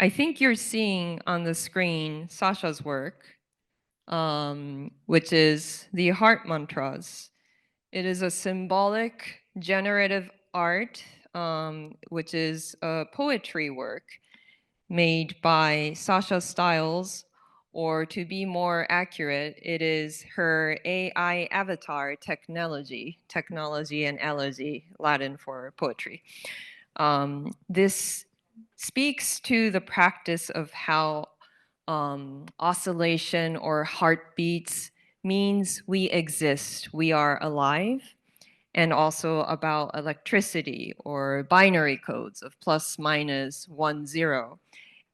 I think you're seeing on the screen Sasha's work, which is the heart mantras. It is a symbolic generative art, which is a poetry work made by Sasha Stiles, or to be more accurate, it is her AI avatar technology and elegy, Latin for poetry. This speaks to the practice of how oscillation or heartbeats means we exist, we are alive, and also about electricity or binary codes of plus, minus, 1, 0.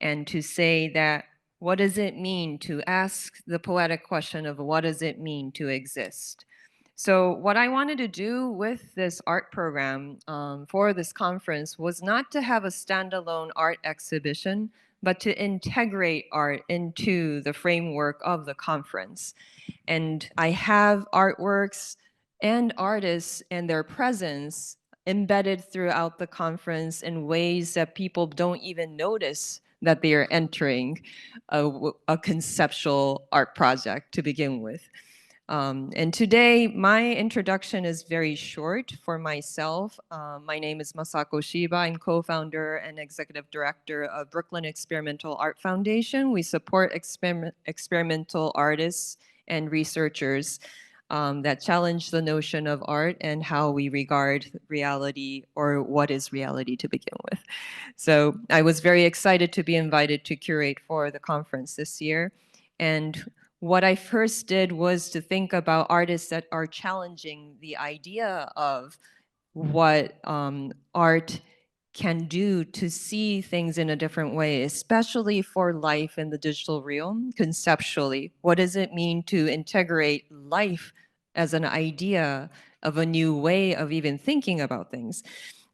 And to say that, what does it mean to ask the poetic question of what does it mean to exist? So what I wanted to do with this art program for this conference was not to have a standalone art exhibition, but to integrate art into the framework of the conference. And I have artworks and artists and their presence embedded throughout the conference in ways that people don't even notice that they are entering a conceptual art project to begin with. And today, my introduction is very short for myself. My name is Masako Shiba. I'm co-founder and executive director of Brooklyn Experimental Art Foundation. We support experimental artists and researchers that challenge the notion of art and how we regard reality, or what is reality to begin with. So I was very excited to be invited to curate for the conference this year. And what I first did was to think about artists that are challenging the idea of what art can do to see things in a different way, especially for life in the digital realm, conceptually. What does it mean to integrate life as an idea of a new way of even thinking about things?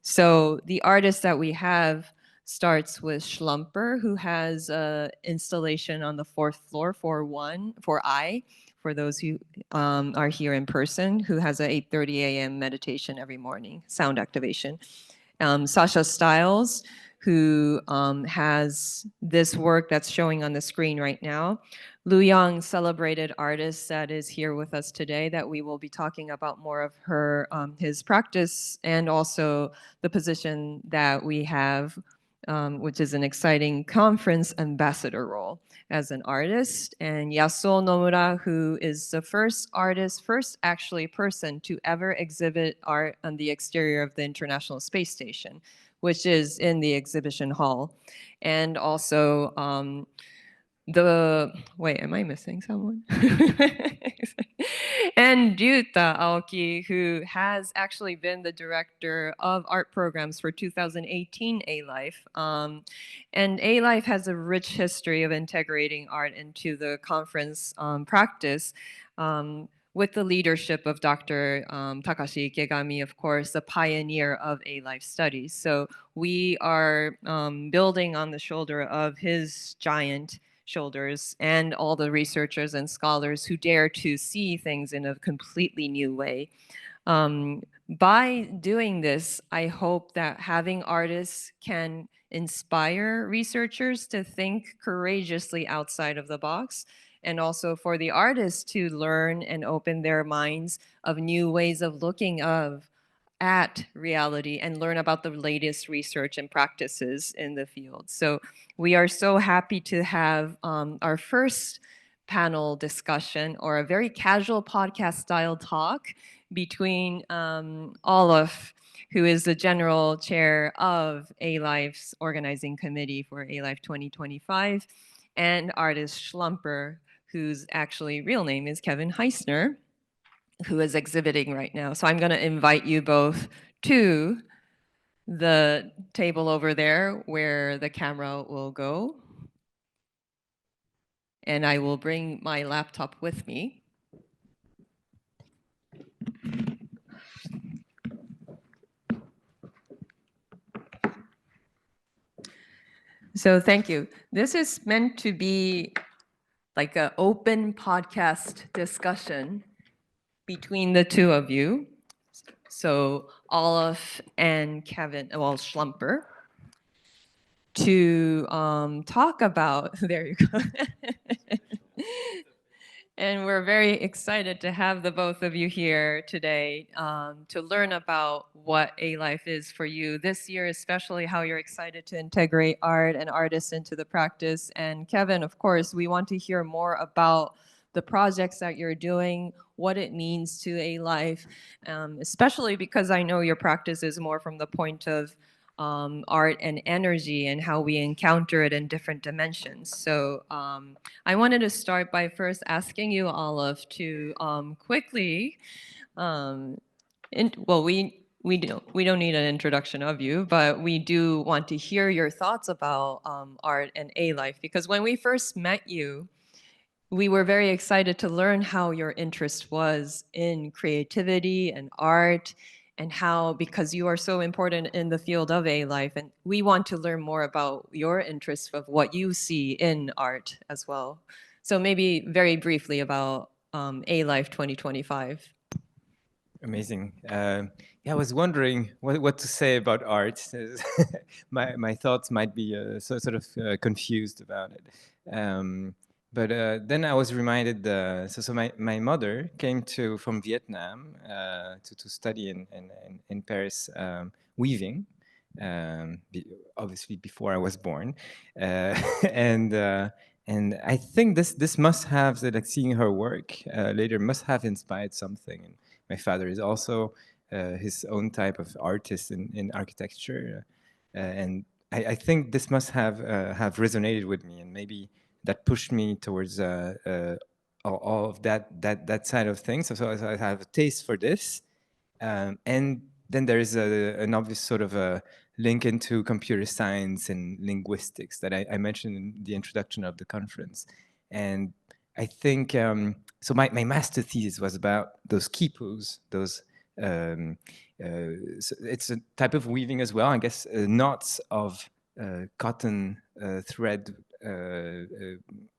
So the artist that we have starts with Shlumper, who has an installation on the 4th floor for for those who are here in person, who has a 8:30 a.m. meditation every morning, sound activation. Sasha Stiles, who has this work that's showing on the screen right now. LuYang, celebrated artist that is here with us today, that we will be talking about more of his practice and also the position that we have, which is an exciting conference ambassador role as an artist. And Yasuo Nomura, who is the first actually person to ever exhibit art on the exterior of the International Space Station, which is in the exhibition hall. And also wait, am I missing someone? And Ryuta Aoki, who has actually been the director of art programs for 2018 ALIFE. And ALIFE has a rich history of integrating art into the conference practice. With the leadership of Dr. Takashi Ikegami, of course, the pioneer of ALIFE studies. So we are building on the shoulder of his giant shoulders and all the researchers and scholars who dare to see things in a completely new way. By doing this, I hope that having artists can inspire researchers to think courageously outside of the box, and also for the artists to learn and open their minds of new ways of looking at reality and learn about the latest research and practices in the field. So we are so happy to have our first panel discussion, or a very casual podcast style talk between Olaf, who is the general chair of ALIFE's organizing committee for ALIFE 2025, and artist Shlumper, whose actually real name is Kevin Heisner, who is exhibiting right now. So I'm going to invite you both to the table over there where the camera will go. And I will bring my laptop with me. So thank you. This is meant to be like an open podcast discussion between the two of you. So Olaf and Kevin, well, Shlumper. to talk about. There you go. And we're very excited to have the both of you here today to learn about what ALIFE is for you this year, especially how you're excited to integrate art and artists into the practice. And Kevin, of course, we want to hear more about the projects that you're doing, what it means to ALIFE, especially because I know your practice is more from the point of art and energy and how we encounter it in different dimensions. So I wanted to start by first asking you, Olaf, to quickly, well, we don't need an introduction of you, but we do want to hear your thoughts about art and ALIFE, because when we first met you, we were very excited to learn how your interest was in creativity and art, and how, because you are so important in the field of ALIFE, and we want to learn more about your interest of what you see in art as well. So maybe very briefly about ALIFE 2025. Amazing. Yeah, I was wondering what to say about art. My thoughts might be sort of confused about it. But then I was reminded. So my mother came from Vietnam to study in Paris weaving. Obviously before I was born, and and I think this must have, like, seeing her work later must have inspired something. And my father is also his own type of artist in architecture, and I think this must have resonated with me, and maybe that pushed me towards all of that side of things. So I have a taste for this, and then there is an obvious sort of a link into computer science and linguistics that I mentioned in the introduction of the conference. And I think, so my master thesis was about those quipus, those, so it's a type of weaving as well, I guess, knots of cotton thread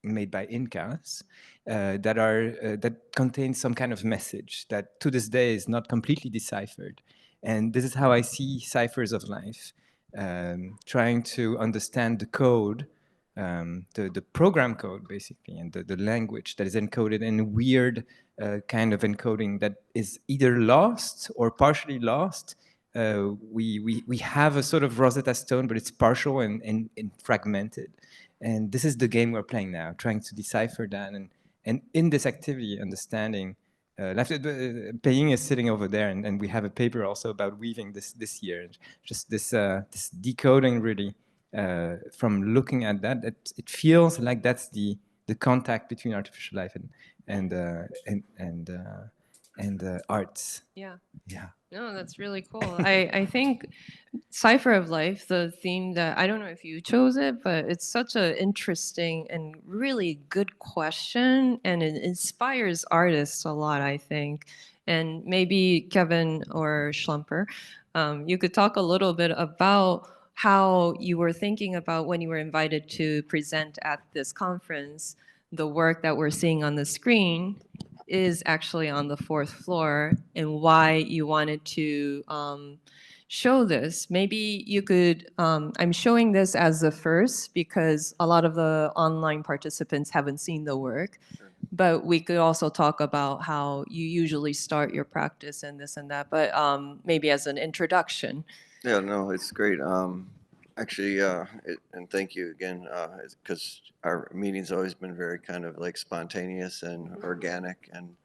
made by Incas that contain some kind of message that to this day is not completely deciphered. And this is how I see Ciphers of Life, trying to understand the code, the program code basically, and the language that is encoded in a weird kind of encoding that is either lost or partially lost. We have a sort of Rosetta Stone, but it's partial and fragmented. And this is the game we're playing now, trying to decipher that. And in this activity, understanding, Paying is sitting over there, and we have a paper also about weaving this year. Just this decoding, really, from looking at that, it feels like that's the contact between artificial life and arts. Yeah. Yeah. No, that's really cool. I think Cipher of Life, the theme that I don't know if you chose it, but it's such an interesting and really good question, and it inspires artists a lot, I think. And maybe Kevin or Shlumper, you could talk a little bit about how you were thinking about when you were invited to present at this conference, the work that we're seeing on the screen is actually on the fourth floor, and why you wanted to show this. Maybe you could, I'm showing this as the first because a lot of the online participants haven't seen the work, but we could also talk about how you usually start your practice and this and that, but maybe as an introduction. Yeah, no, it's great. Actually, and thank you again, because our meeting's always been very kind of like spontaneous and organic. And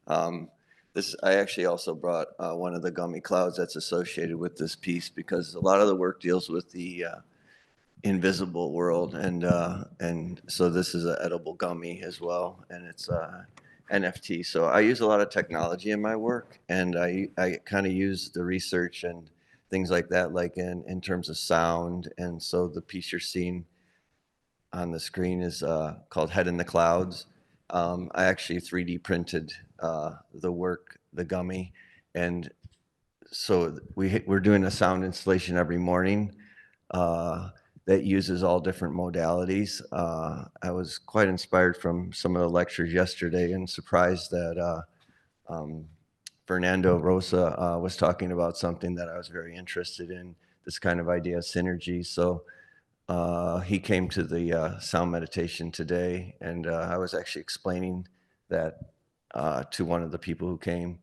I actually also brought one of the gummy clouds that's associated with this piece, because a lot of the work deals with the invisible world, and so this is an edible gummy as well, and it's NFT. So I use a lot of technology in my work, and I kind of use the research and things like that, like in terms of sound. And so the piece you're seeing on the screen is called Head in the Clouds. I actually 3D printed the work, the gummy, and so we're doing a sound installation every morning that uses all different modalities. I was quite inspired from some of the lectures yesterday, and surprised that Fernando Rosa was talking about something that I was very interested in, this kind of idea of synergy. So he came to the sound meditation today, and I was actually explaining that to one of the people who came,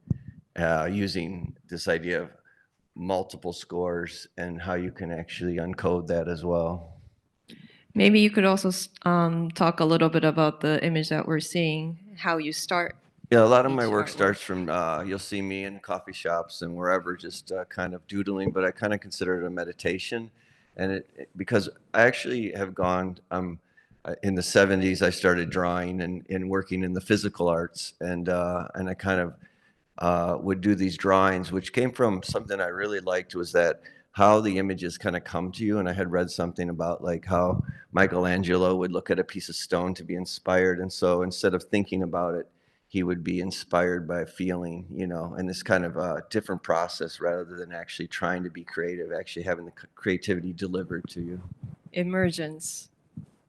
using this idea of multiple scores and how you can actually uncode that as well. Maybe you could also talk a little bit about the image that we're seeing, how you start. Yeah, a lot of my Each work artwork. starts from, you'll see me in coffee shops and wherever, just kind of doodling, but I kind of consider it a meditation. And because I actually have gone, in the 70s, I started drawing and working in the physical arts. And I kind of would do these drawings, which came from something I really liked, was that how the images kind of come to you. And I had read something about like how Michelangelo would look at a piece of stone to be inspired. And so instead of thinking about it, he would be inspired by a feeling, you know, and this kind of different process rather than actually trying to be creative, actually having the creativity delivered to you. Emergence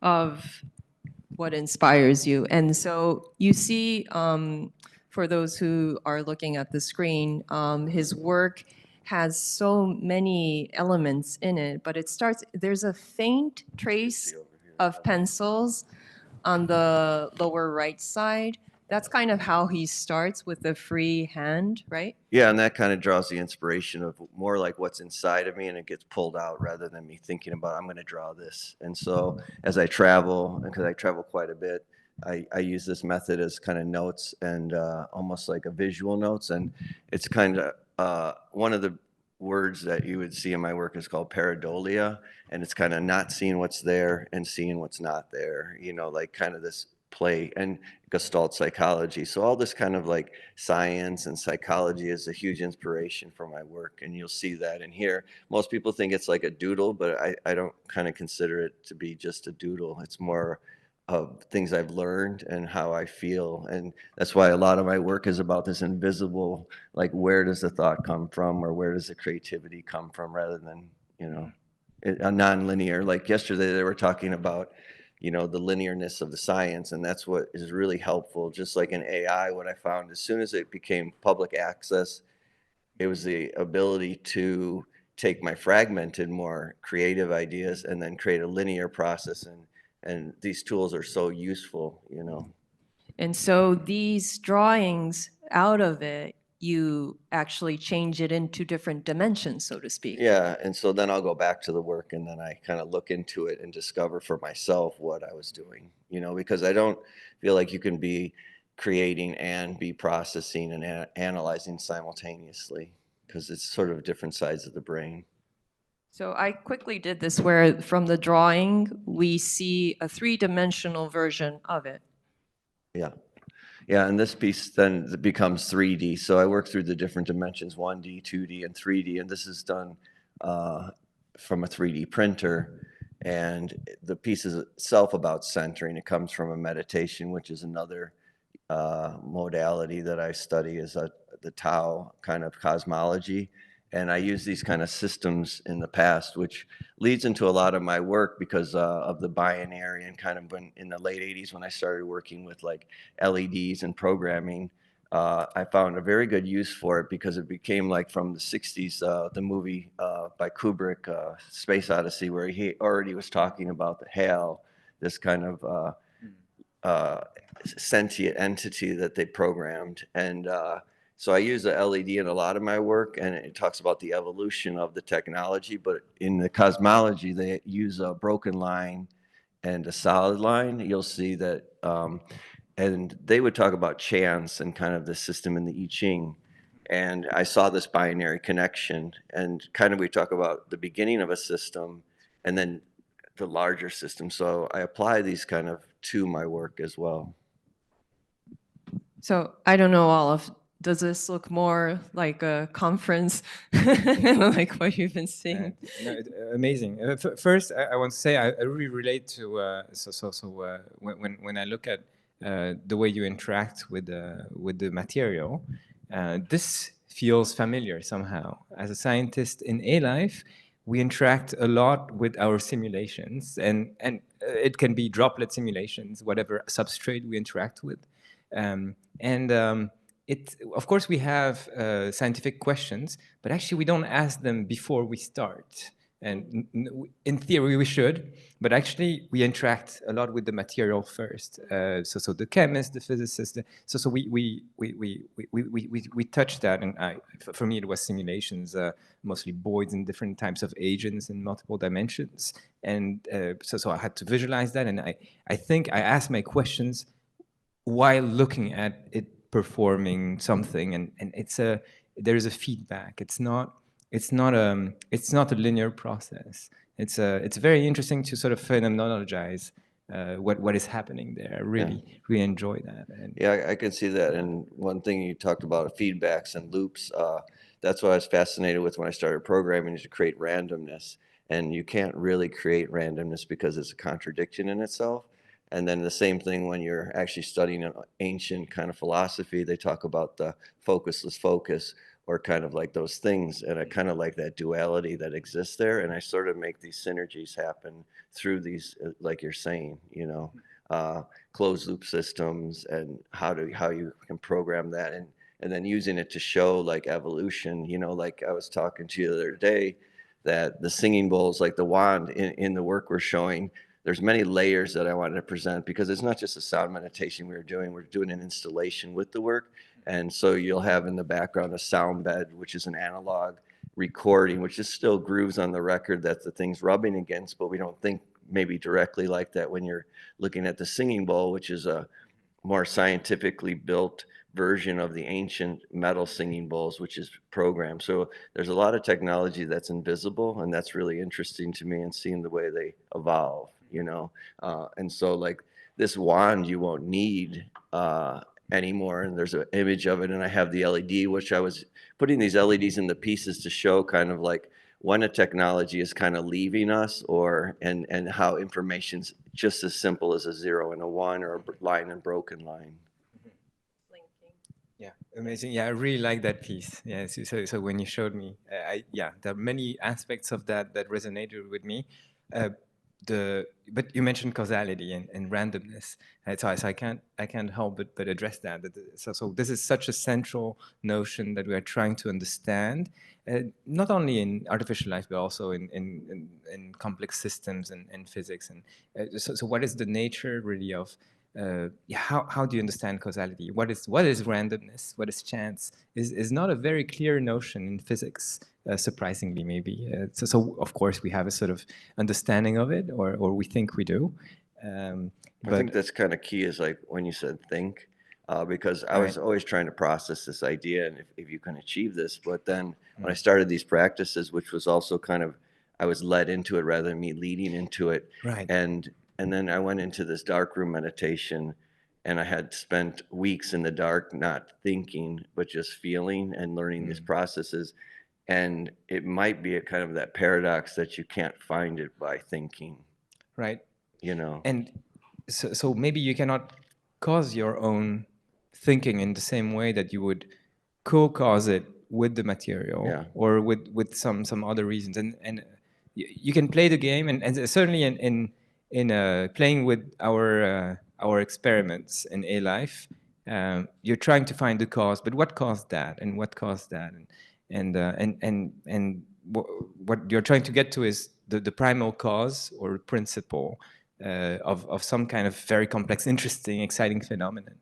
of what inspires you. And so you see, for those who are looking at the screen, his work has so many elements in it, but it starts, there's a faint trace of pencils on the lower right side. That's kind of how he starts with the free hand, right? Yeah, and that kind of draws the inspiration of more like what's inside of me, and it gets pulled out rather than me thinking about, I'm going to draw this. And so as I travel, because I travel quite a bit, I use this method as kind of notes and almost like a visual notes. And it's kind of one of the words that you would see in my work is called pareidolia, and it's kind of not seeing what's there and seeing what's not there, you know, like kind of this play and Gestalt psychology. So all this kind of like science and psychology is a huge inspiration for my work, and you'll see that in here. Most people think it's like a doodle, but I don't kind of consider it to be just a doodle. It's more of things I've learned and how I feel, and that's why a lot of my work is about this invisible, like where does the thought come from or where does the creativity come from, rather than, you know, a non-linear. Like yesterday they were talking about, you know, the linearness of the science, and that's what is really helpful. Just like in AI, what I found as soon as it became public access, it was the ability to take my fragmented, more creative ideas and then create a linear process, and these tools are so useful, you know. And so these drawings out of it, you actually change it into different dimensions, so to speak. Yeah, and so then I'll go back to the work and then I kind of look into it and discover for myself what I was doing, you know, because I don't feel like you can be creating and be processing and analyzing simultaneously, because it's sort of different sides of the brain. So I quickly did this where from the drawing, we see a three-dimensional version of it. Yeah. Yeah, and this piece then becomes 3D. So I work through the different dimensions, 1D, 2D, and 3D, and this is done from a 3D printer. And the piece is itself about centering. It comes from a meditation, which is another modality that I study, is the Tao kind of cosmology. And I use these kind of systems in the past, which leads into a lot of my work because of the binary, and kind of when in the late 80s when I started working with like LEDs and programming, I found a very good use for it because it became like from the 60s, the movie by Kubrick, Space Odyssey, where he already was talking about the HAL, this kind of sentient entity that they programmed. And so I use the LED in a lot of my work, and it talks about the evolution of the technology. But in the cosmology, they use a broken line and a solid line. You'll see that, and they would talk about chance and kind of the system in the I Ching. And I saw this binary connection, and kind of we talk about the beginning of a system and then the larger system. So I apply these kind of to my work as well. So I don't know, Olaf, does this look more like a conference, like what you've been seeing? No, amazing. First, I want to say I really relate to when I look at the way you interact with the material, this feels familiar somehow. As a scientist in ALIFE, we interact a lot with our simulations, and it can be droplet simulations, whatever substrate we interact with. Of course, we have scientific questions, but actually we don't ask them before we start. And in theory, we should, but actually, we interact a lot with the material first. So the chemist, the physicist. So we touch that, and for me, it was simulations, mostly voids and different types of agents in multiple dimensions. And so I had to visualize that, and I think I asked my questions while looking at it performing something, and there's a feedback. It's not a linear process. It's very interesting to sort of phenomenologize what is happening there. I really enjoy that. And yeah, I can see that. And one thing you talked about, feedbacks and loops, that's what I was fascinated with when I started programming, is to create randomness. And you can't really create randomness because it's a contradiction in itself. And then the same thing when you're actually studying an ancient kind of philosophy, they talk about the focusless focus, or kind of like those things. And I kind of like that duality that exists there. And I sort of make these synergies happen through these, like you're saying, closed loop systems, and how you can program that, and then using it to show like evolution. Like I was talking to you the other day, that the singing bowls, like the wand in the work we're showing, there's many layers that I wanted to present, because it's not just a sound meditation we're doing an installation with the work. And so you'll have in the background a sound bed, which is an analog recording, which is still grooves on the record that the thing's rubbing against, but we don't think maybe directly like that when you're looking at the singing bowl, which is a more scientifically built version of the ancient metal singing bowls, which is programmed. So there's a lot of technology that's invisible, and that's really interesting to me, and seeing the way they evolve, and so like this wand you won't need anymore. And there's an image of it, and I have the LED, which I was putting these LEDs in the pieces to show kind of like when a technology is kind of leaving us, and how information's just as simple as a 0 and a 1, or a line and broken line. yeah, amazing. Yeah, I really like that piece. Yeah, so when you showed me, there are many aspects of that resonated with me. But you mentioned causality and randomness, so I can't help but address that. So this is such a central notion that we are trying to understand, not only in artificial life but also in complex systems and physics. And so what is the nature really of how do you understand causality? What is randomness? What is chance? Is not a very clear notion in physics. Surprisingly, maybe. So of course we have a sort of understanding of it, or we think we do. I think that's kind of key, is like when you said think, because I was always trying to process this idea, and if you can achieve this. But then when I started these practices, which was also kind of, I was led into it rather than me leading into it. Right. And then I went into this dark room meditation, and I had spent weeks in the dark, not thinking, but just feeling and learning these processes. And it might be a kind of that paradox that you can't find it by thinking. Right. And so maybe you cannot cause your own thinking in the same way that you would co-cause it with the material, or with some other reasons. And you can play the game, and certainly in playing with our experiments in ALIFE, you're trying to find the cause. But what caused that, and what caused that, and what you're trying to get to is the primal cause or principle of some kind of very complex, interesting, exciting phenomenon.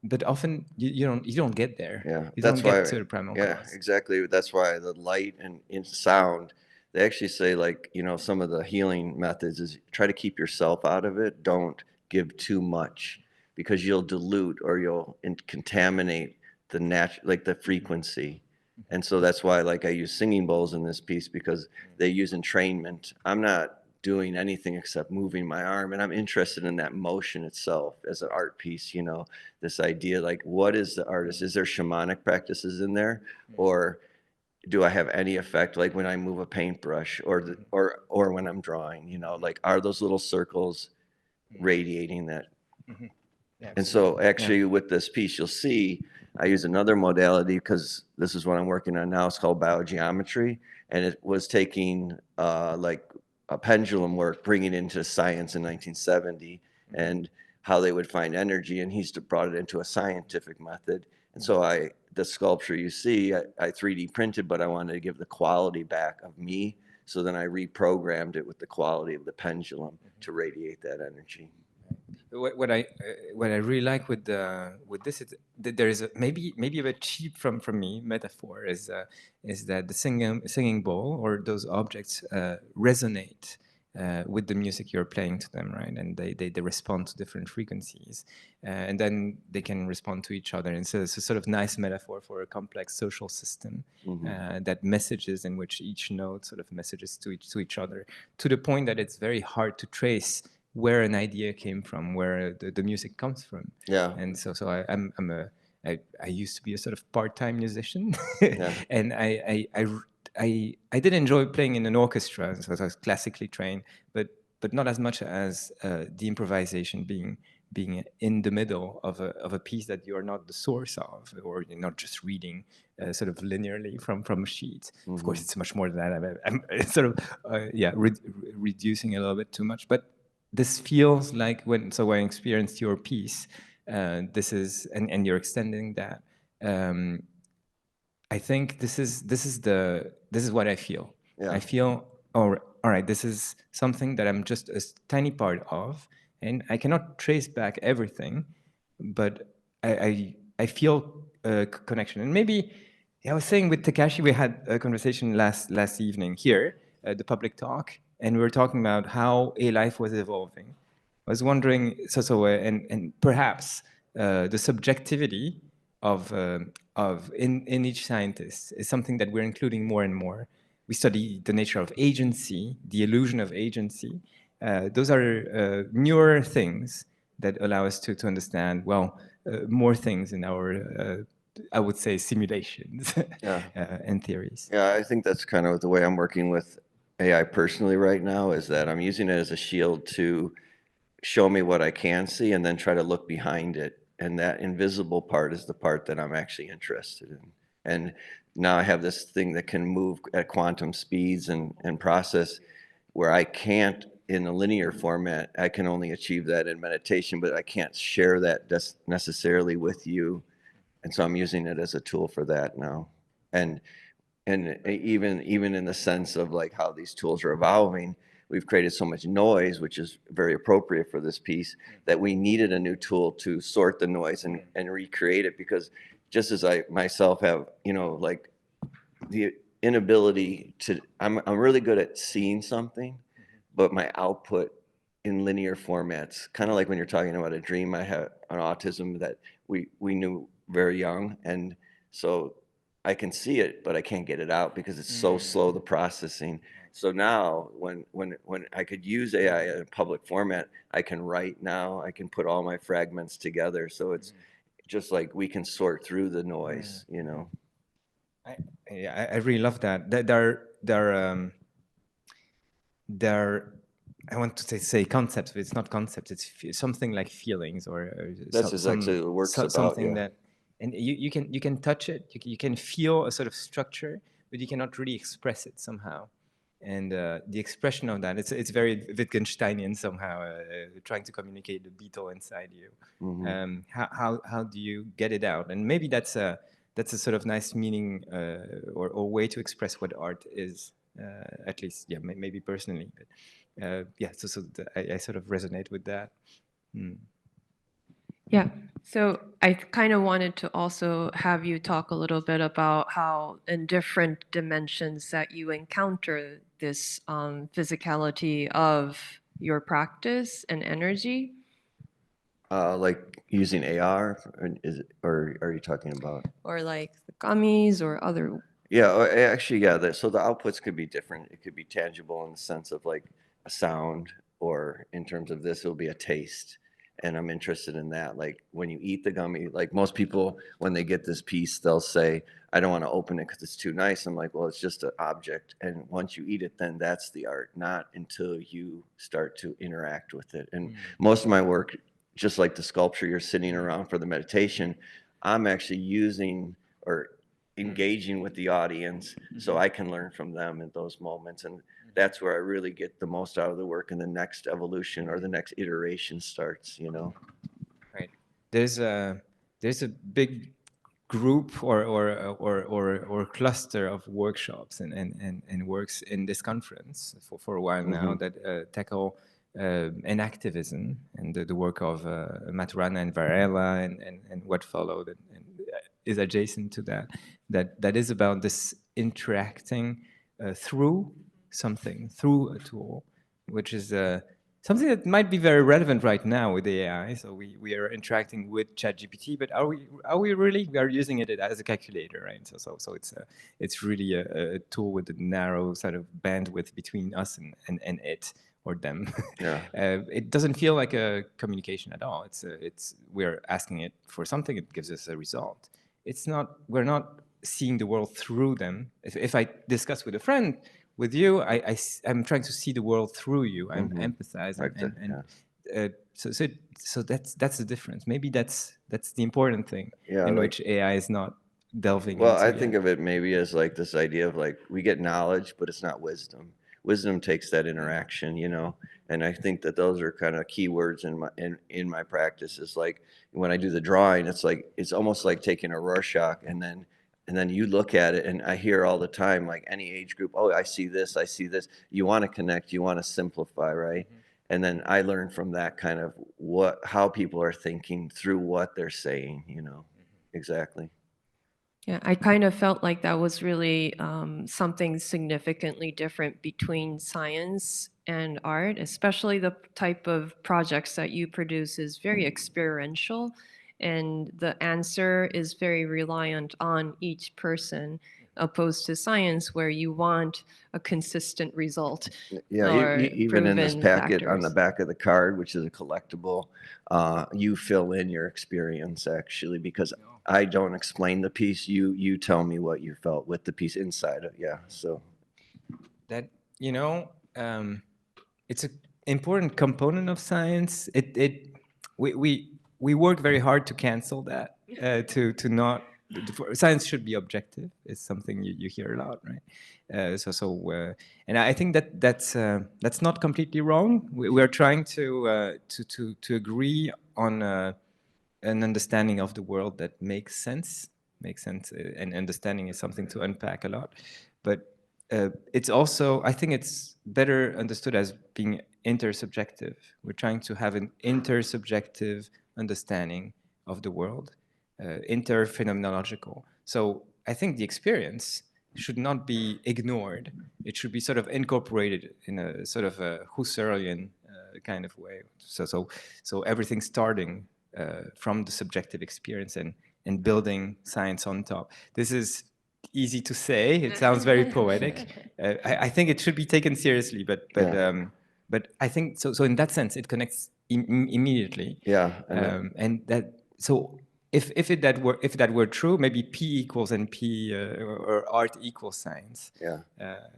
But often you don't get there. Yeah, you that's don't why. get to the primal cause. Exactly. That's why the light and in sound, they actually say, like, some of the healing methods is try to keep yourself out of it. Don't give too much, because you'll dilute, or you'll contaminate the frequency. And so that's why, like, I use singing bowls in this piece, because they use entrainment. I'm not doing anything except moving my arm, and I'm interested in that motion itself as an art piece. This idea, like, what is the artist? Is there shamanic practices in there, or do I have any effect, like when I move a paintbrush, or when I'm drawing? Like, are those little circles radiating that? And so actually with this piece, you'll see I use another modality, because this is what I'm working on now. It's called biogeometry, and it was taking like a pendulum work, bringing it into science in 1970, and how they would find energy, and he's brought it into a scientific method. And so the sculpture you see, I 3D printed, but I wanted to give the quality back of me. So then I reprogrammed it with the quality of the pendulum to radiate that energy. What I really like with this is that there is maybe a bit cheap from me metaphor is that the singing bowl or those objects resonate with the music you're playing to them, right? And they respond to different frequencies, and then they can respond to each other. And so it's a sort of nice metaphor for a complex social system that messages in which each note sort of messages to each other, to the point that it's very hard to trace where an idea came from, where the music comes from. Yeah. And so I used to be a sort of part-time musician, Yeah. and I did enjoy playing in an orchestra, so I was classically trained, but not as much as the improvisation being in the middle of a piece that you are not the source of, or you're not just reading sort of linearly from a sheet. Of course, it's much more than that. I'm sort of reducing a little bit too much, but this feels like when I experienced your piece, this is and you're extending that. I think this is what I feel. Yeah. I feel, oh, all right, this is something that I'm just a tiny part of, and I cannot trace back everything, but I feel a connection. And maybe I was saying with Takashi, we had a conversation last evening here at the public talk, and we were talking about how ALIFE was evolving. I was wondering, and perhaps the subjectivity of in each scientist is something that we're including more and more. We study the nature of agency, the illusion of agency. Those are newer things that allow us to understand, well, more things in our, I would say, simulations and theories. Yeah, I think that's kind of the way I'm working with AI personally right now, is that I'm using it as a shield to show me what I can see and then try to look behind it. And that invisible part is the part that I'm actually interested in. And now I have this thing that can move at quantum speeds and process where I can't in a linear format. I can only achieve that in meditation, but I can't share that necessarily with you. And so I'm using it as a tool for that now. And even in the sense of like how these tools are evolving, we've created so much noise, which is very appropriate for this piece, that we needed a new tool to sort the noise and recreate it. Because just as I myself have, like the inability to, I'm really good at seeing something, but my output in linear formats, kind of like when you're talking about a dream, I have an autism that we knew very young. And so I can see it, but I can't get it out because it's so slow, the processing. So now when I could use AI in a public format, I can write now, I can put all my fragments together. So it's just like we can sort through the noise, I really love that. There I want to say concepts, but it's not concepts. It's something like feelings or that's exactly what works about, something that, and you can touch it. You can feel a sort of structure, but you cannot really express it somehow. And the expression of that, it's very Wittgensteinian somehow, trying to communicate the beetle inside you. How do you get it out? And maybe that's a sort of nice meaning or way to express what art is. At least, yeah, maybe personally, but I sort of resonate with that. Yeah, so I kind of wanted to also have you talk a little bit about how in different dimensions that you encounter this physicality of your practice and energy. Like using AR, or are you talking about? Or like the gummies or other. Yeah, actually, yeah. So the outputs could be different. It could be tangible in the sense of like a sound, or in terms of this, it'll be a taste. And I'm interested in that. Like when you eat the gummy, like most people, when they get this piece, they'll say, I don't want to open it because it's too nice. I'm like, well, it's just an object. And once you eat it, then that's the art, not until you start to interact with it. And most of my work, just like the sculpture you're sitting around for the meditation, I'm actually using or engaging with the audience so I can learn from them in those moments. And that's where I really get the most out of the work, and the next evolution or the next iteration starts, Right. There's a big group or cluster of workshops and works in this conference for a while now that tackle enactivism and the work of Maturana and Varela and what followed and is adjacent to that is about this interacting through something, through a tool, which is something that might be very relevant right now with AI. So we are interacting with ChatGPT, but are we really? We are using it as a calculator, right? So it's really a tool with a narrow sort of bandwidth between us and it or them. Yeah. It doesn't feel like a communication at all. It's we're asking it for something. It gives us a result. It's not. We're not seeing the world through them. If I discuss with a friend, with you, I'm trying to see the world through you. I'm empathizing, Right. so that's the difference. Maybe that's the important thing Yeah, in like- which AI is not delving Well, into I yet. think of it maybe as like this idea of like we get knowledge, but it's not wisdom. Wisdom takes that interaction, you know, and I think that those are kind of key words in my practice. Is like when I do the drawing, it's like it's almost like taking a Rorschach, and then you look at it, and I hear all the time like any age group, oh, I see this, I see this. You want to connect, you want to simplify, right? And then I learn from that kind of how people are thinking through what they're saying, you know. Exactly. Yeah, I kind of felt like that was really something significantly different between science and art, especially the type of projects that you produce is very experiential, and the answer is very reliant on each person, opposed to science where you want a consistent result. Yeah, or even in this proven packet on the factors. back of the card, which is a collectible, you fill in your experience actually because I don't explain the piece. You tell me what you felt with the piece inside it. Yeah, so That it's an important component of science. We work very hard to cancel that. To not science should be objective. It's something you hear a lot, right? And I think that's not completely wrong. We are trying to agree on an understanding of the world that makes sense. And understanding is something to unpack a lot, but it's also, I think it's better understood as being intersubjective. We're trying to have an intersubjective understanding of the world, interphenomenological. So I think the experience should not be ignored. It should be sort of incorporated in a sort of a Husserlian kind of way. So everything starting from the subjective experience and building science on top. This is easy to say. It sounds very poetic. I think it should be taken seriously, but Yeah. but I think so. So in that sense, it connects immediately. Yeah, And that so if that were true, maybe P equals NP or art equals science. yeah.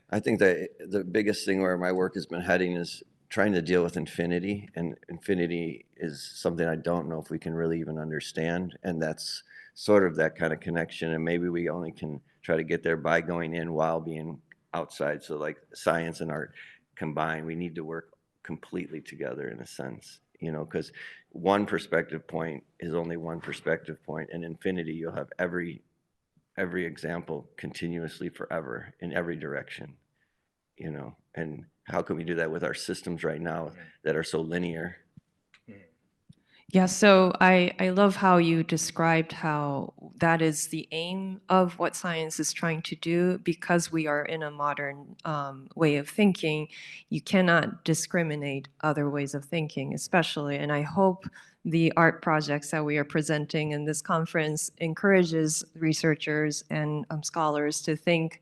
I think that the biggest thing where my work has been heading is trying to deal with infinity, and infinity is something I don't know if we can really even understand, and that's sort of that kind of connection, and maybe we only can try to get there by going in while being outside. So like science and art combined, we need to work completely together in a sense, you know, because one perspective point is only one perspective point. In infinity, you'll have every example continuously forever in every direction, you know. And how can we do that with our systems right now that are so linear? Yeah, so I love how you described how that is the aim of what science is trying to do. Because we are in a modern way of thinking, you cannot discriminate other ways of thinking, especially. And I hope the art projects that we are presenting in this conference encourages researchers and scholars to think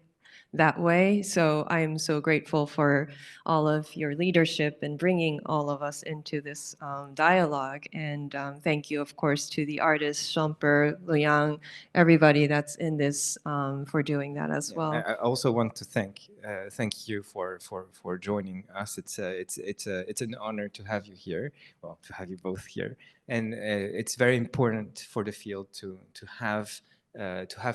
that way. So I am so grateful for all of your leadership in bringing all of us into this dialogue. And thank you, of course, to the artists, Shlumper, LuYang, everybody that's in this for doing that as well. I also want to thank you for joining us. It's an honor to have you here. Well, to have you both here, and it's very important for the field to have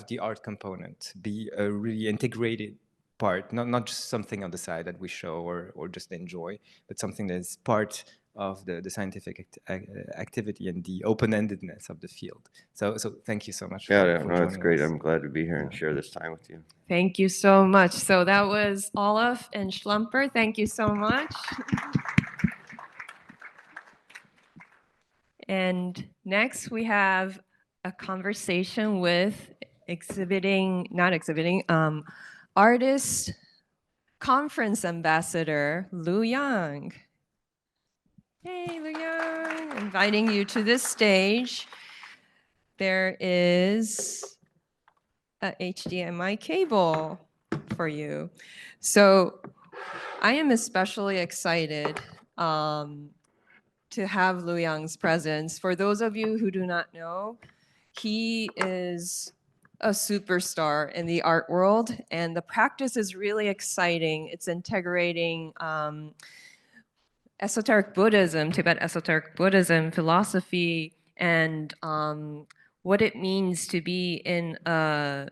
the art component be a really integrated part, not just something on the side that we show or just enjoy, but something that is part of the scientific activity and the open-endedness of the field. So thank you so much for No, joining it's great. us. I'm glad to be here and share this time with you. Thank you so much. So that was Olaf and Shlumper. Thank you so much. And next we have a conversation with artist conference ambassador LuYang. Hey, LuYang, inviting you to this stage. There is a HDMI cable for you. So I am especially excited to have LuYang's presence. For those of you who do not know, he is a superstar in the art world, and the practice is really exciting. It's integrating esoteric Buddhism, Tibet esoteric Buddhism, philosophy, and what it means to be in a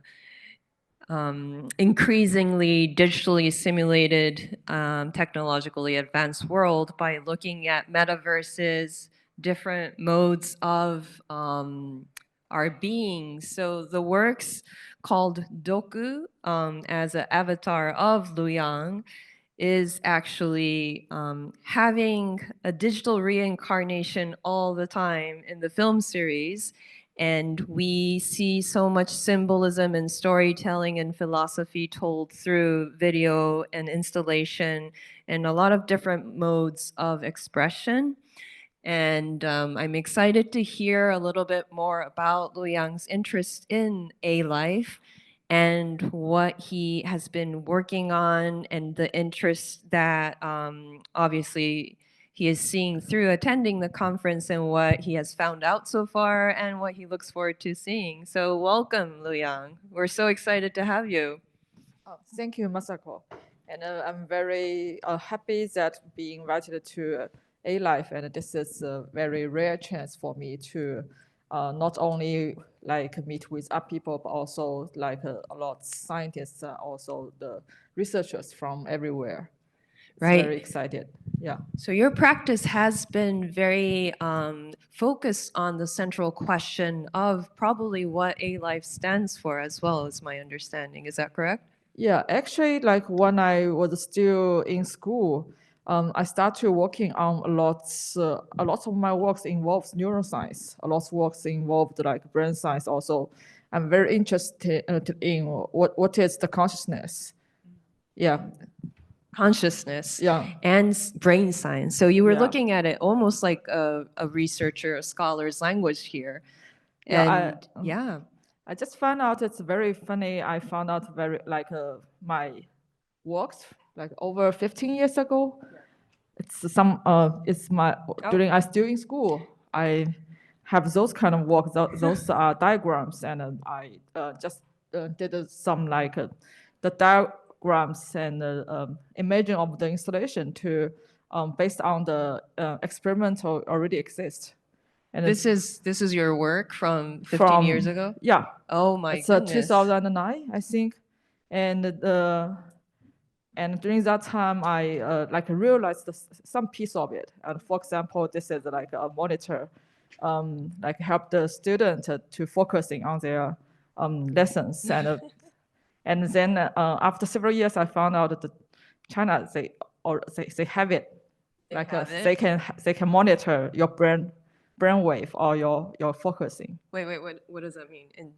increasingly digitally simulated, technologically advanced world by looking at metaverses, different modes of our being. So the works called Doku, as an avatar of LuYang, is actually having a digital reincarnation all the time in the film series. And we see so much symbolism and storytelling and philosophy told through video and installation and a lot of different modes of expression. And I'm excited to hear a little bit more about LuYang's interest in ALIFE and what he has been working on and the interest that obviously he is seeing through attending the conference and what he has found out so far and what he looks forward to seeing. So welcome, LuYang. We're so excited to have you. Oh, thank you, Masako. And I'm very happy that being invited to ALIFE, and this is a very rare chance for me to not only like meet with other people, but also like a lot of scientists, also the researchers from everywhere. Right. Very excited. Yeah. So your practice has been very focused on the central question of probably what ALIFE stands for as well, is my understanding. Is that correct? Yeah, actually, like when I was still in school, I started working on a lot of my works involves neuroscience. A lot of works involved like brain science. Also, I'm very interested in what is the consciousness. Yeah, Consciousness yeah, and brain science. So you were Yeah. looking at it almost like a researcher, a scholar's language here. Yeah, And yeah. I just found out it's very funny. I found out very like my works like over 15 years ago. It's my during I still in school. I have those kind of work. Those are diagrams, and I just did some like the diagrams and imaging of the installation to based on the experiment already exist. And This is your work from 15 years ago? Yeah. Oh my It's goodness. 2009, I think, and during that time, I like realized some piece of it. And for example, this is like a monitor, like help the student to focusing on their lessons. And then after several years, I found out that China they have it, they can monitor your brainwave or your focusing. Wait, what does that mean? And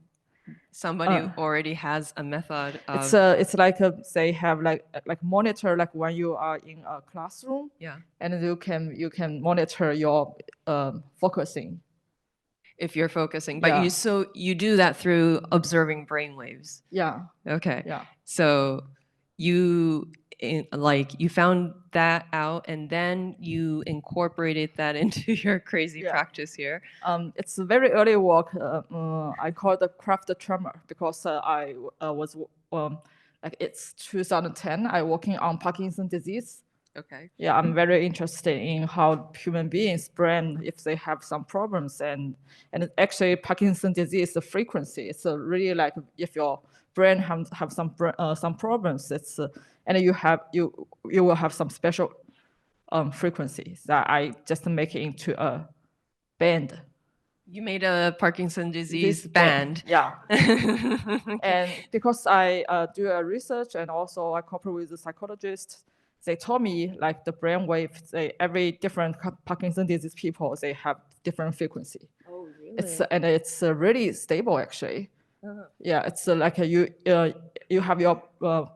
somebody already has a method of... It's like they have like monitor like when you are in a classroom. Yeah. And you can monitor your focusing. If you're focusing, but Yeah. you do that through observing brainwaves. Yeah. Okay. Yeah. So you found that out and then you incorporated that into your crazy practice here. It's a very early work. I call it the craft tremor because I was like it's 2010. I working on Parkinson's disease. Okay. Yeah, I'm very interested in how human beings' brain, if they have some problems, and actually Parkinson's disease, the frequency, it's really like if your brain have some problems, it's and you will have some special frequency that I just make it into a band. You made a Parkinson's disease This band. Yeah. Okay. And because I do a research and also I cooperate with the psychologists, they told me like the brain waves, every different Parkinson's disease people, they have different frequency. Oh, really? It's really stable actually. Yeah, it's like you have your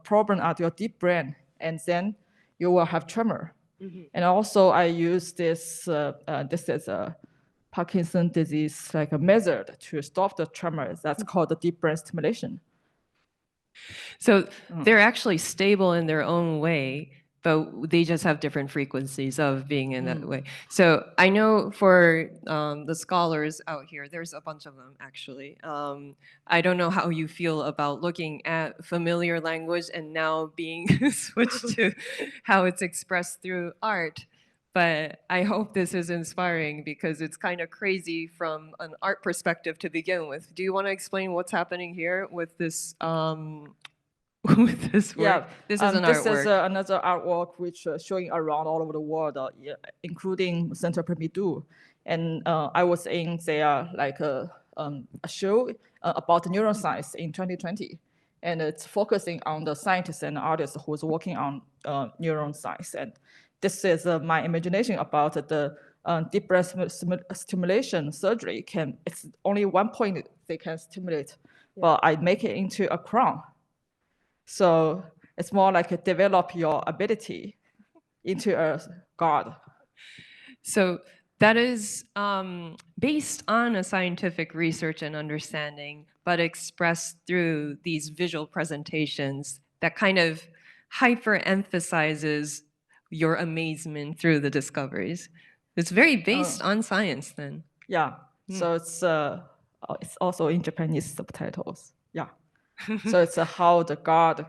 problem at your deep brain, and then you will have tremor. And also I use this. This is a Parkinson's disease like a method to stop the tremor. That's called the deep brain stimulation. So they're actually stable in their own way, but they just have different frequencies of being in that way. So I know for the scholars out here, there's a bunch of them actually. I don't know how you feel about looking at familiar language and now being switched to how it's expressed through art. But I hope this is inspiring because it's kind of crazy from an art perspective to begin with. Do you want to explain what's happening here with this with this work? Yeah, This is an this artwork. is another artwork which showing around all over the world, including Centre Pompidou. And I was in there like a show about neuroscience in 2020. And it's focusing on the scientists and artists who's working on neuroscience. And this is my imagination about the deep brain stimulation surgery. It's only one point they can stimulate, but I make it into a crown. So it's more like develop your ability into a god. So that is based on a scientific research and understanding, but expressed through these visual presentations that kind of hyper emphasizes your amazement through the discoveries. It's very based on science then. Yeah. So it's also in Japanese subtitles. Yeah. So it's how the god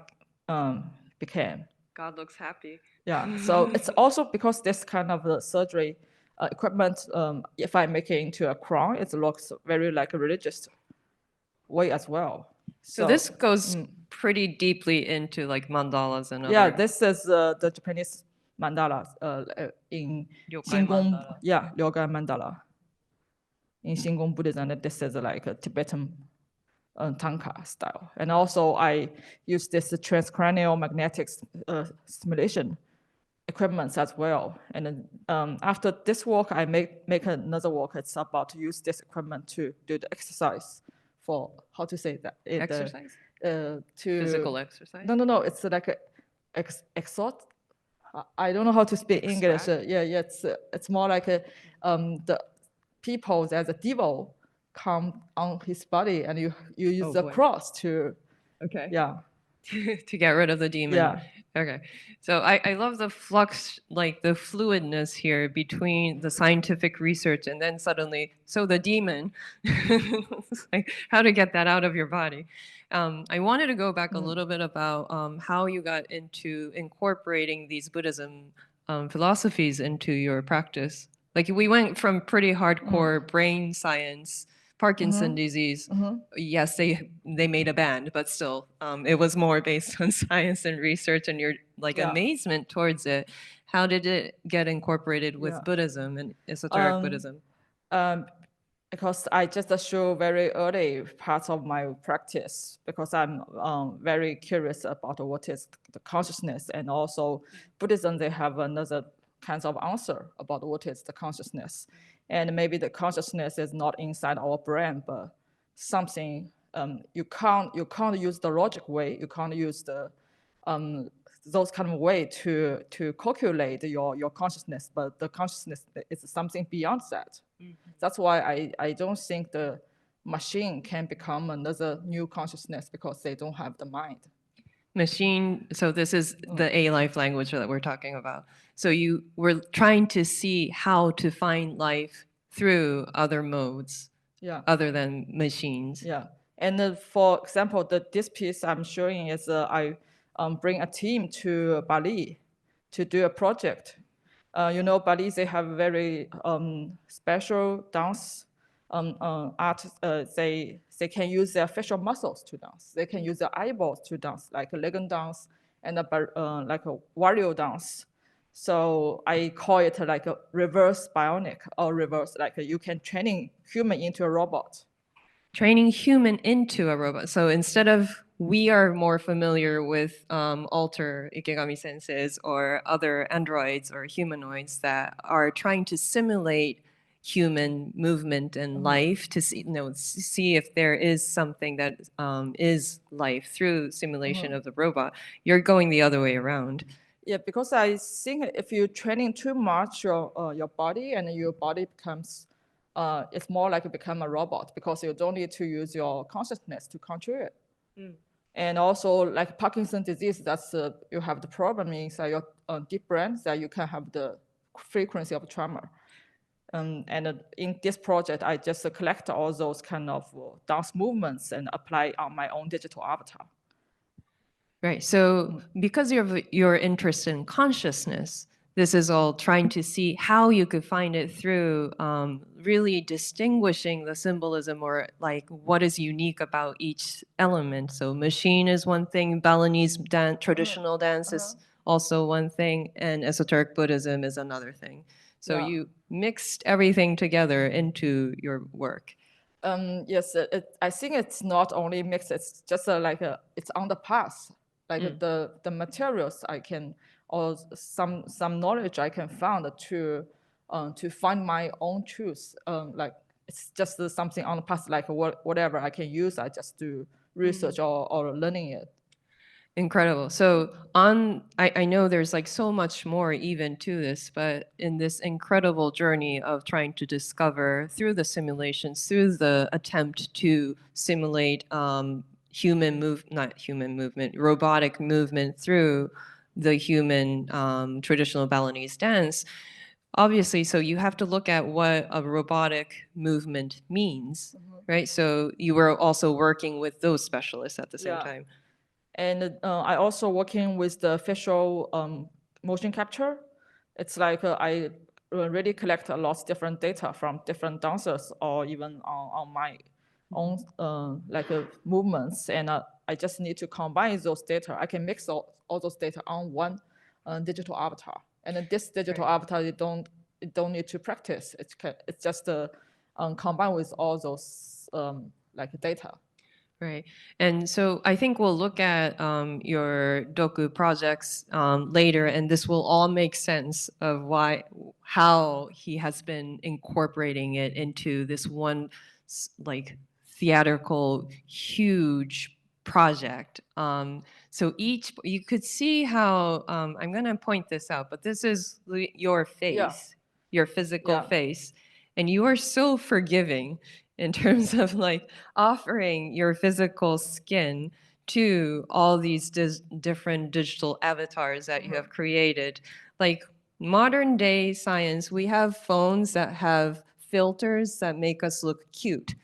became. God looks happy. Yeah. So it's also because this kind of surgery equipment, if I make it into a crown, it looks very like a religious way as well. So this goes pretty deeply into like mandalas and other. Yeah, this is the Japanese mandalas in Ryokai Shingon. mandala. Yeah, Ryokai mandala. In Shingon Buddhism, this is like a Tibetan tanka style. And also I use this transcranial magnetic stimulation equipment as well. And then after this work, I make another work. It's about to use this equipment to do the exercise for, how to say that? Exercise? To Physical exercise? No. It's like a exhort. I don't know how to speak English. Extract? Yeah. It's more like the people as a devil come on his body, and you use the boy. cross to Okay. yeah. To get rid of the demon. Yeah. Okay. So I love the flux, like the fluidness here between the scientific research and then suddenly, so the demon, It's like how to get that out of your body. I wanted to go back a little bit about how you got into incorporating these Buddhism philosophies into your practice. Like we went from pretty hardcore brain science, Parkinson's disease. Yes, they made a band, but still, it was more based on science and research and your like amazement towards it. How did it get incorporated with Buddhism and esoteric Buddhism? Because I just show very early parts of my practice, because I'm very curious about what is the consciousness, and also Buddhism, they have another kinds of answer about what is the consciousness. And maybe the consciousness is not inside our brain, but something you can't use the logic way, you can't use the those kind of way to calculate your consciousness, but the consciousness is something beyond that. That's why I don't think the machine can become another new consciousness, because they don't have the mind. Machine, so this is the ALIFE language that we're talking about. So you were trying to see how to find life through other modes, other than machines. Yeah, and for example, this piece I'm showing is I bring a team to Bali to do a project. Bali, they have very special dance art. They can use their facial muscles to dance. They can use their eyeballs to dance, like a Lagan dance and like a warrior dance. So I call it like a reverse bionic or reverse, like you can training human into a robot. Training human into a robot. So instead of we are more familiar with alter Ikegami senseis or other androids or humanoids that are trying to simulate human movement and life to see, see if there is something that is life through simulation of the robot. You're going the other way around. Yeah, because I think if you training too much your body and your body becomes, it's more like it become a robot because you don't need to use your consciousness to control it. And also like Parkinson's disease, that's you have the problem inside your deep brain that you can have the frequency of tremor. And in this project, I just collect all those kind of dance movements and apply on my own digital avatar. Right. So because of your interest in consciousness, this is all trying to see how you could find it through really distinguishing the symbolism or like what is unique about each element. So machine is one thing, Balinese traditional dance is also one thing, and esoteric Buddhism is another thing. So you mixed everything together into your work. Yes, I think it's not only mixed, it's just it's on the path. Like the materials I can, or some knowledge I can find to find my own truth. Like it's just something on the path, like whatever I can use, I just do research or learning it. Incredible. So I know there's like so much more even to this, but in this incredible journey of trying to discover through the simulations, through the attempt to simulate robotic movement through the human traditional Balinese dance, obviously, so you have to look at what a robotic movement means, right? So you were also working with those specialists at the same time. And I also working with the facial motion capture. It's like I really collect a lot of different data from different dancers or even on my own movements. And I just need to combine those data. I can mix all those data on one digital avatar. And then this digital avatar, it don't need to practice. It's just combined with all those data. Right. And so I think we'll look at your Doku projects later, and this will all make sense of how he has been incorporating it into this one like theatrical huge project. So you could see how, I'm going to point this out, but this is your face, your physical face, and you are so forgiving in terms of like offering your physical skin to all these different digital avatars that you have created. Like modern day science, we have phones that have filters that make us look cute,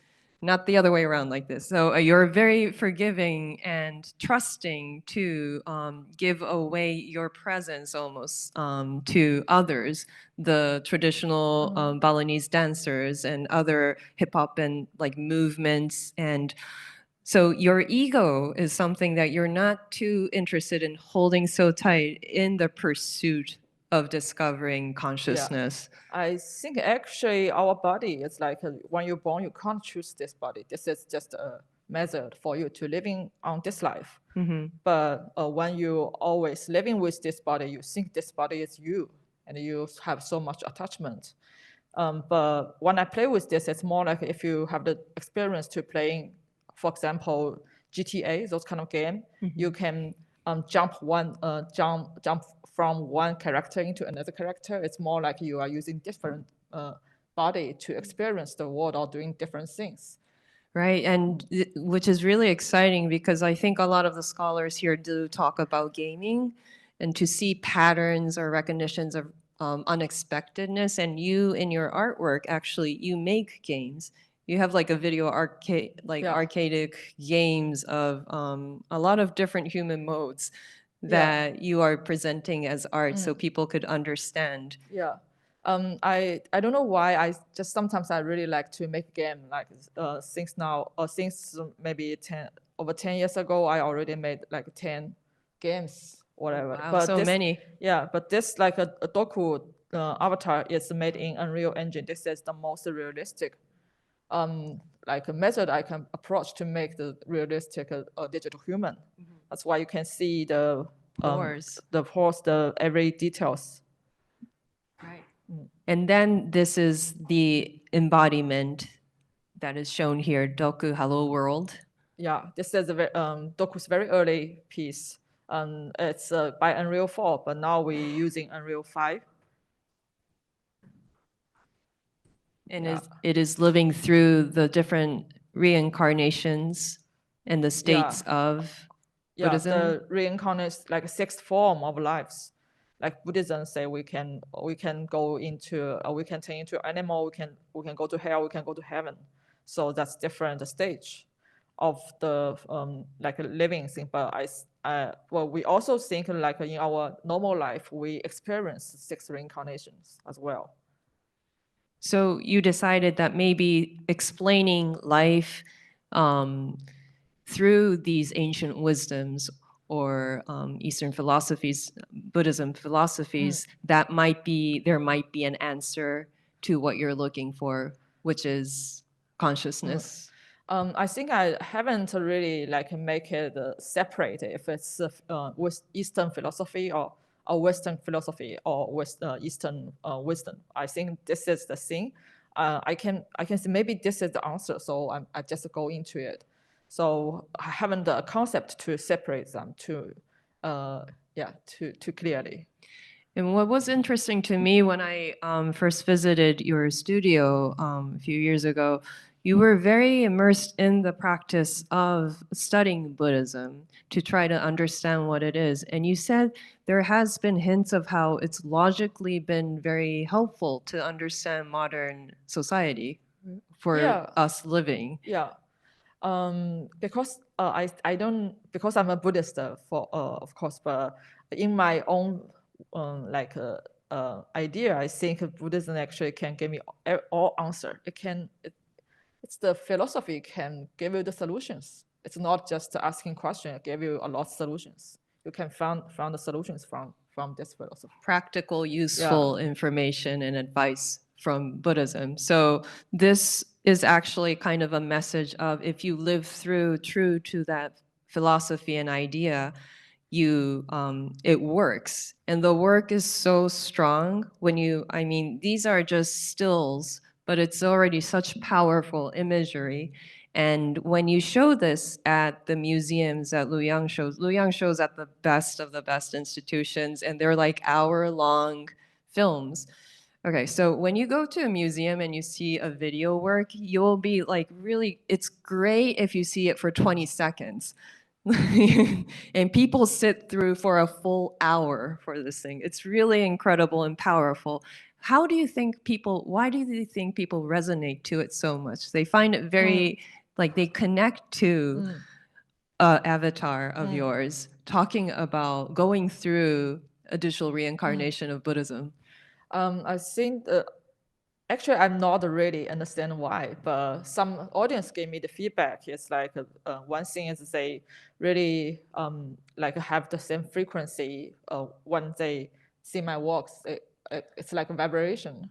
not the other way around like this. So you're very forgiving and trusting to give away your presence almost to others, the traditional Balinese dancers and other hip hop and like movements. And so your ego is something that you're not too interested in holding so tight in the pursuit of discovering consciousness. I think actually our body is like when you're born, you can't choose this body. This is just a method for you to living on this life. But when you always living with this body, you think this body is you, and you have so much attachment. But when I play with this, it's more like if you have the experience to playing, for example, GTA, those kind of game, you can jump from one character into another character. It's more like you are using different body to experience the world or doing different things. Right, and which is really exciting because I think a lot of the scholars here do talk about gaming and to see patterns or recognitions of unexpectedness. And you, in your artwork, actually, you make games. You have like a video arcadic games of a lot of different human modes that you are presenting as art so people could understand. Yeah. I don't know why. I just sometimes I really like to make game like since maybe over 10 years ago I already made like 10 games whatever. Wow, But so this, many. Yeah, but this like a Doku avatar is made in Unreal Engine. This is the most realistic like a method I can approach to make the realistic digital human. That's why you can see the Pores. the every details. Right. And then this is the embodiment that is shown here, Doku Hello World. Yeah, this is a Doku's very early piece. It's by Unreal 4, but now we're using Unreal 5. And it is living through the different reincarnations and the states of Buddhism. The reincarnation, like sixth form of lives. Like Buddhism say, we can go into, we can turn into animal, we can go to hell, we can go to heaven. So that's different stage of the like living thing. But well, we also think like in our normal life, we experience 6 reincarnations as well. So you decided that maybe explaining life through these ancient wisdoms or Eastern philosophies, Buddhism philosophies, there might be an answer to what you're looking for, which is consciousness. I think I haven't really like make it separate if it's with Eastern philosophy or Western philosophy or Eastern wisdom. I think this is the thing. I can say maybe this is the answer, so I just go into it. So I haven't a concept to separate them to clearly. And what was interesting to me when I first visited your studio a few years ago, you were very immersed in the practice of studying Buddhism to try to understand what it is. And you said there has been hints of how it's logically been very helpful to understand modern society for us living. Yeah. Because I don't, because I'm a Buddhist of course, but in my own idea, I think Buddhism actually can give me all answer. It's the philosophy can give you the solutions. It's not just asking questions, it give you a lot of solutions. You can find the solutions from this philosophy. Practical, useful information and advice from Buddhism. So this is actually kind of a message of if you live true to that philosophy and idea, it works. And the work is so strong when these are just stills, but it's already such powerful imagery. And when you show this at the museums that LuYang shows at the best of the best institutions, and they're like hour-long films. Okay, so when you go to a museum and you see a video work, you'll be like, really, it's great if you see it for 20 seconds. And people sit through for a full hour for this thing. It's really incredible and powerful. Why do you think people resonate to it so much? They find it very, like they connect to an avatar of yours talking about going through a digital reincarnation of Buddhism. I think actually I'm not really understand why, but some audience gave me the feedback. It's like one thing is they really like have the same frequency when they see my works. It's like a vibration.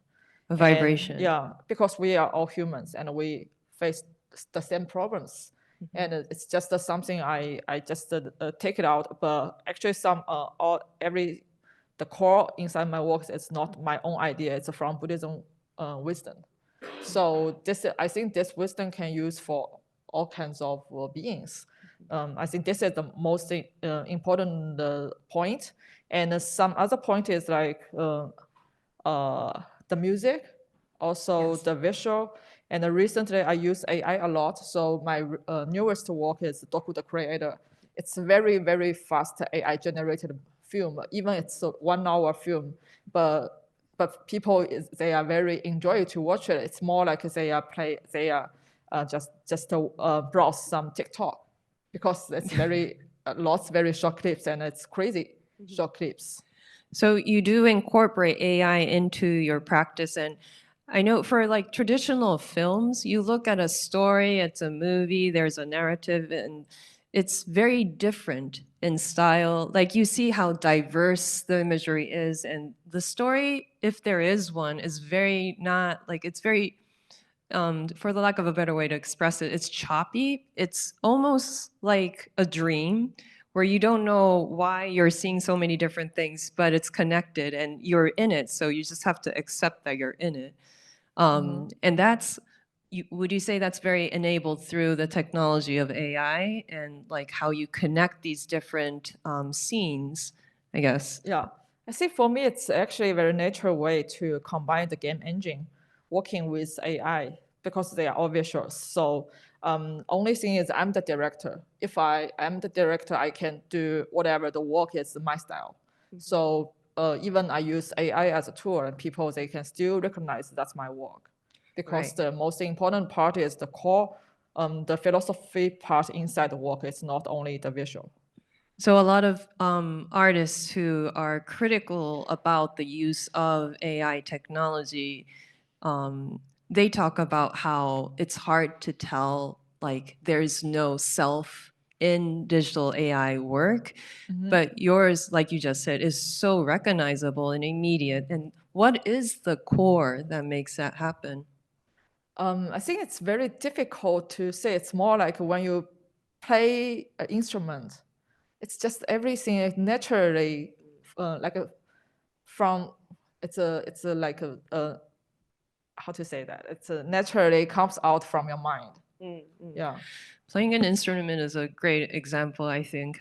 A vibration. And, because we are all humans and we face the same problems. And it's just something I just take it out. But actually the core inside my works is not my own idea. It's from Buddhism wisdom. So I think this wisdom can use for all kinds of beings. I think this is the most important point. And some other point is like the music, also the visual. And recently I use AI a lot. So my newest work is Doku the Creator. It's very, very fast AI generated film. Even it's a 1 hour film, but people they are very enjoy to watch it. It's more like they are just browse some TikTok because it's very very short clips and it's crazy short clips. So you do incorporate AI into your practice, and I know for like traditional films, you look at a story, it's a movie, there's a narrative, and it's very different. in style. Like you see how diverse the imagery is, and the story, if there is one, is very not like it's very for the lack of a better way to express it, it's choppy. It's almost like a dream where you don't know why you're seeing so many different things, but it's connected and you're in it. So you just have to accept that you're in it. And that's, would you say that's very enabled through the technology of AI and like how you connect these different scenes, I guess? Yeah, I think for me, it's actually a very natural way to combine the game engine working with AI because they are all visuals. So only thing is I'm the director. If I am the director, I can do whatever the work is my style. So even I use AI as a tool and people, they can still recognize that's my work because Right. the most important part is the core, the philosophy part inside the work. It's not only the visual. So a lot of artists who are critical about the use of AI technology, they talk about how it's hard to tell, like there's no self in digital AI work, but yours, like you just said, is so recognizable and immediate. And what is the core that makes that happen? I think it's very difficult to say. It's more like when you play an instrument, it's just everything is naturally like a from it's a like a how to say that it's a naturally comes out from your mind. Yeah. Playing an instrument is a great example, I think.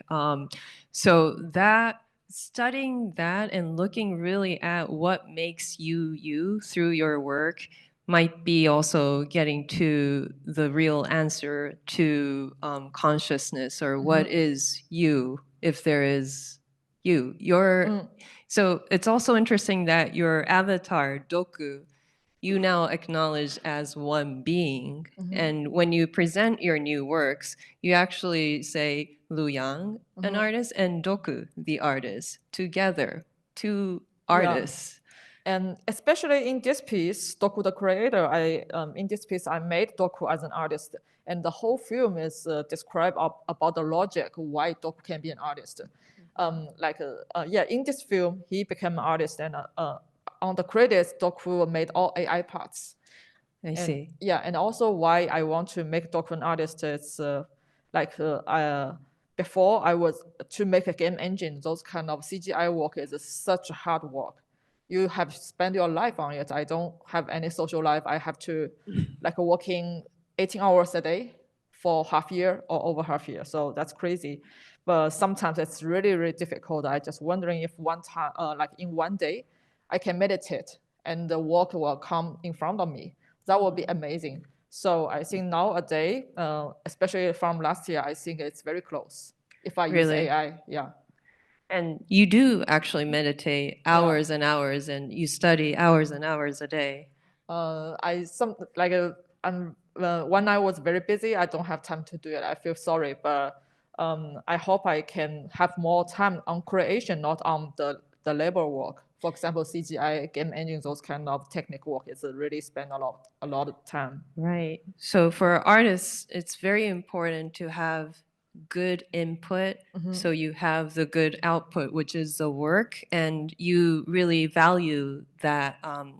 So that studying that and looking really at what makes you you through your work might be also getting to the real answer to consciousness or what is you if there is you. So it's also interesting that your avatar, Doku, you now acknowledge as one being. And when you present your new works, you actually say LuYang, an artist, and Doku, the artist, together, two artists. And especially in this piece, Doku the creator, in this piece I made Doku as an artist, and the whole film is described about the logic why Doku can be an artist. In this film he became an artist, and on the credits Doku made all AI parts. I see. Yeah, and also why I want to make Doku an artist is before I was to make a game engine, those kind of CGI work is such hard work. You have spent your life on it. I don't have any social life. I have to like working 18 hours a day for half year or over half year. So that's crazy. But sometimes it's really, really difficult. I just wondering if one time, like in one day, I can meditate and the work will come in front of me. That would be amazing. So I think nowadays, especially from last year, I think it's very close. If I use Really? AI, yeah. And you do actually meditate hours and hours, and you study hours and hours a day. When I was very busy, I don't have time to do it. I feel sorry, but I hope I can have more time on creation, not on the labor work. For example, CGI, game engine, those kind of technical work is really spend a lot of time. Right. So for artists, it's very important to have good input so you have the good output, which is the work, and you really value that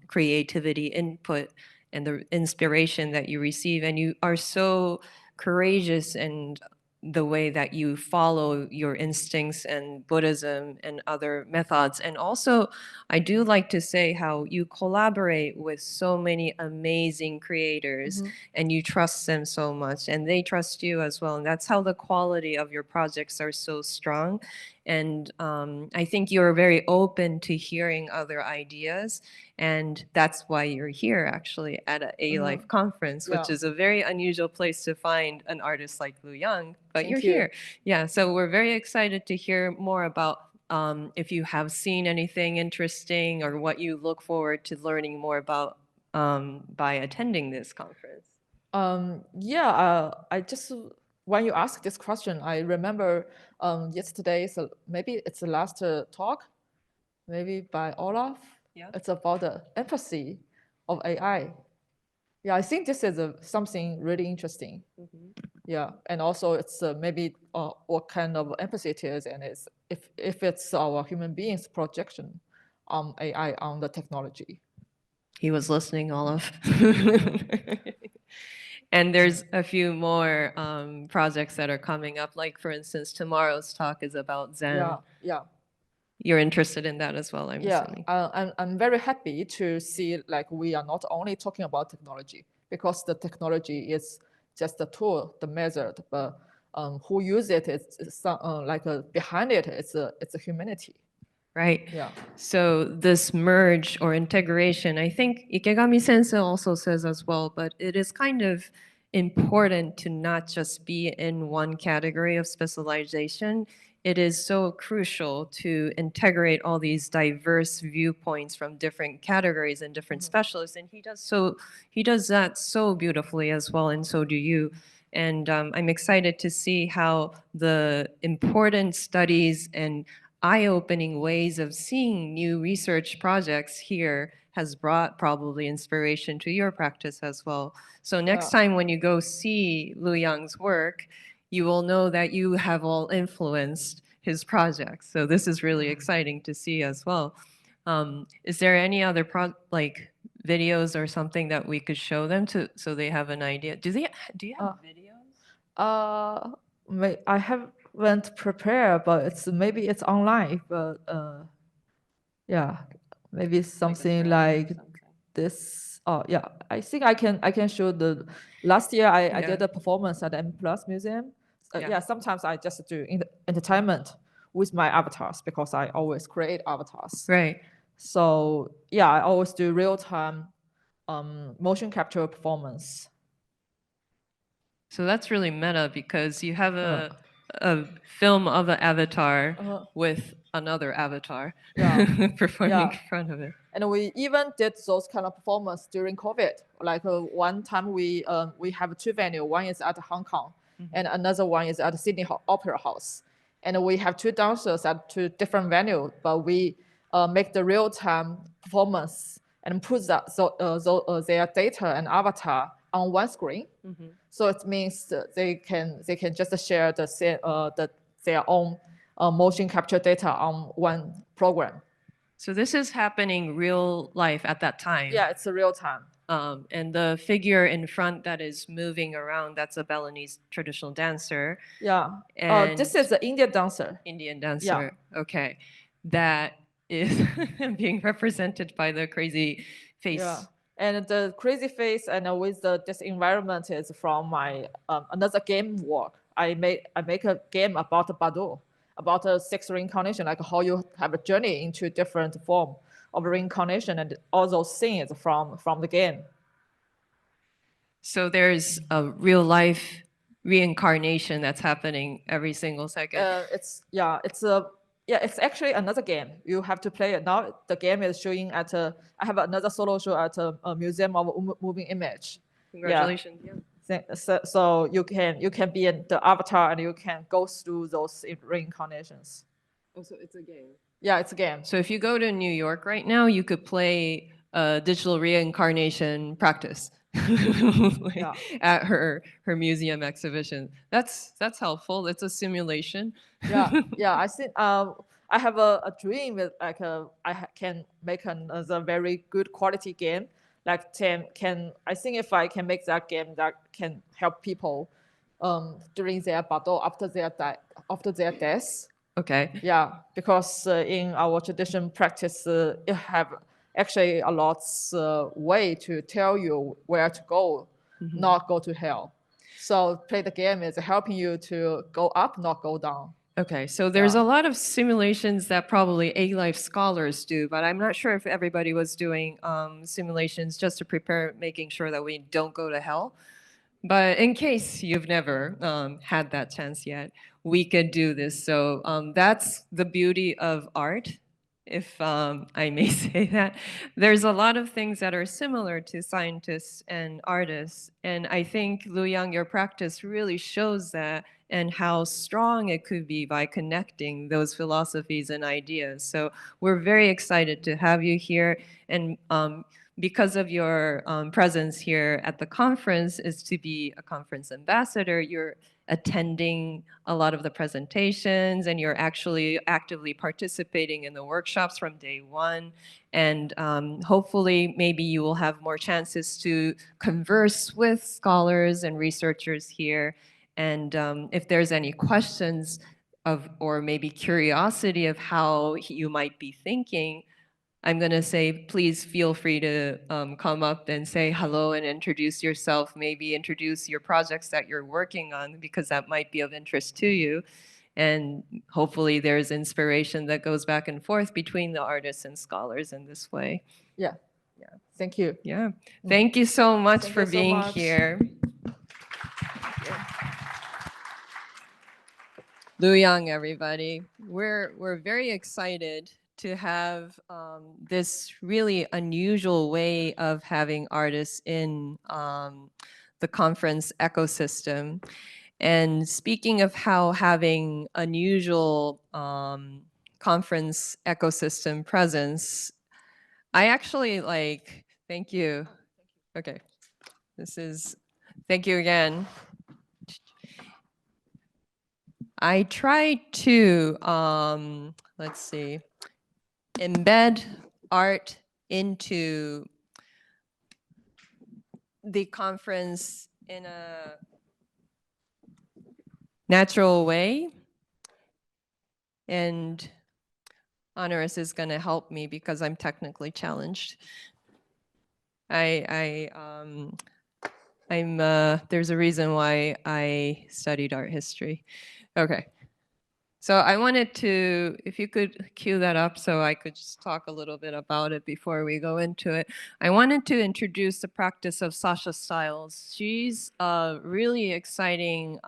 creativity input and the inspiration that you receive, and you are so courageous and the way that you follow your instincts and Buddhism and other methods. And also, I do like to say how you collaborate with so many amazing creators and you trust them so much and they trust you as well. And that's how the quality of your projects are so strong. And I think you're very open to hearing other ideas. And that's why you're here actually at a ALIFE conference, which is a very unusual place to find an artist like LuYang, but Thank you're you. here. Yeah, so we're very excited to hear more about if you have seen anything interesting or what you look forward to learning more about by attending this conference. I just when you ask this question, I remember yesterday. So maybe it's the last talk, maybe by Olaf. Yeah. It's about the empathy of AI. Yeah, I think this is something really interesting. Yeah, and also it's maybe what kind of empathy it is, and it's if it's our human beings projection on AI on the technology. He was listening, Olaf. And there's a few more projects that are coming up. Like, for instance, tomorrow's talk is about Zen. Yeah, yeah, You're interested in that as well, I'm yeah. assuming. I'm very happy to see like we are not only talking about technology, because the technology is just a tool, the method, but who use it is behind it. It's a humanity. Right. Yeah. So this merge or integration, I think Ikegami Sensei also says as well, but it is kind of important to not just be in one category of specialization. It is so crucial to integrate all these diverse viewpoints from different categories and different specialists, and he does that so beautifully as well, and so do you. And I'm excited to see how the important studies and eye-opening ways of seeing new research projects here has brought probably inspiration to your practice as well. So next time when you go see LuYang's work, you will know that you have all influenced his projects. So this is really exciting to see as well. Is there any other videos or something that we could show them so they have an idea? Do you have videos? I haven't prepared, but maybe it's online. But yeah, maybe something like this. Oh yeah, I think I can show the. Last year I did a performance at the M Plus Museum. Yeah, sometimes I just do entertainment with my avatars because I always create avatars. Right. So yeah, I always do real time motion capture performance. So that's really meta because you have a film of an avatar with another avatar performing in front of it. And we even did those kind of performance during COVID. Like one time we have two venues. One is at Hong Kong, and another one is at Sydney Opera House. And we have two dancers at two different venues, but we make the real time performance and put their data and avatar on one screen. So it means that they can just share their own motion capture data on one program. So this is happening real life at that time. Yeah, it's a real time. And the figure in front that is moving around, that's a Balinese traditional dancer. Yeah. And this is an Indian dancer. Indian dancer. Yeah. Okay. That is being represented by the crazy face. Yeah. And the crazy face and with this environment is from my another game work. I make a game about Badu, about a 6 reincarnation, like how you have a journey into different form of reincarnation, and all those things from the game. So there's a real life reincarnation that's happening every single second. It's actually another game. You have to play it now. The game is showing at I have another solo show at a museum of moving image. Congratulations! Yeah. So you can be in the avatar and you can go through those reincarnations. Oh, so it's a game. Yeah, it's a game. So if you go to New York right now, you could play digital reincarnation practice at her museum exhibition. That's helpful. It's a simulation. Yeah. I think I have a dream with I can make another very good quality game. Like I think if I can make that game that can help people during their battle after their death. Okay. Yeah, because in our tradition practice, you have actually a lot way to tell you where to go, not go to hell. So play the game is helping you to go up, not go down. Okay, so there's a lot of simulations that probably ALIFE scholars do, but I'm not sure if everybody was doing simulations just to prepare, making sure that we don't go to hell. But in case you've never had that chance yet, we could do this. So that's the beauty of art, if I may say that. There's a lot of things that are similar to scientists and artists. And I think, LuYang, your practice really shows that and how strong it could be by connecting those philosophies and ideas. So we're very excited to have you here. And because of your presence here at the conference is to be a conference ambassador. You're attending a lot of the presentations and you're actually actively participating in the workshops from day one. And hopefully maybe you will have more chances to converse with scholars and researchers here. And if there's any questions or maybe curiosity of how you might be thinking, I'm going to say, please feel free to come up and say hello and introduce yourself, maybe introduce your projects that you're working on, because that might be of interest to you. And hopefully there's inspiration that goes back and forth between the artists and scholars in this way. Yeah. Thank you. Yeah. Thank you so much Thank for you so being much. here. LuYang, everybody. We're very excited to have this really unusual way of having artists in the conference ecosystem. And speaking of how having unusual conference ecosystem presence, I actually thank you. Okay, thank you again. I tried to, let's see, embed art into the conference in a natural way. And Honoris is going to help me because I'm technically challenged. There's a reason why I studied art history. Okay. So I wanted to, if you could cue that up so I could just talk a little bit about it before we go into it. I wanted to introduce the practice of Sasha Stiles. She's a really exciting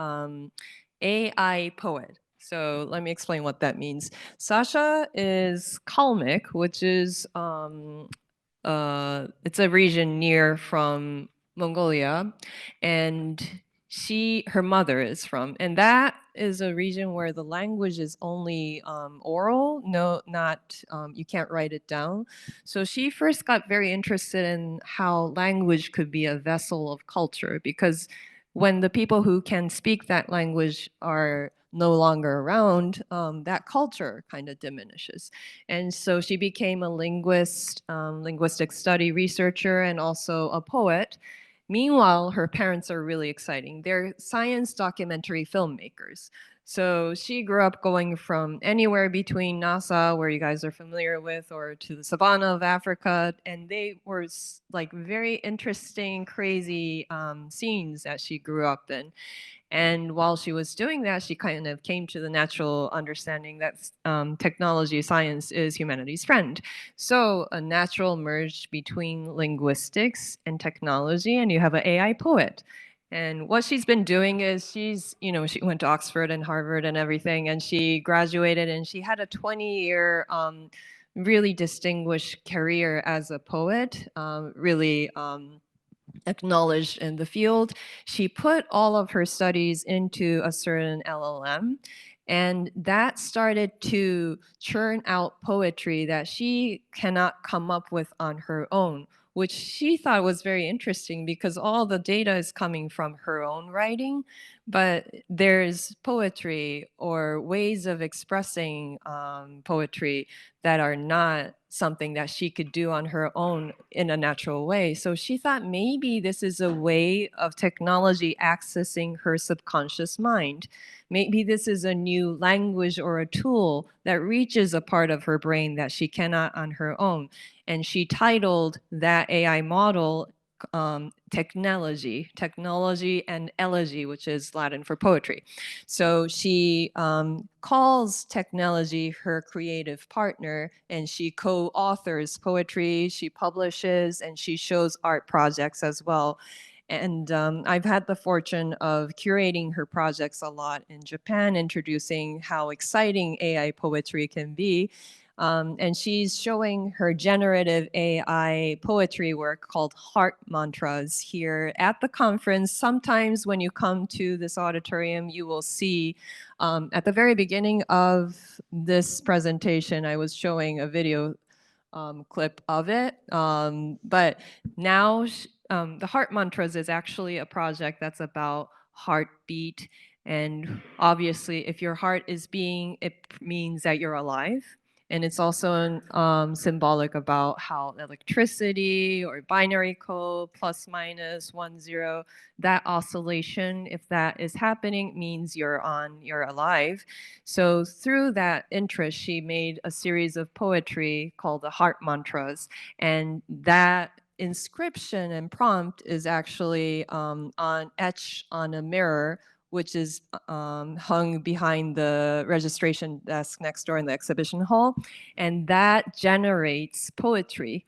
AI poet. So let me explain what that means. Sasha is Kalmyk, which is, it's a region near from Mongolia, and her mother is from, and that is a region where the language is only oral, you can't write it down. So she first got very interested in how language could be a vessel of culture, because when the people who can speak that language are no longer around, that culture kind of diminishes. And so she became a linguist, linguistic study researcher, and also a poet. Meanwhile, her parents are really exciting. They're science documentary filmmakers. So she grew up going from anywhere between NASA, where you guys are familiar with, or to the savannah of Africa. And they were like very interesting, crazy scenes that she grew up in. And while she was doing that, she kind of came to the natural understanding that technology, science is humanity's friend. So a natural merge between linguistics and technology, and you have an AI poet. And what she's been doing is she went to Oxford and Harvard and everything, and she graduated, and she had a 20-year really distinguished career as a poet, really acknowledged in the field. She put all of her studies into a certain LLM, and that started to churn out poetry that she cannot come up with on her own, which she thought was very interesting because all the data is coming from her own writing, but there's poetry or ways of expressing poetry that are not something that she could do on her own in a natural way. So she thought maybe this is a way of technology accessing her subconscious mind. Maybe this is a new language or a tool that reaches a part of her brain that she cannot on her own. And she titled that AI model technology and elegy, which is Latin for poetry. So she calls technology her creative partner, and she co-authors poetry, she publishes, and she shows art projects as well. And I've had the fortune of curating her projects a lot in Japan, introducing how exciting AI poetry can be. And she's showing her generative AI poetry work called Heart Mantras here at the conference. Sometimes when you come to this auditorium, you will see at the very beginning of this presentation, I was showing a video clip of it. But now the Heart Mantras is actually a project that's about heartbeat. And obviously, if your heart is beating, it means that you're alive. And it's also symbolic about how electricity or binary code, plus minus 1 0, that oscillation, if that is happening, means you're alive. So through that interest, she made a series of poetry called the Heart Mantras. And that inscription and prompt is actually etched on a mirror, which is hung behind the registration desk next door in the exhibition hall. And that generates poetry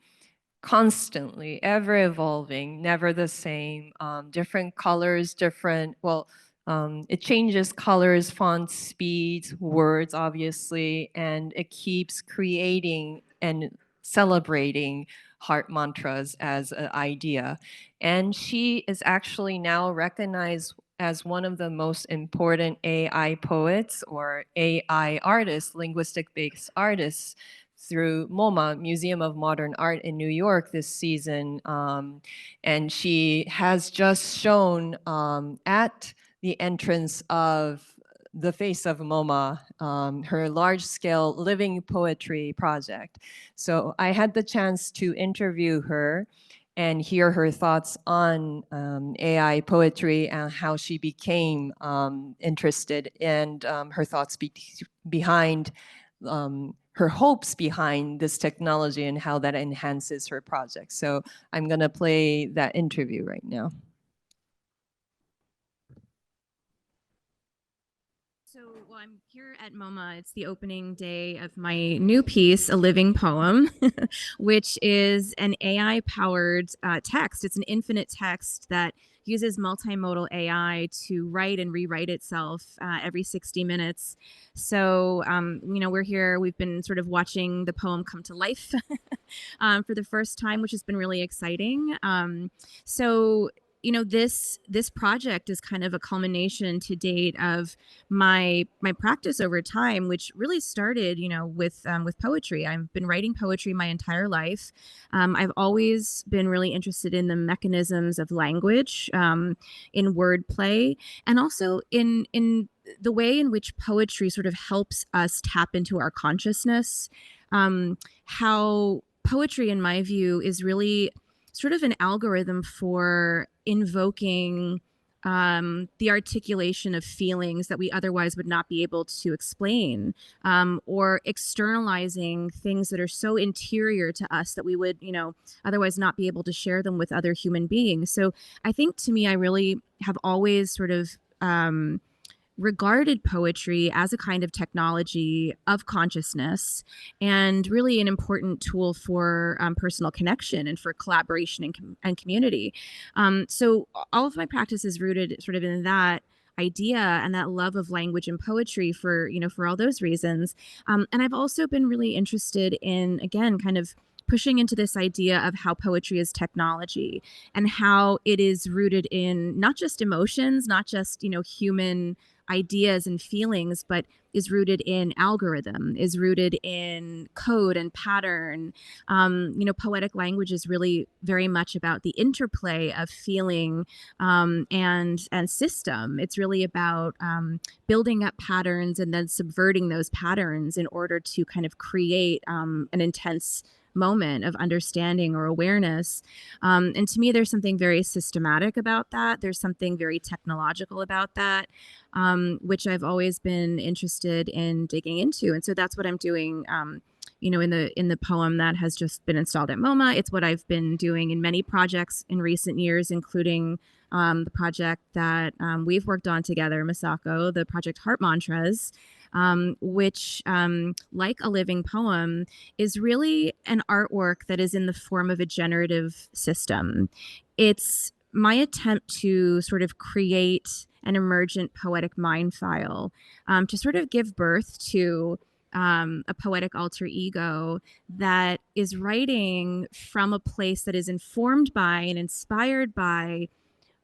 constantly, ever evolving, never the same, different colors, it changes colors, fonts, speeds, words, obviously, and it keeps creating and celebrating heart mantras as an idea. And she is actually now recognized as one of the most important AI poets or AI artists, linguistic-based artists, through MoMA, Museum of Modern Art in New York this season. And she has just shown at the entrance of the face of MoMA, her large-scale living poetry project. So I had the chance to interview her and hear her thoughts on AI poetry and how she became interested, and her thoughts behind her hopes behind this technology and how that enhances her project. So I'm gonna play that interview right now. So, well, I'm here at MoMA. It's the opening day of my new piece, A Living Poem, which is an AI-powered text. It's an infinite text that uses multimodal AI to write and rewrite itself every 60 minutes. So, we're here. We've been sort of watching the poem come to life for the first time, which has been really exciting. This project is kind of a culmination to date of my practice over time, which really started, with poetry. I've been writing poetry my entire life. I've always been really interested in the mechanisms of language, in wordplay, and also in the way in which poetry sort of helps us tap into our consciousness. How poetry, in my view, is really sort of an algorithm for invoking the articulation of feelings that we otherwise would not be able to explain, or externalizing things that are so interior to us that we would, otherwise not be able to share them with other human beings. So I think, to me, I really have always sort of regarded poetry as a kind of technology of consciousness, and really an important tool for personal connection and for collaboration and community. So all of my practice is rooted sort of in that idea and that love of language and poetry for all those reasons. And I've also been really interested in, again, kind of pushing into this idea of how poetry is technology and how it is rooted in not just emotions, not just, human ideas and feelings, but is rooted in algorithm, is rooted in code and pattern. Poetic language is really very much about the interplay of feeling and system. It's really about building up patterns and then subverting those patterns in order to kind of create an intense moment of understanding or awareness. And to me, there's something very systematic about that. There's something very technological about that, which I've always been interested in digging into. And so that's what I'm doing, in the poem that has just been installed at MoMA. It's what I've been doing in many projects in recent years, including the project that we've worked on together, Masako, the project Heart Mantras, which, like A Living Poem, is really an artwork that is in the form of a generative system. It's my attempt to sort of create an emergent poetic mind file, to sort of give birth to a poetic alter ego that is writing from a place that is informed by and inspired by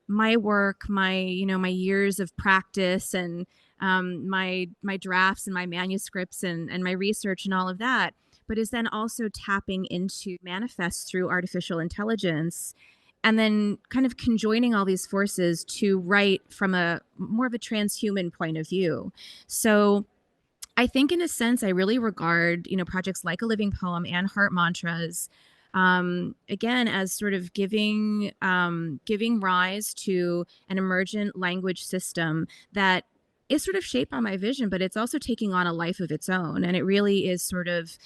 my work, my years of practice, and my drafts and my manuscripts and my research and all of that, but is then also tapping into manifest through artificial intelligence, and then kind of conjoining all these forces to write from a more of a transhuman point of view. So I think in a sense, I really regard, projects like A Living Poem and Heart Mantras, again, as sort of giving rise to an emergent language system that is sort of shaped by my vision, but it's also taking on a life of its own. And it really is sort of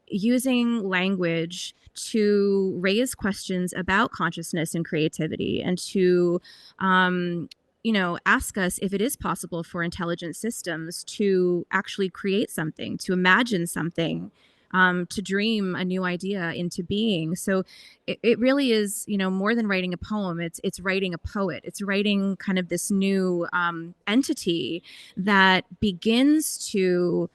using language to raise questions about consciousness and creativity, and to ask us if it is possible for intelligent systems to actually create something, to imagine something, to dream a new idea into being. So it really is, more than writing a poem. It's writing a poet. It's writing kind of this new entity that begins to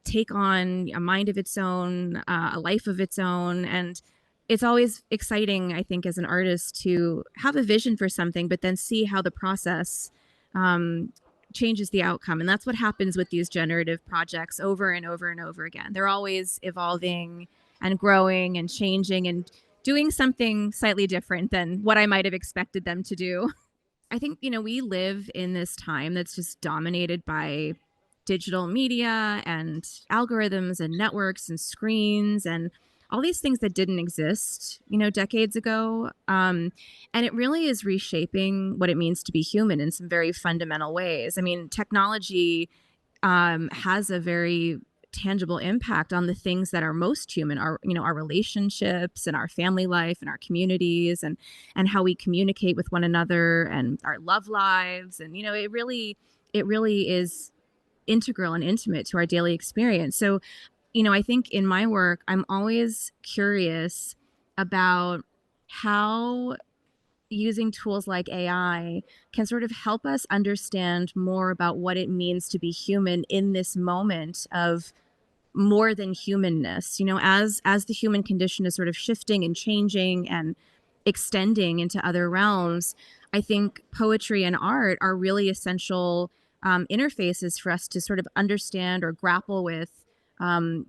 take on a mind of its own, a life of its own. And it's always exciting, I think, as an artist to have a vision for something, but then see how the process changes the outcome. And that's what happens with these generative projects over and over and over again. They're always evolving and growing and changing and doing something slightly different than what I might have expected them to do. I think, we live in this time that's just dominated by digital media and algorithms and networks and screens and all these things that didn't exist, decades ago. And it really is reshaping what it means to be human in some very fundamental ways. I mean, technology has a very tangible impact on the things that are most human, our relationships and our family life and our communities, and how we communicate with one another and our love lives. And, it really is integral and intimate to our daily experience. So, I think in my work, I'm always curious about how using tools like AI can sort of help us understand more about what it means to be human in this moment of more than humanness. As the human condition is sort of shifting and changing and extending into other realms, I think poetry and art are really essential interfaces for us to sort of understand or grapple with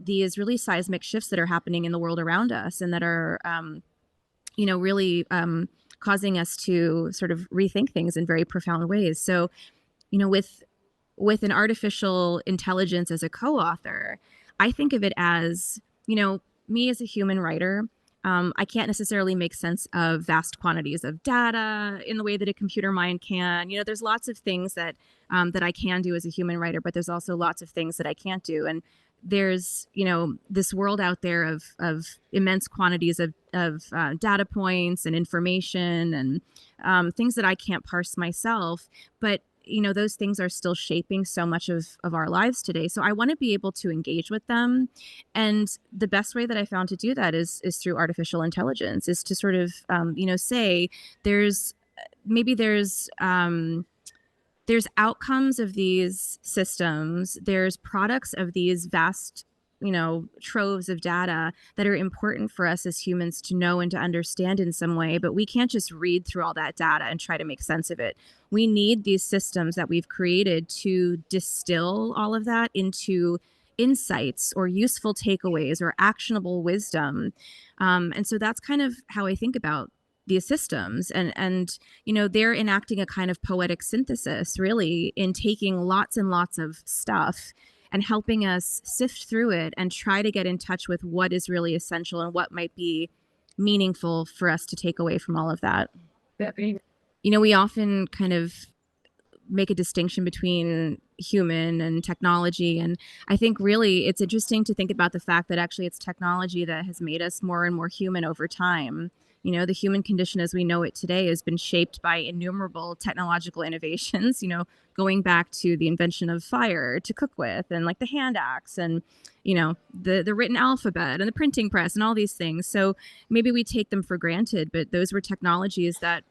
these really seismic shifts that are happening in the world around us, and that are, really causing us to sort of rethink things in very profound ways. So, with an artificial intelligence as a co-author, I think of it as, me as a human writer. I can't necessarily make sense of vast quantities of data in the way that a computer mind can. There's lots of things that that I can do as a human writer, but there's also lots of things that I can't do. And there's, this world out there of immense quantities of data points and information and things that I can't parse myself. But those things are still shaping so much of our lives today. So I want to be able to engage with them. And the best way that I found to do that is through artificial intelligence, is to sort of, say there's outcomes of these systems, there's products of these vast, troves of data that are important for us as humans to know and to understand in some way, but we can't just read through all that data and try to make sense of it. We need these systems that we've created to distill all of that into insights or useful takeaways or actionable wisdom. And so that's kind of how I think about these systems, and they're enacting a kind of poetic synthesis, really, in taking lots and lots of stuff and helping us sift through it and try to get in touch with what is really essential and what might be meaningful for us to take away from all of that. We often kind of make a distinction between human and technology. And I think really it's interesting to think about the fact that actually it's technology that has made us more and more human over time. The human condition as we know it today has been shaped by innumerable technological innovations, going back to the invention of fire to cook with, and like the hand axe, and, the written alphabet and the printing press and all these things. So maybe we take them for granted, but those were technologies that,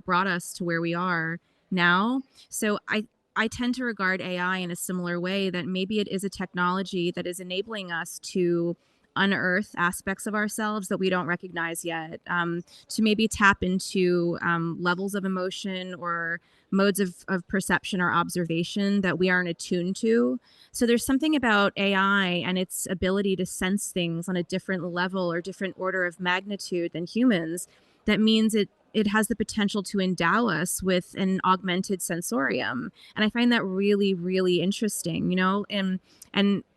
brought us to where we are now. So I tend to regard AI in a similar way, that maybe it is a technology that is enabling us to unearth aspects of ourselves that we don't recognize yet, to maybe tap into levels of emotion or modes of perception or observation that we aren't attuned to. So there's something about AI and its ability to sense things on a different level or different order of magnitude than humans that means it has the potential to endow us with an augmented sensorium. And I find that really, really interesting, you know, and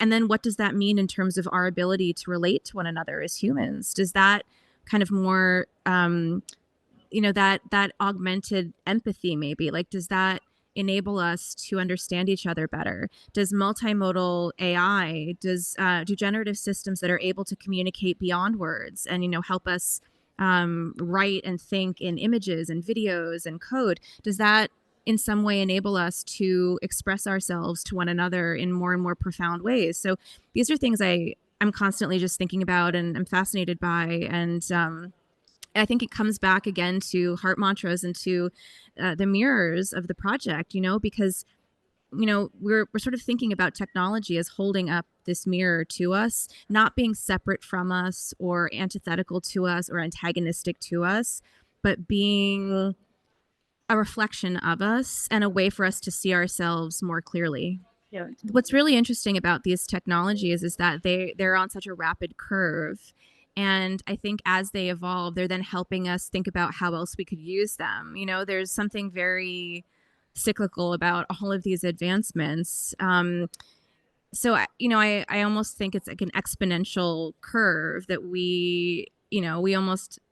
then what does that mean in terms of our ability to relate to one another as humans? Does that kind of more, you know, that augmented empathy, maybe, like, does that enable us to understand each other better? Does multimodal AI, do generative systems that are able to communicate beyond words and, you know, help us write and think in images and videos and code, does that in some way enable us to express ourselves to one another in more and more profound ways? So these are things I'm constantly just thinking about and I'm fascinated by. And I think it comes back again to heart mantras and to the mirrors of the project, you know, because, you know, we're sort of thinking about technology as holding up this mirror to us, not being separate from us or antithetical to us or antagonistic to us, but being a reflection of us and a way for us to see ourselves more clearly. Yeah. What's really interesting about these technologies is that they're on such a rapid curve. And I think as they evolve, they're then helping us think about how else we could use them. You know, there's something very cyclical about all of these advancements. So, you know, I almost think it's like an exponential curve that we, you know,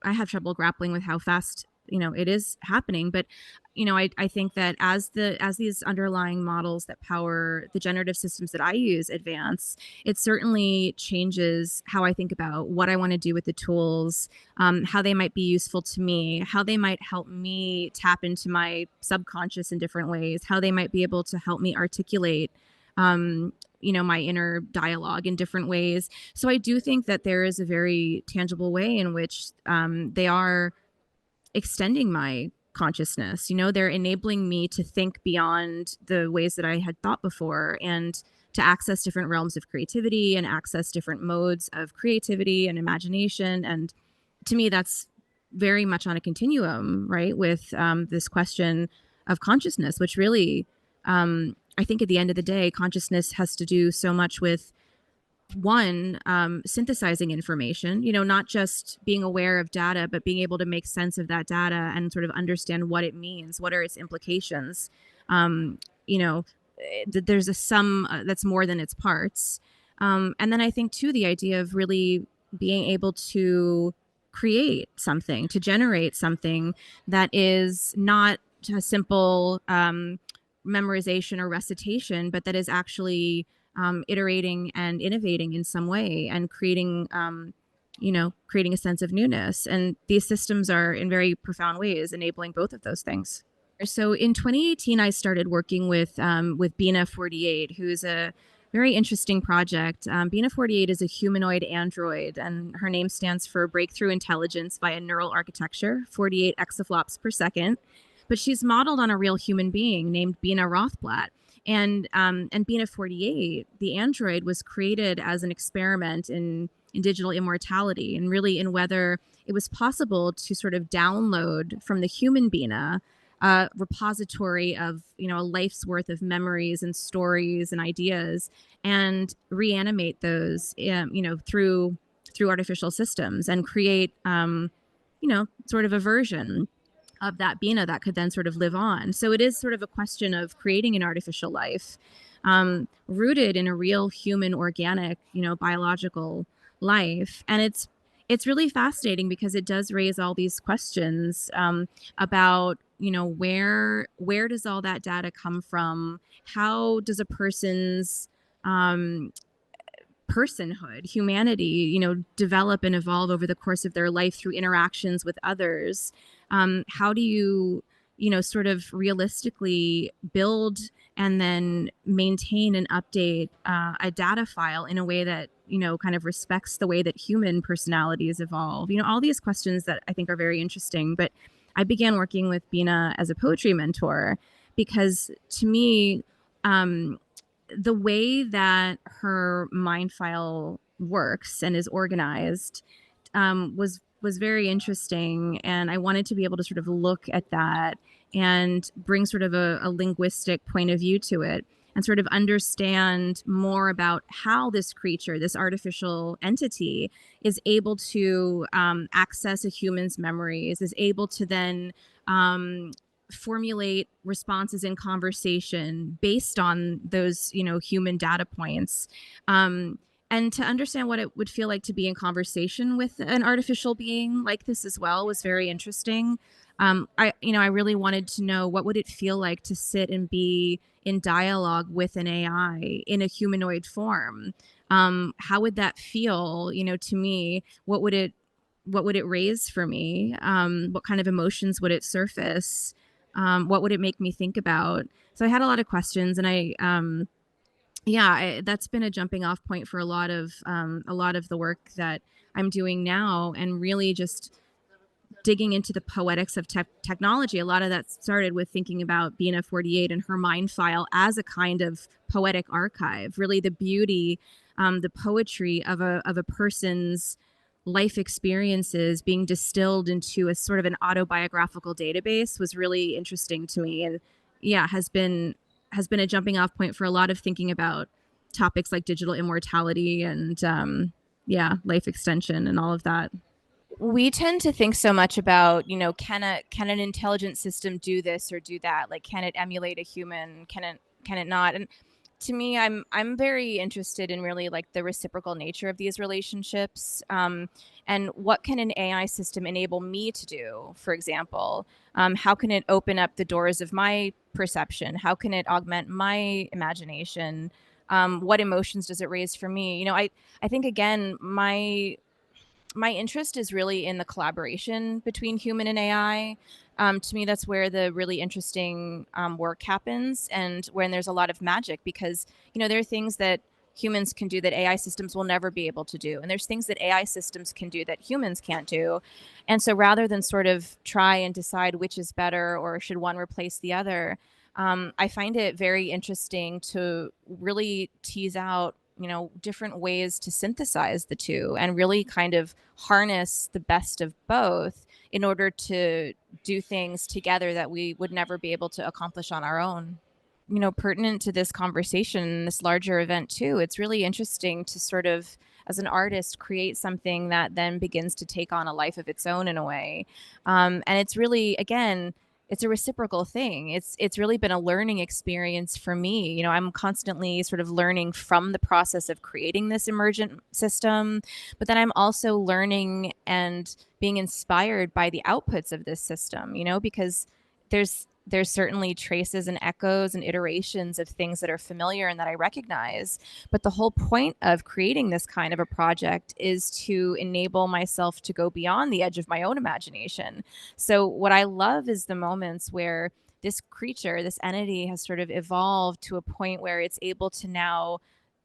I have trouble grappling with how fast, you know, it is happening. But, you know, I think that as these underlying models that power the generative systems that I use advance, it certainly changes how I think about what I want to do with the tools, how they might be useful to me, how they might help me tap into my subconscious in different ways, how they might be able to help me articulate you know, my inner dialogue in different ways. So I do think that there is a very tangible way in which they are extending my consciousness. You know, they're enabling me to think beyond the ways that I had thought before and to access different realms of creativity and access different modes of creativity and imagination. And to me, that's very much on a continuum, right, with this question of consciousness, which really, I think at the end of the day, consciousness has to do so much with synthesizing information, you know, not just being aware of data, but being able to make sense of that data and sort of understand what it means, what are its implications. You know, there's a sum that's more than its parts. And then I think too, the idea of really being able to create something, to generate something that is not a simple memorization or recitation, but that is actually iterating and innovating in some way and creating, you know, creating a sense of newness. And these systems are in very profound ways enabling both of those things. So in 2018, I started working with Bina 48, who's a very interesting project. Bina 48 is a humanoid android, and her name stands for Breakthrough Intelligence via Neural Architecture, 48 exaflops per second. But she's modeled on a real human being named Bina Rothblatt. And Bina 48, the android, was created as an experiment in digital immortality and really in whether it was possible to sort of download from the human Bina a repository of, you know, a life's worth of memories and stories and ideas and reanimate those, you know, through artificial systems and create, you know, sort of a version of that Bina that could then sort of live on. So it is sort of a question of creating an artificial life rooted in a real human, organic, you know, biological life. And it's really fascinating because it does raise all these questions about, you know, where does all that data come from? How does a person's personhood, humanity, you know, develop and evolve over the course of their life through interactions with others? How do you, you know, sort of realistically build and then maintain and update a data file in a way that, you know, kind of respects the way that human personalities evolve? You know, all these questions that I think are very interesting. But I began working with Bina as a poetry mentor because to me, the way that her mind file works and is organized was very interesting, and I wanted to be able to sort of look at that and bring sort of a linguistic point of view to it, and sort of understand more about how this creature, this artificial entity, is able to access a human's memories, is able to then formulate responses in conversation based on those, human data points. And to understand what it would feel like to be in conversation with an artificial being like this as well was very interesting. I really wanted to know, what would it feel like to sit and be in dialogue with an AI in a humanoid form? How would that feel, to me? What would it raise for me? What kind of emotions would it surface? What would it make me think about? So I had a lot of questions, and that's been a jumping off point for a lot of the work that I'm doing now, and really just digging into the poetics of technology. A lot of that started with thinking about BNF48 and her mind file as a kind of poetic archive. Really, the beauty, the poetry of a person's life experiences being distilled into a sort of an autobiographical database was really interesting to me, and has been a jumping off point for a lot of thinking about topics like digital immortality and life extension and all of that. We tend to think so much about, can an intelligent system do this or do that? Like, can it emulate a human? Can it not? And to me, I'm very interested in really like the reciprocal nature of these relationships, and what can an AI system enable me to do? For example, how can it open up the doors of my perception? How can it augment my imagination? What emotions does it raise for me? I think, again, my interest is really in the collaboration between human and AI. To me, that's where the really interesting work happens, and when there's a lot of magic, because there are things that humans can do that AI systems will never be able to do, and there's things that AI systems can do that humans can't do. And so rather than sort of try and decide which is better or should one replace the other, I find it very interesting to really tease out different ways to synthesize the two and really kind of harness the best of both in order to do things together that we would never be able to accomplish on our own. Pertinent to this conversation, this larger event too, it's really interesting to sort of, as an artist, create something that then begins to take on a life of its own in a way. And it's really, again, it's a reciprocal thing. It's really been a learning experience for me. I'm constantly sort of learning from the process of creating this emergent system, but then I'm also learning and being inspired by the outputs of this system, because there's certainly traces and echoes and iterations of things that are familiar and that I recognize. But the whole point of creating this kind of a project is to enable myself to go beyond the edge of my own imagination. So what I love is the moments where this creature, this entity, has sort of evolved to a point where it's able to now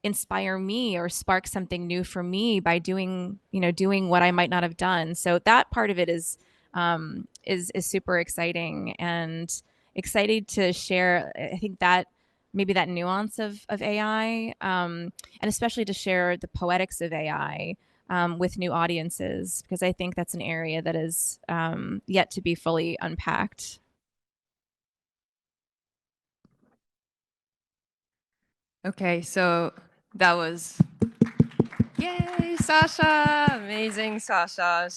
inspire me or spark something new for me by doing what I might not have done. So that part of it is super exciting, and excited to share, I think, that maybe that nuance of AI, and especially to share the poetics of AI with new audiences, because I think that's an area that is yet to be fully unpacked. Okay, so that was, yay, Sasha! Amazing, Sasha.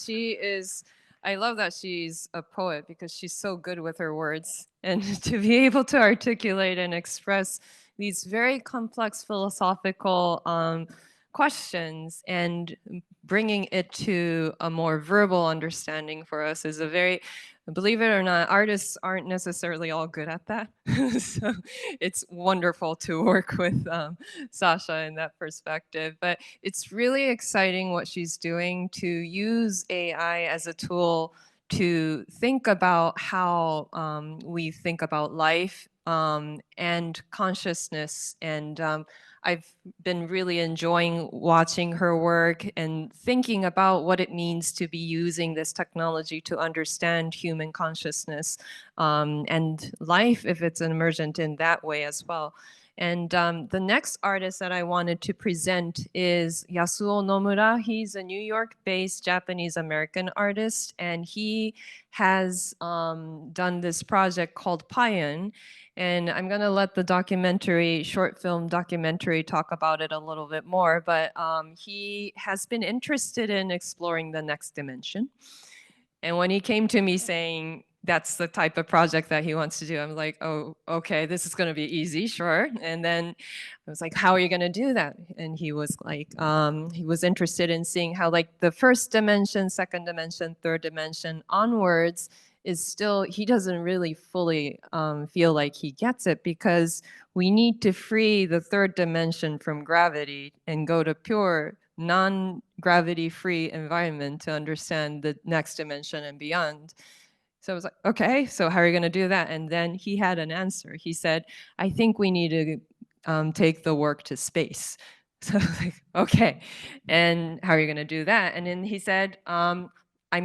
I love that she's a poet because she's so good with her words. And to be able to articulate and express these very complex philosophical questions and bringing it to a more verbal understanding for us is a very, believe it or not, artists aren't necessarily all good at that. So it's wonderful to work with Sasha in that perspective. But it's really exciting what she's doing to use AI as a tool to think about how we think about life and consciousness. And I've been really enjoying watching her work and thinking about what it means to be using this technology to understand human consciousness and life, if it's emergent in that way as well. And the next artist that I wanted to present is Yasuo Nomura. He's a New York-based Japanese-American artist, and he has done this project called Payan. And I'm going to let the short film documentary talk about it a little bit more, but he has been interested in exploring the next dimension. And when he came to me saying that's the type of project that he wants to do, I'm like, oh, okay, this is going to be easy, sure. And then I was like, how are you going to do that? And he was like, he was interested in seeing how like the first dimension, second dimension, third dimension onwards is still, he doesn't really fully feel like he gets it, because we need to free the third dimension from gravity and go to pure non-gravity free environment to understand the next dimension and beyond. So I was like, okay, so how are you going to do that? And then he had an answer. He said, I think we need to take the work to space. So I was like, okay, and how are you going to do that? And then he said, I'm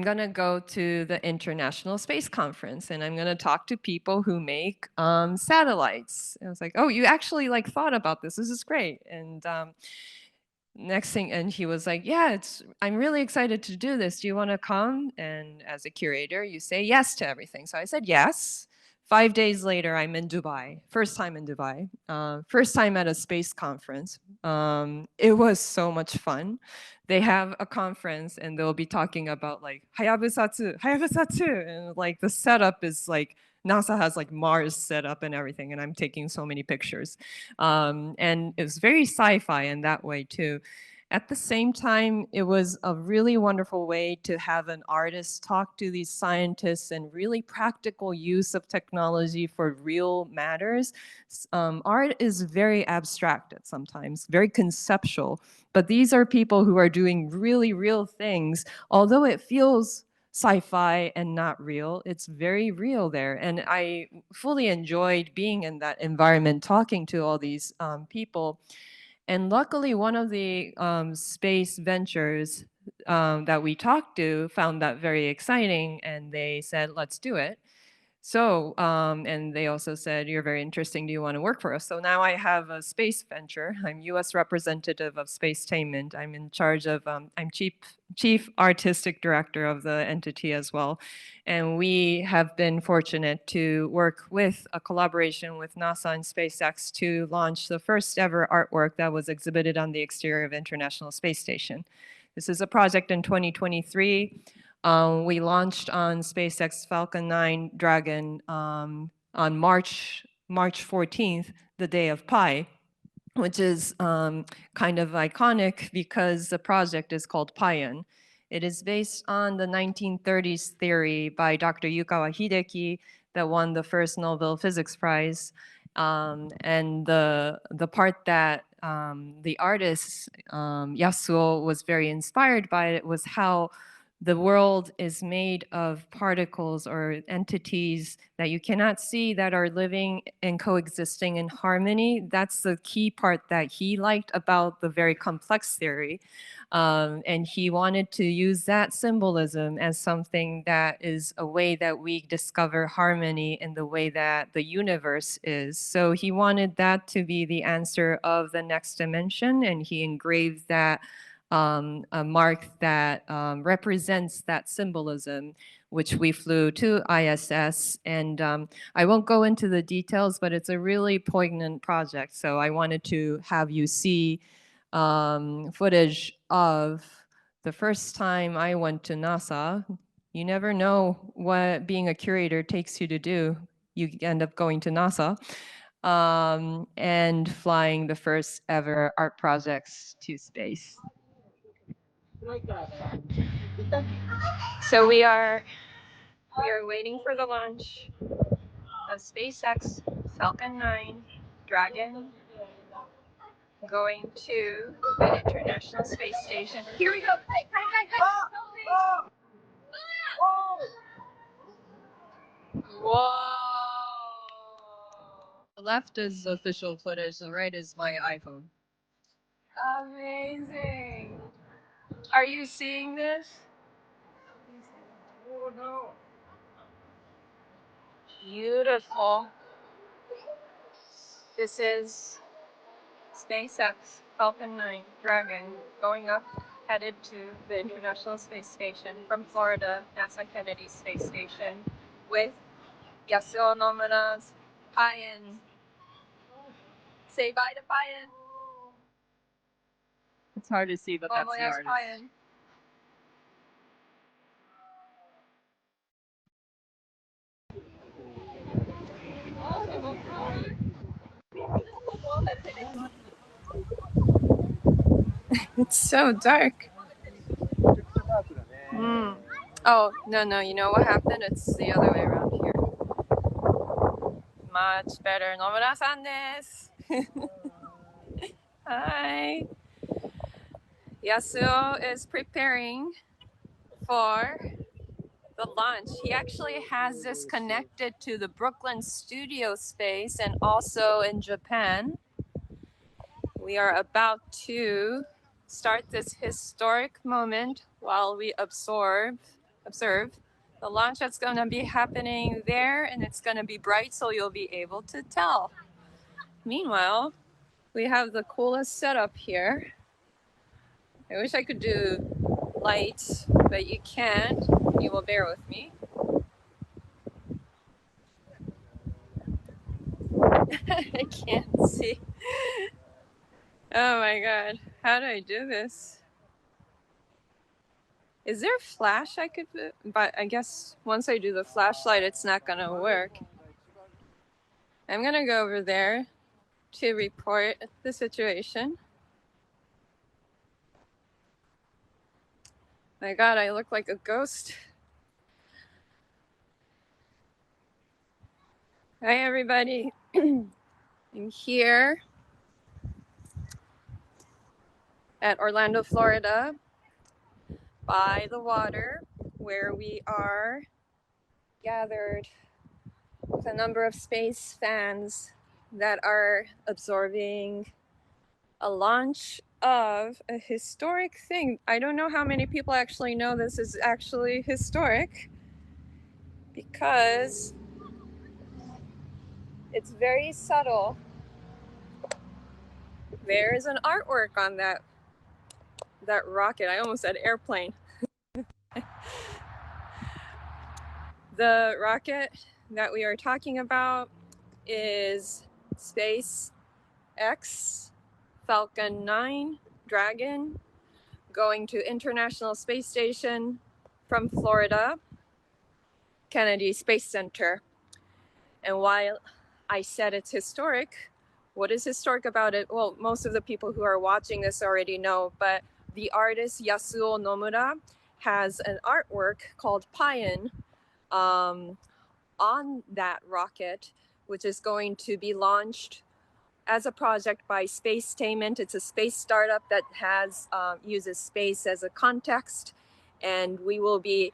going to go to the International Space Conference and I'm going to talk to people who make satellites. And I was like, oh, you actually like thought about this. This is great. And next thing, and he was like, yeah, I'm really excited to do this. Do you want to come? And as a curator, you say yes to everything. So I said yes. 5 days later, I'm in Dubai. First time in Dubai. First time at a space conference. It was so much fun. They have a conference and they'll be talking about like Hayabusa 2, and like the setup is like NASA has like Mars set up and everything, and I'm taking so many pictures. And it was very sci-fi in that way too. At the same time, it was a really wonderful way to have an artist talk to these scientists and really practical use of technology for real matters. Art is very abstract at sometimes, very conceptual, but these are people who are doing really real things, although it feels sci-fi and not real. It's very real there. And I fully enjoyed being in that environment, talking to all these people. And luckily, one of the space ventures that we talked to found that very exciting, and they said, let's do it. So, and they also said, you're very interesting. Do you want to work for us? So now I have a space venture. I'm US representative of Spacetainment. I'm in charge of, I'm chief artistic director of the entity as well. And we have been fortunate to work with a collaboration with NASA and SpaceX to launch the first ever artwork that was exhibited on the exterior of International Space Station. This is a project in 2023. We launched on SpaceX Falcon 9 Dragon on March 14th, the day of Pi, which is kind of iconic because the project is called Payan. It is based on the 1930s theory by Dr. Yukawa Hideki that won the first Nobel Physics Prize. And the part that the artist Yasuo was very inspired by it was how the world is made of particles or entities that you cannot see that are living and coexisting in harmony. That's the key part that he liked about the very complex theory. And he wanted to use that symbolism as something that is a way that we discover harmony in the way that the universe is. So he wanted that to be the answer of the next dimension, and he engraved that a mark that represents that symbolism, which we flew to ISS. And I won't go into the details, but it's a really poignant project. So I wanted to have you see footage of the first time I went to NASA. You never know what being a curator takes you to do. You end up going to NASA and flying the first ever art projects to space. So we are waiting for the launch of SpaceX Falcon 9 Dragon going to the International Space Station. Here we go. Whoa! The left is official footage, the right is my iPhone. Amazing! Are you seeing this? Oh no. Beautiful. This is SpaceX Falcon 9 Dragon going up, headed to the International Space Station from Florida, NASA Kennedy Space Station, with Yasuo Nomura's Payan. Say bye to Payan. It's hard to see, but that's the Momoya's artist. Payan. It's so dark. Oh, no, you know what happened? It's the other way around here. Much better. Nomura-san desu. Hi. Yasuo is preparing for the launch. He actually has this connected to the Brooklyn studio space and also in Japan. We are about to start this historic moment while we observe the launch that's going to be happening there, and it's going to be bright so you'll be able to tell. Meanwhile, we have the coolest setup here. I wish I could do lights, but you can't. You will bear with me. I can't see. Oh my god, how do I do this? Is there a flash I could put? But I guess once I do the flashlight, it's not gonna work. I'm gonna go over there to report the situation. My god, I look like a ghost. Hi everybody. I'm here at Orlando, Florida, by the water, where we are gathered with a number of space fans that are absorbing a launch of a historic thing. I don't know how many people actually know this is actually historic, because it's very subtle. There is an artwork on that rocket. I almost said airplane. The rocket that we are talking about is SpaceX Falcon 9 Dragon, going to International Space Station from Florida, Kennedy Space Center. And while I said it's historic, what is historic about it? Well, most of the people who are watching this already know, but the artist Yasuo Nomura has an artwork called Payan on that rocket, which is going to be launched as a project by Spacetainment. It's a space startup that has uses space as a context, and we will be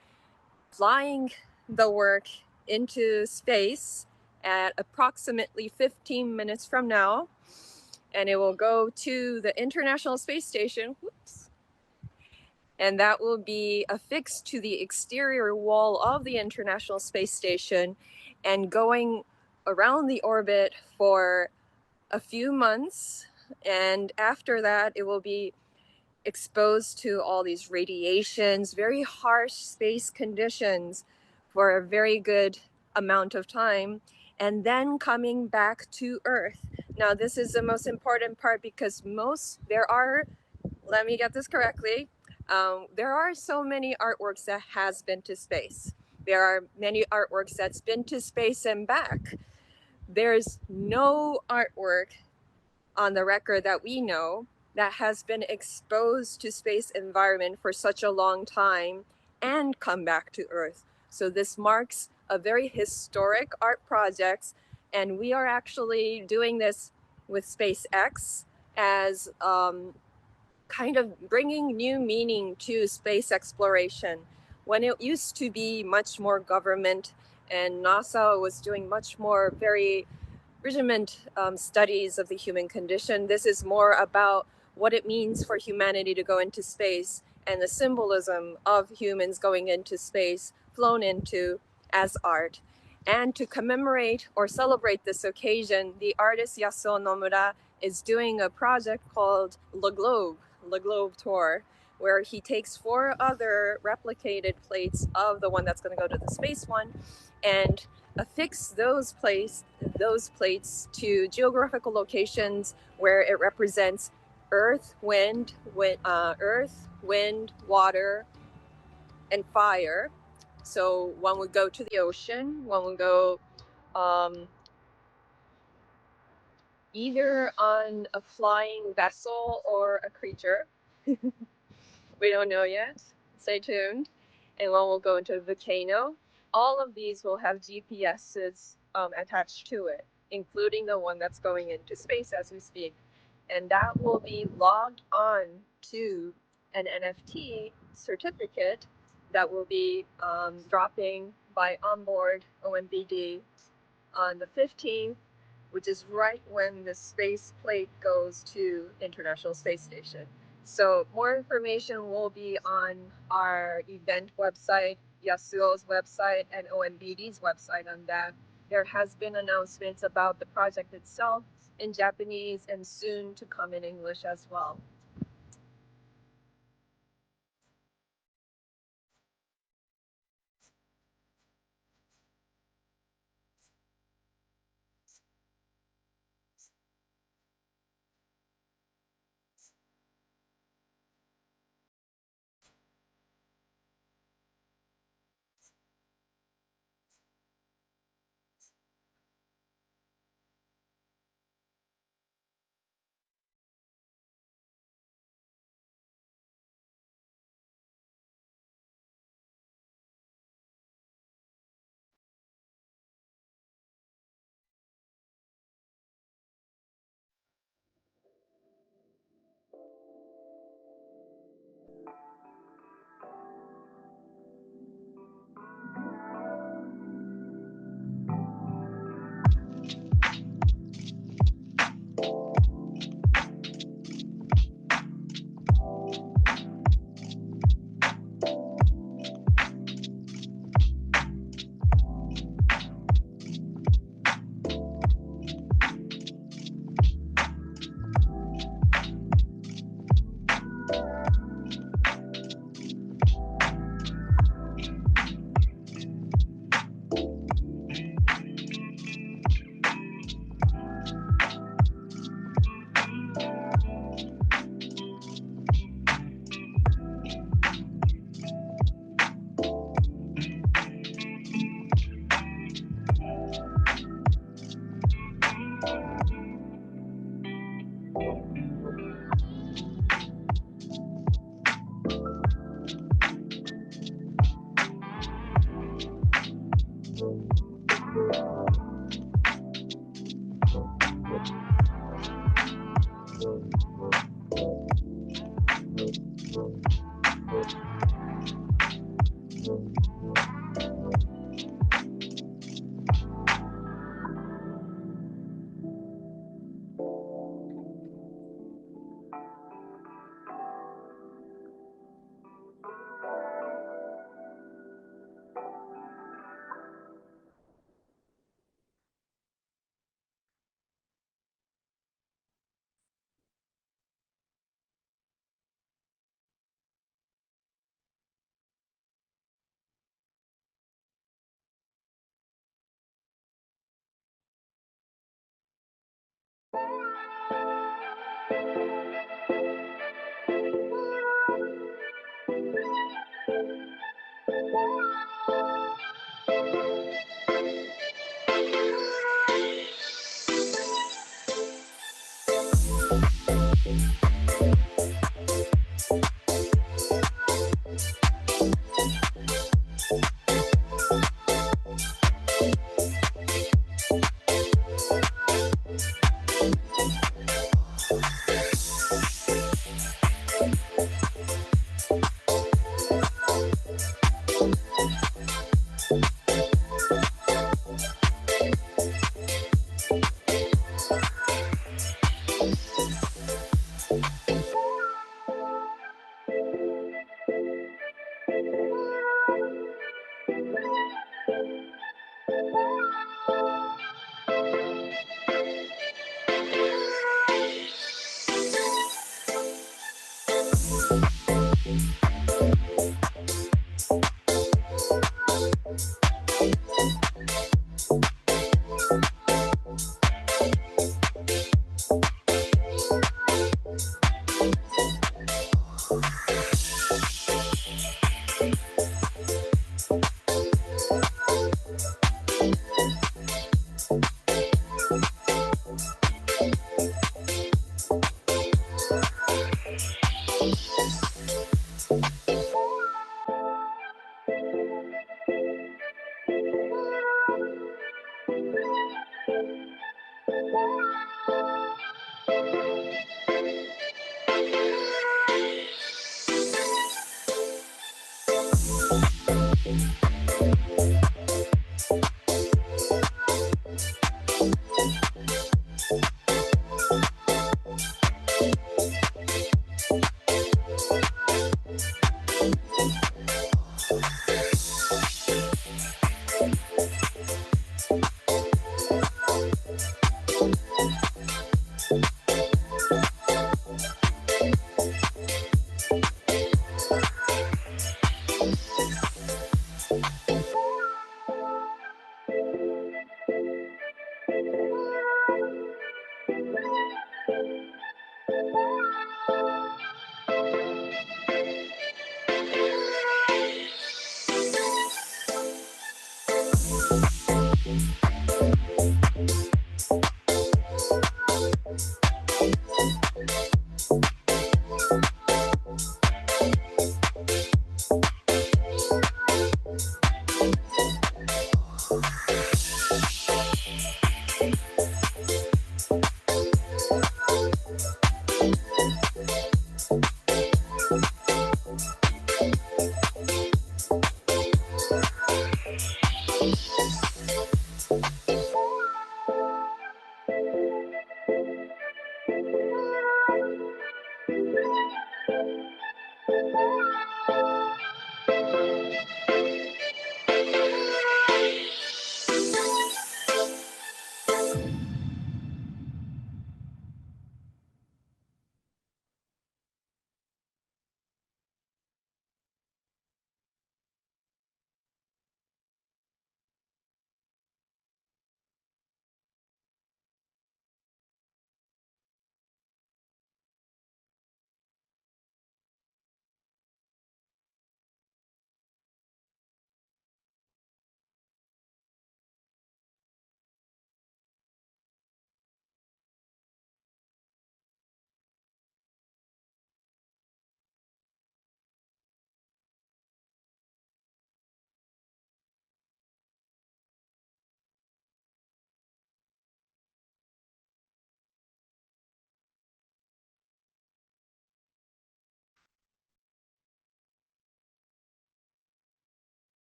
flying the work into space at approximately 15 minutes from now, and it will go to the International Space Station. Whoops. And that will be affixed to the exterior wall of the International Space Station and going around the orbit for a few months. And after that, it will be exposed to all these radiations, very harsh space conditions for a very good amount of time, and then coming back to Earth. Now, this is the most important part, because let me get this correctly, there are so many artworks that has been to space. There are many artworks that's been to space and back. There's no artwork on the record that we know that has been exposed to space environment for such a long time and come back to Earth. So this marks a very historic art project, and we are actually doing this with SpaceX as kind of bringing new meaning to space exploration. When it used to be much more government, and NASA was doing much more very regiment studies of the human condition, this is more about what it means for humanity to go into space and the symbolism of humans going into space, flown into as art. And to commemorate or celebrate this occasion, the artist Yasuo Nomura is doing a project called Le Globe Tour, where he takes 4 other replicated plates of the one that's going to go to the space one and affix those plates to geographical locations where it represents earth, wind, water, and fire. So one would go to the ocean, one would go either on a flying vessel or a creature. We don't know yet. Stay tuned. And one will go into a volcano. All of these will have GPSs attached to it, including the one that's going into space as we speak. And that will be logged on to an NFT certificate that will be dropping by onboard OMBD on the 15th, which is right when the space plate goes to International Space Station. So more information will be on our event website, Yasuo's website, and OMBD's website on that. There has been announcements about the project itself in Japanese and soon to come in English as well.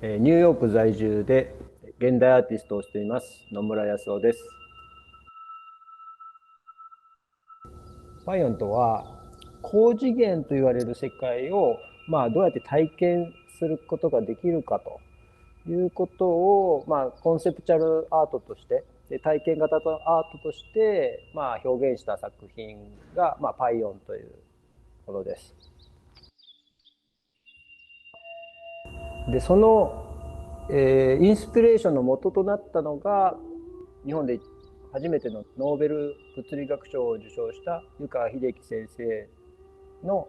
ニューヨーク在住で現代アーティストをしています野村康夫です。パイオンとは高次元と言われる世界をどうやって体験することができるかということをコンセプチュアルアートとして体験型アートとして表現した作品がパイオンというものです。でそのインスピレーションの元となったのが日本で初めてのノーベル物理学賞を受賞した湯川秀樹先生の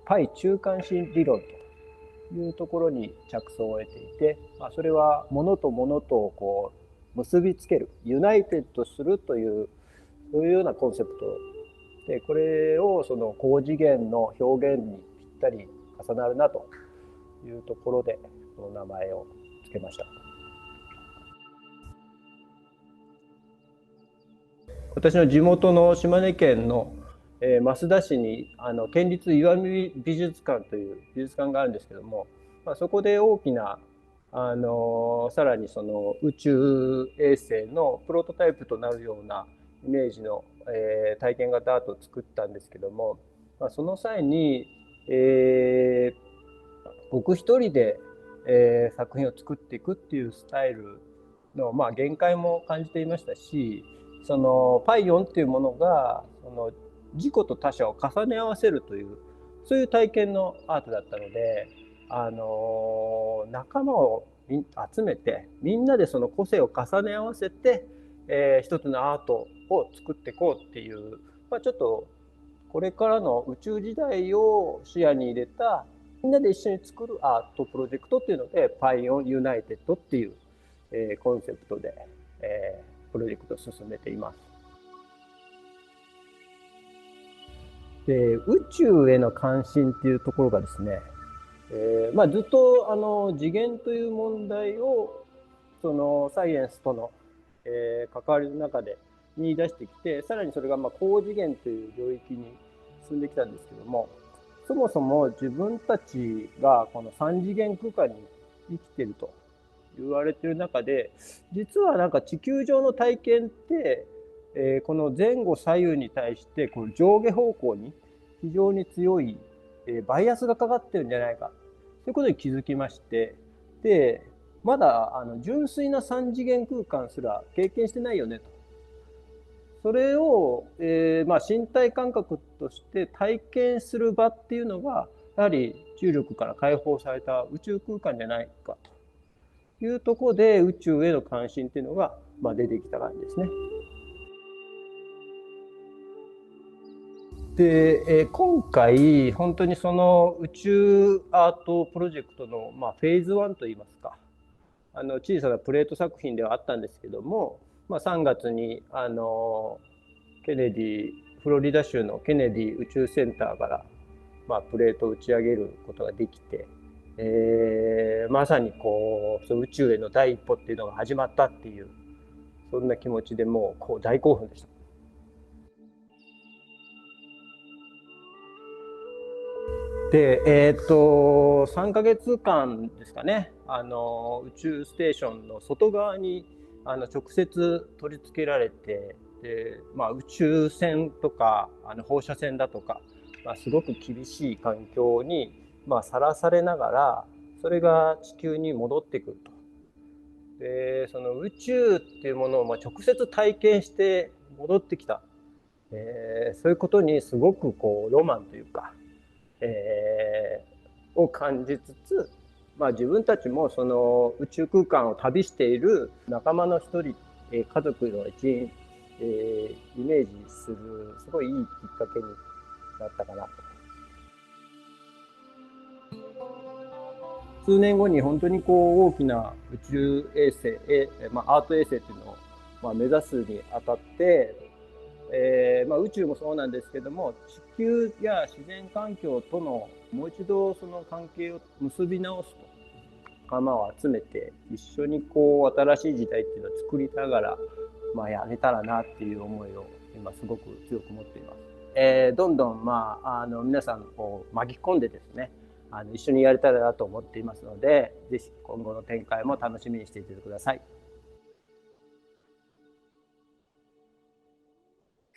パイ中間子理論というところに着想を得ていて、それは物と物とをこう結びつけるユナイテッドするというそういうようなコンセプトで、これをその高次元の表現にぴったり重なるなというところでこの名前を付けました。私の地元の島根県の益田市に県立石見美術館という美術館があるんですけども、そこで大きなさらにその宇宙衛星のプロトタイプとなるようなイメージの体験型アートを作ったんですけども、その際に、僕一人で、作品を作っていくっていうスタイルの、限界も感じていましたし、そのパイオンっていうものがその自己と他者を重ね合わせるという、そういう体験のアートだったので、仲間を集めてみんなでその個性を重ね合わせて、一つのアートを作っていこうっていう、ちょっとこれからの宇宙時代を視野に入れたみんなで一緒に作るアートプロジェクトっていうので、パイオンユナイテッドっていう、コンセプトで、プロジェクトを進めています。で、宇宙への関心っていうところがですね、ずっと次元という問題をそのサイエンスとの、関わりの中で見出してきて、さらにそれが高次元という領域に進んできたんですけども、そもそも自分たちがこの3次元空間に生きていると言われている中で、実はなんか地球上の体験って、この前後左右に対してこの上下方向に非常に強い、バイアスがかかってるんじゃないかということに気づきまして、でまだ純粋な3次元空間すら経験してないよねと。それを、身体感覚として体験する場っていうのがやはり重力から解放された宇宙空間じゃないかというところで、宇宙への関心っていうのが、出てきた感じですね。で、今回本当にその宇宙アートプロジェクトの、フェーズ1といいますか、小さなプレート作品ではあったんですけども、3月にケネディフロリダ州のケネディ宇宙センターから、プレートを打ち上げることができて、まさにその宇宙への第一歩っていうのが始まったっていう、そんな気持ちでもう大興奮でした。で、3ヶ月間ですかね、宇宙ステーションの外側に直接取り付けられて、で宇宙船とか放射線だとか、すごく厳しい環境にさらされながら、それが地球に戻ってくると。でその宇宙っていうものを直接体験して戻ってきた、そういうことにすごくロマンというか、を感じつつ、自分たちもその宇宙空間を旅している仲間の一人、家族の一員、イメージするすごいいいきっかけになったかなと。数年後に本当に大きな宇宙衛星、アート衛星っていうのを目指すにあたって、宇宙もそうなんですけども、地球や自然環境とのもう一度その関係を結び直すと、仲間を集めて一緒に新しい時代っていうのを作りながら、やれたらなっていう思いを今すごく強く持っています。どんどん皆さんを巻き込んでですね、一緒にやれたらなと思っていますので、ぜひ今後の展開も楽しみにしていてください。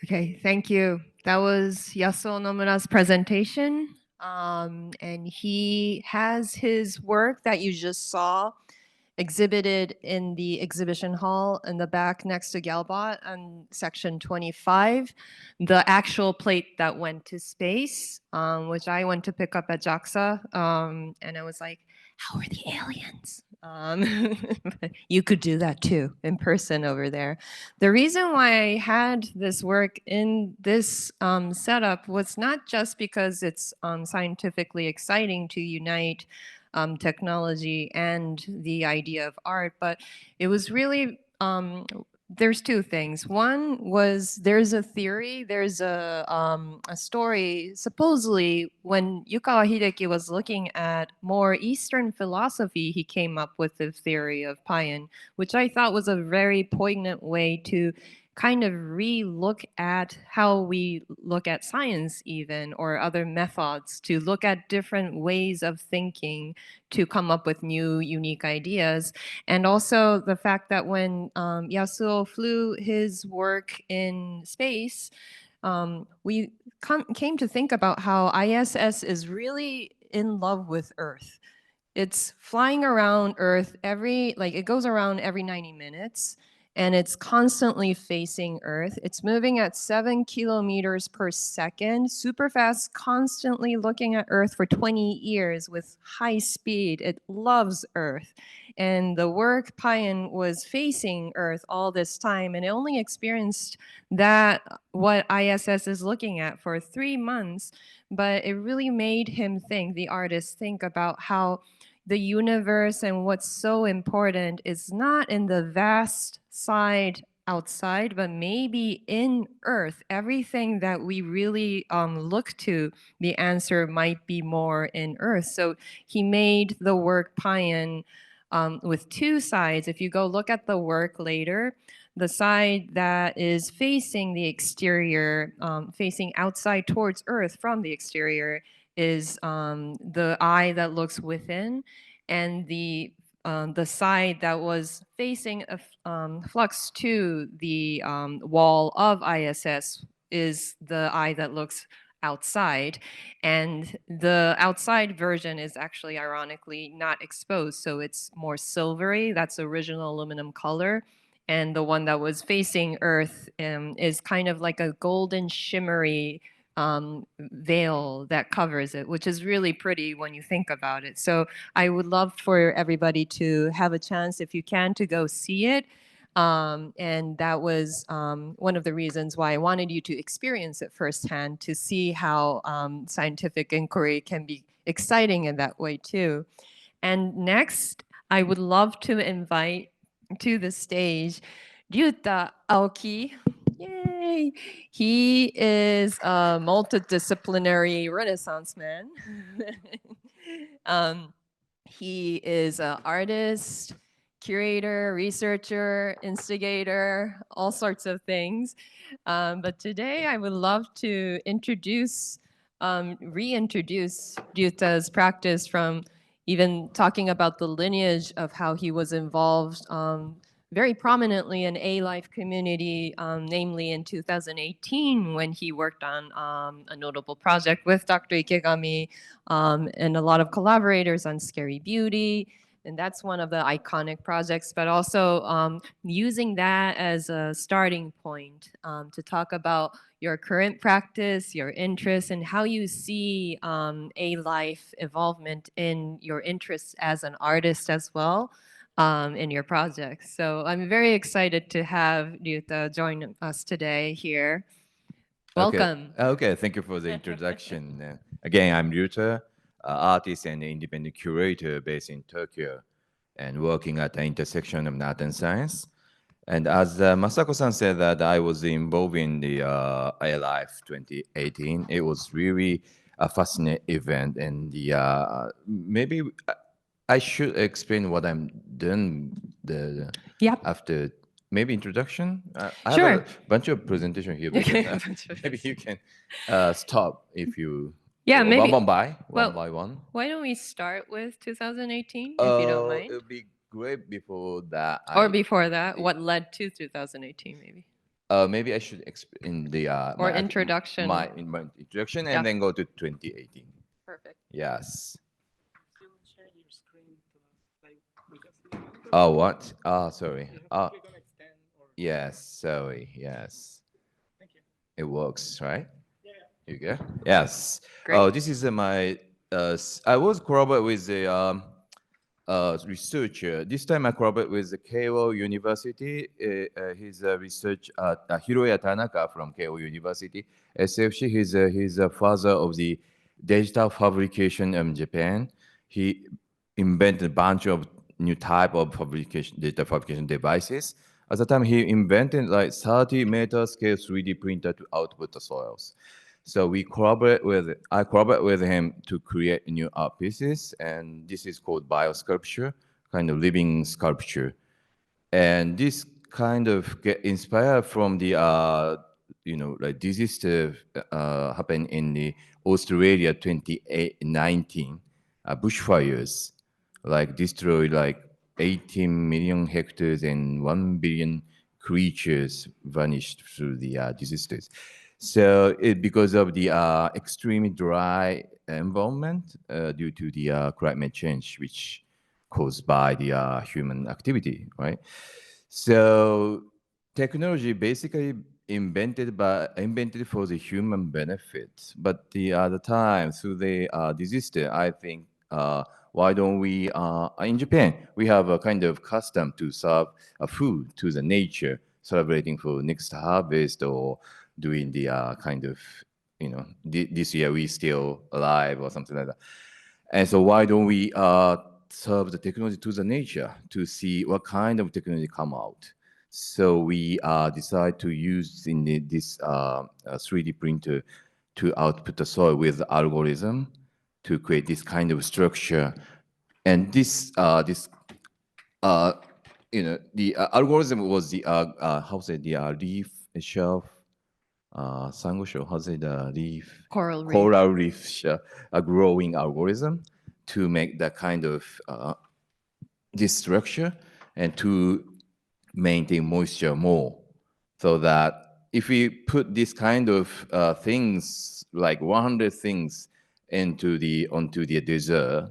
Okay, thank you. That was Yasuo Nomura's presentation. And he has his work that you just saw exhibited in the exhibition hall in the back next to Galbot on section 25, the actual plate that went to space, which I went to pick up at JAXA. And I was like, how are the aliens? You could do that too in person over there. The reason why I had this work in this setup was not just because it's scientifically exciting to unite technology and the idea of art, but it was really there's two things. One was there's a theory, there's a story. Supposedly, when Yukawa Hideki was looking at more Eastern philosophy, he came up with the theory of Payan, which I thought was a very poignant way to kind of re-look at how we look at science even, or other methods, to look at different ways of thinking to come up with new unique ideas. And also the fact that when Yasuo flew his work in space, we came to think about how ISS is really in love with Earth. It's flying around Earth it goes around every 90 minutes, and it's constantly facing Earth. It's moving at 7 kilometers per second, super fast, constantly looking at Earth for 20 years with high speed. It loves Earth. And the work Payan was facing Earth all this time, and it only experienced what ISS is looking at for 3 months, but it really made him think, the artist think about how the universe and what's so important is not in the vast side outside, but maybe in Earth. Everything that we really look to, the answer might be more in Earth. So he made the work Payan with two sides. If you go look at the work later, the side that is facing the exterior, facing outside towards Earth from the exterior, is the eye that looks within, and the side that was facing flux to the wall of ISS is the eye that looks outside. And the outside version is actually ironically not exposed, so it's more silvery. That's original aluminum color. And the one that was facing Earth is kind of like a golden shimmery veil that covers it, which is really pretty when you think about it. So I would love for everybody to have a chance, if you can, to go see it. And that was one of the reasons why I wanted you to experience it firsthand, to see how scientific inquiry can be exciting in that way too. And next, I would love to invite to the stage Ryuta Aoki. Yay! He is a multidisciplinary Renaissance man. He is an artist, curator, researcher, instigator, all sorts of things. But today I would love to reintroduce Ryuta's practice, from even talking about the lineage of how he was involved very prominently in ALIFE community, namely in 2018 when he worked on a notable project with Dr. Ikegami and a lot of collaborators on Scary Beauty. And that's one of the iconic projects, but also using that as a starting point to talk about your current practice, your interests, and how you see ALIFE involvement in your interests as an artist as well in your projects. So I'm very excited to have Ryuta join us today here. Welcome. Okay, thank you for the introduction. Again, I'm Ryuta, artist and independent curator based in Tokyo and working at the intersection of art and science. And as Masako-san said that I was involved in the ALIFE 2018, it was really a fascinating event. And the maybe I should explain what I'm doing after maybe introduction. I Sure. have a bunch of presentation here. Maybe you can stop if you maybe one by one. Why don't we start with 2018 if you don't mind? It would be great before that. Before that, what led to 2018 maybe? Maybe I should explain the introduction. My introduction, and then go to 2018. Perfect. Yes. Oh, what? Oh, sorry. Oh, yes. Sorry. Yes. Thank you. It works, right? Yeah. You go. Yes. Great. Oh, this is my. I was collaborate with a researcher. This time I collaborate with the Keio University. He's a research Hiroya Tanaka from Keio University. SFC. He's a father of the digital fabrication in Japan. He invented a bunch of new type of data fabrication devices. At the time, he invented like 30-meter scale 3D printer to output the soils. So I collaborate with him to create new art pieces, and this is called biosculpture, kind of living sculpture. And this kind of get inspired from the like disaster happened in the Australia 2019 bushfires, like destroyed like 18 million hectares and 1 billion creatures vanished through the disasters. So because of the extremely dry environment due to the climate change, which caused by the human activity, right? So technology basically invented for the human benefit, but the other time through the disaster, I think why don't we in Japan we have a kind of custom to serve a food to the nature, celebrating for next harvest or doing the kind of this year we still alive or something like that. And so why don't we serve the technology to the nature to see what kind of technology come out? So we decide to use this 3D printer to output the soil with the algorithm to create this kind of structure. And the algorithm was the how say the leaf shelf, sangosho, how's it, leaf, Coral reef. coral reef growing algorithm to make that kind of this structure and to maintain moisture more, so that if we put this kind of things like 100 things onto the desert,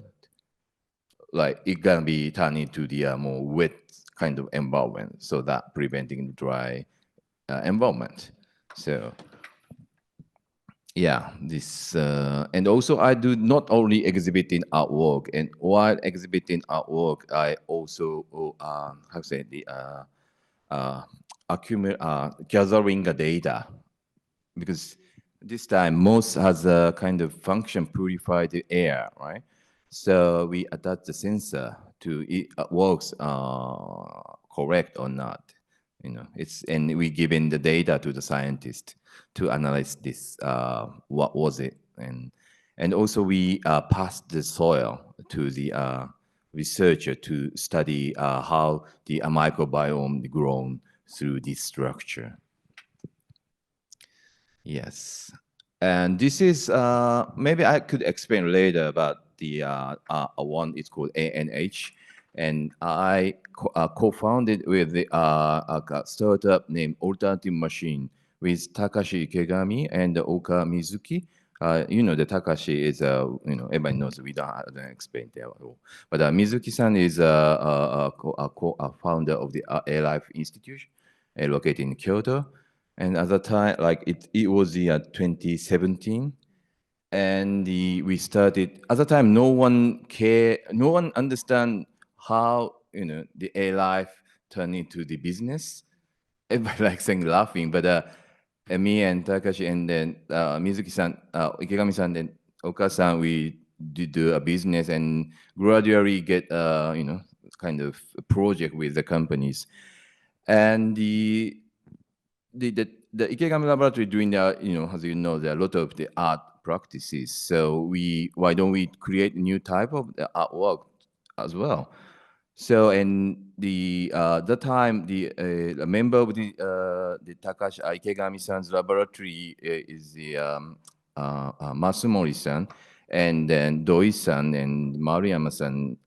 like it can be turned into the more wet kind of environment, so that preventing dry environment. So yeah, this and also I do not only exhibiting artwork, and while exhibiting artwork, I also how to say the gathering the data, because this time MOS has a kind of function purify the air, right? So we attach the sensor to it works correct or not. And we give in the data to the scientist to analyze this, what was it, and also we pass the soil to the researcher to study how the microbiome grown through this structure. Yes, and this is maybe I could explain later about the one. It's called ANH, and I co-founded with the a startup named Alternative Machine with Takashi Ikegami and Oka Mizuki. The Takashi is everybody knows, we don't have to explain that at all. But Mizuki-san is a founder of the ALIFE Institute, located in Kyoto. And at the time, like it was the 2017, and we started. At the time, no one understand how the ALIFE turned into the business. Everybody like saying laughing, but me and Takashi and then Mizuki-san, Ikegami-san, and Oka-san, we did a business and gradually get kind of a project with the companies, and the Ikegami laboratory doing the, as you know, there are a lot of the art practices. So why don't we create a new type of the artwork as well? So and the time the member of the Takashi Ikegami-san's laboratory is the Masumori-san, and then Doi-san and Maruyama-san,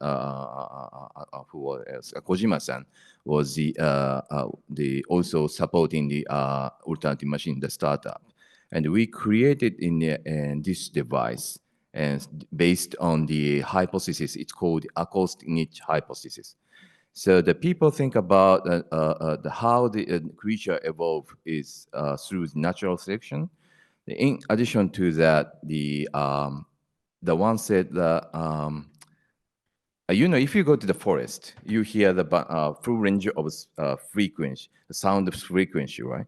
who else? Kojima-san was the also supporting the alternative machine, the startup, and we created in this device, and based on the hypothesis, it's called the acoustic niche hypothesis. So the people think about how the creature evolved is through natural selection. In addition to that, the one said that if you go to the forest, you hear the full range of frequency, the sound of frequency, right?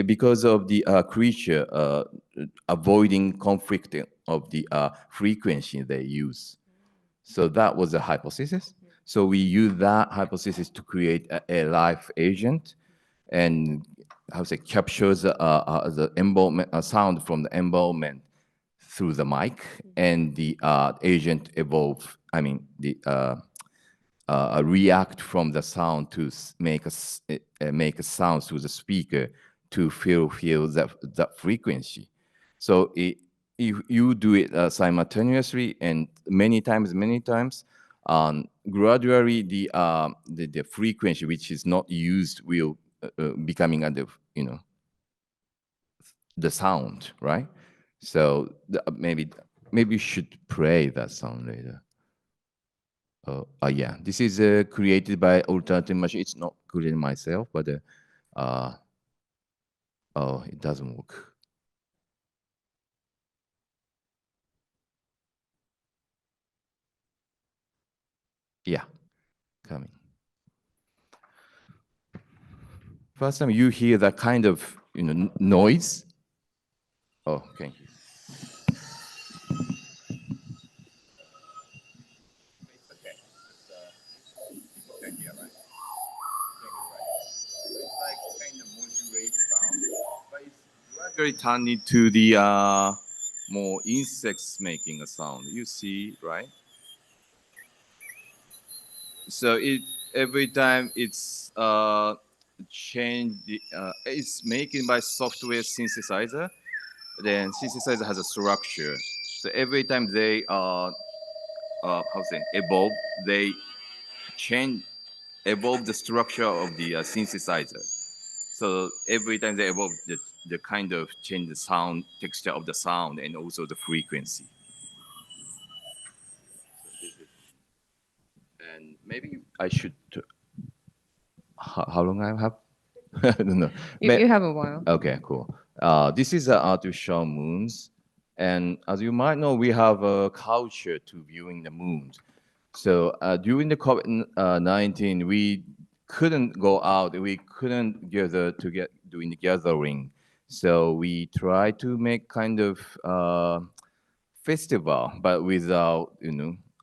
Because of the creature avoiding conflict of the frequency they use. So that was a hypothesis. So we use that hypothesis to create a live agent, and captures the environment sound from the environment through the mic, and the agent evolve. React from the sound to make a sound through the speaker to feel that frequency. So you do it simultaneously and many times, gradually the frequency which is not used will becoming the sound, right? So maybe you should play that sound later. Yeah, this is created by alternative machine. It's not created myself, but oh, it doesn't work. Yeah, coming. First time you hear that kind of noise. Oh, thank you. Gradually turn into the more insects making a sound. You see, right? So every time it's it's making by software synthesizer. Then synthesizer has a structure. So every time they evolve, they evolve the structure of the synthesizer. So every time they evolve, the kind of change the sound texture of the sound and also the frequency. And maybe I should. How long I have? I don't know. You have a while. Okay, cool. This is artificial moons, and as you might know, we have a culture to viewing the moons. So during the COVID-19, we couldn't go out. We couldn't gather to get doing the gathering. So we try to make kind of festival, but without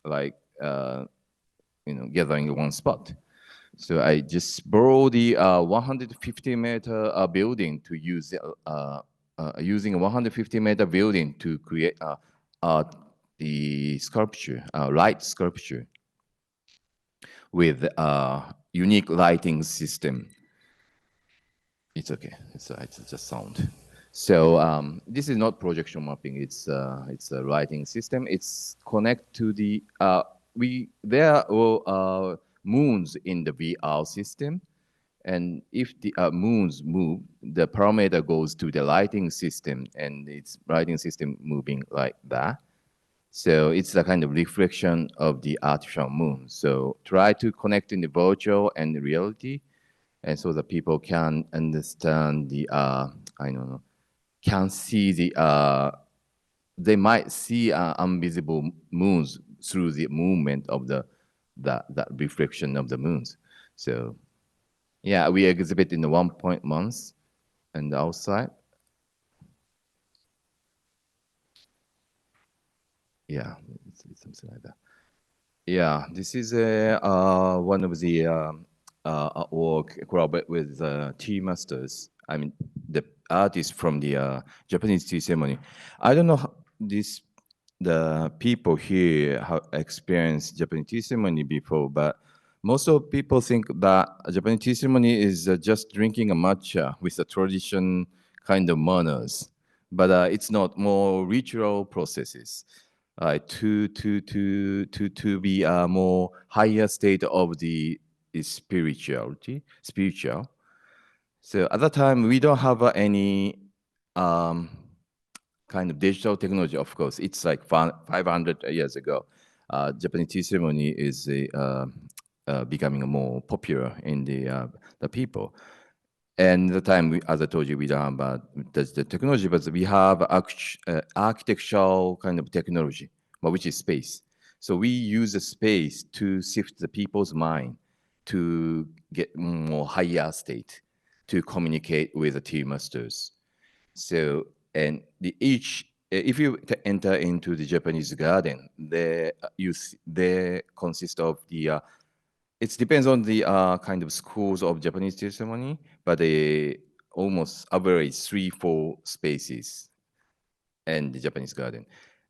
like gathering in one spot. So I just borrowed the 150-meter building to use using a 150-meter building to create the sculpture, light sculpture with unique lighting system. It's okay. It's just sound. So this is not projection mapping. It's a lighting system. It's connect to the there are moons in the VR system, and if the moons move, the parameter goes to the lighting system, and it's lighting system moving like that. So it's a kind of reflection of the artificial moon. So try to connect in the virtual and the reality, and so that people can understand the I don't know, can see the they might see invisible moons through the movement of that reflection of the moons. So yeah, we exhibit in the 1 months and outside. Yeah, it's something like that. Yeah, this is one of the artwork collaborate with tea masters. I mean, the artists from the Japanese tea ceremony. I don't know the people here have experienced Japanese tea ceremony before, but most of people think that a Japanese tea ceremony is just drinking a matcha with a tradition kind of manners, but it's not, more ritual processes to be a more higher state of the spiritual. So at that time, we don't have any kind of digital technology. Of course, it's like 500 years ago. Japanese tea ceremony is becoming more popular in the people. And the time, as I told you, we don't have the technology, but we have architectural kind of technology, which is space. So we use the space to shift the people's mind to get more higher state to communicate with the tea masters. So, and if you enter into the Japanese garden, they consist of the it depends on the kind of schools of Japanese tea ceremony, but they almost average 3-4 spaces in the Japanese garden.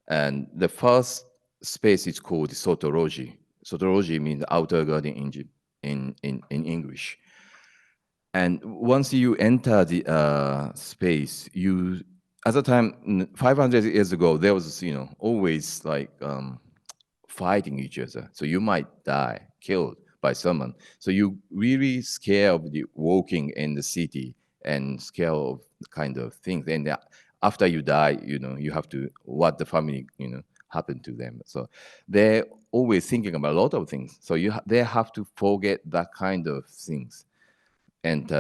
And the first space is called Sotoroji. Sotoroji means outer garden in English. And once you enter the space, at the time, 500 years ago, there was, always like fighting each other. So you might die, killed by someone. So you really scared of the walking in the city and scale of kind of things. And after you die, you have to what the family happened to them. So they're always thinking about a lot of things. So they have to forget that kind of things, and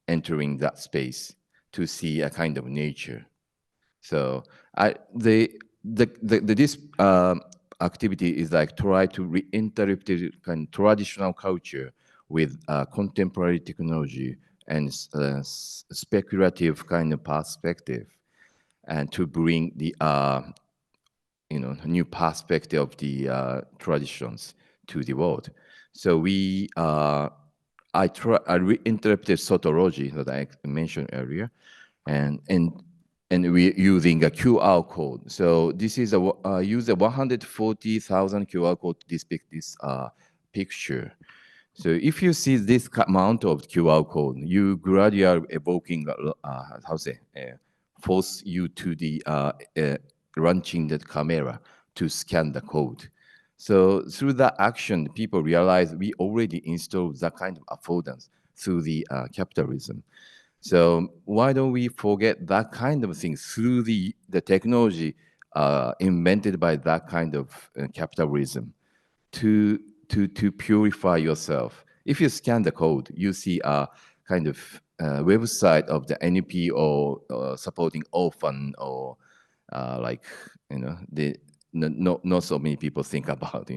entering that space to see a kind of nature. So this activity is like try to reinterpret kind of traditional culture with contemporary technology and speculative kind of perspective, and to bring the new perspective of the traditions to the world. So I reinterpreted tautology that I mentioned earlier, and we're using a QR code. So this is use a 140,000 QR code to depict this picture. So if you see this amount of QR code, you gradually evoking, force you to the launching the camera to scan the code. So through that action, people realize we already installed that kind of affordance through the capitalism. So why don't we forget that kind of thing through the technology invented by that kind of capitalism to purify yourself? If you scan the code, you see a kind of website of the NPO supporting orphan, or like not so many people think about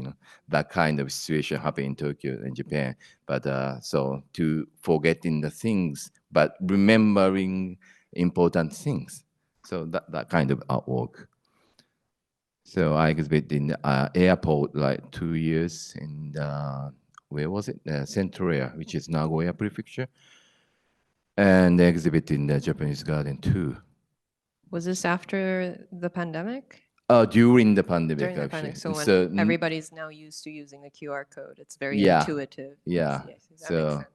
that kind of situation happening in Tokyo and Japan. But so to forgetting the things, but remembering important things. So that kind of artwork. So I exhibited in airport like 2 years in where was it? Centralia, which is Nagoya Prefecture, and exhibit in the Japanese Garden too. Was this after the pandemic? During the pandemic, During the actually. pandemic. So when everybody's now used to using the QR code, it's very intuitive. Yeah. Yes, that So makes sense.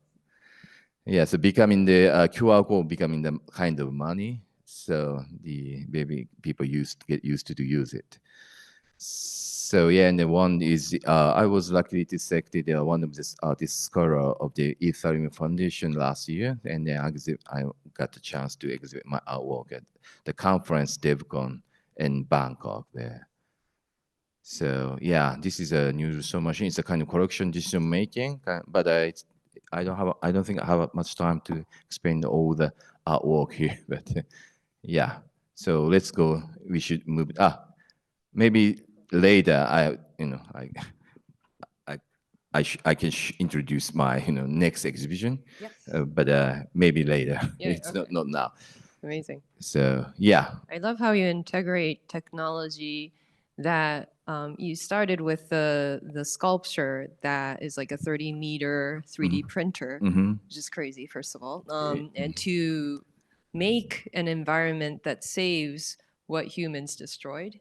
yeah, so becoming the QR code becoming the kind of money. So the maybe people get used to use it. So yeah, and the one is I was lucky to selected one of this scholar of the Ethereum Foundation last year, and then I got the chance to exhibit my artwork at the conference DevCon in Bangkok there. So yeah, this is a new research machine. It's a kind of collection decision making, but I don't think I have much time to explain all the artwork here. But yeah, so let's go. We should move. Maybe later I can introduce my next exhibition. Yes. But maybe later. Yeah, It's okay. not now. Amazing. So yeah. I love how you integrate technology that you started with the sculpture that is like a 30-meter 3D printer, which is crazy, first of all, and to make an environment that saves what humans destroyed.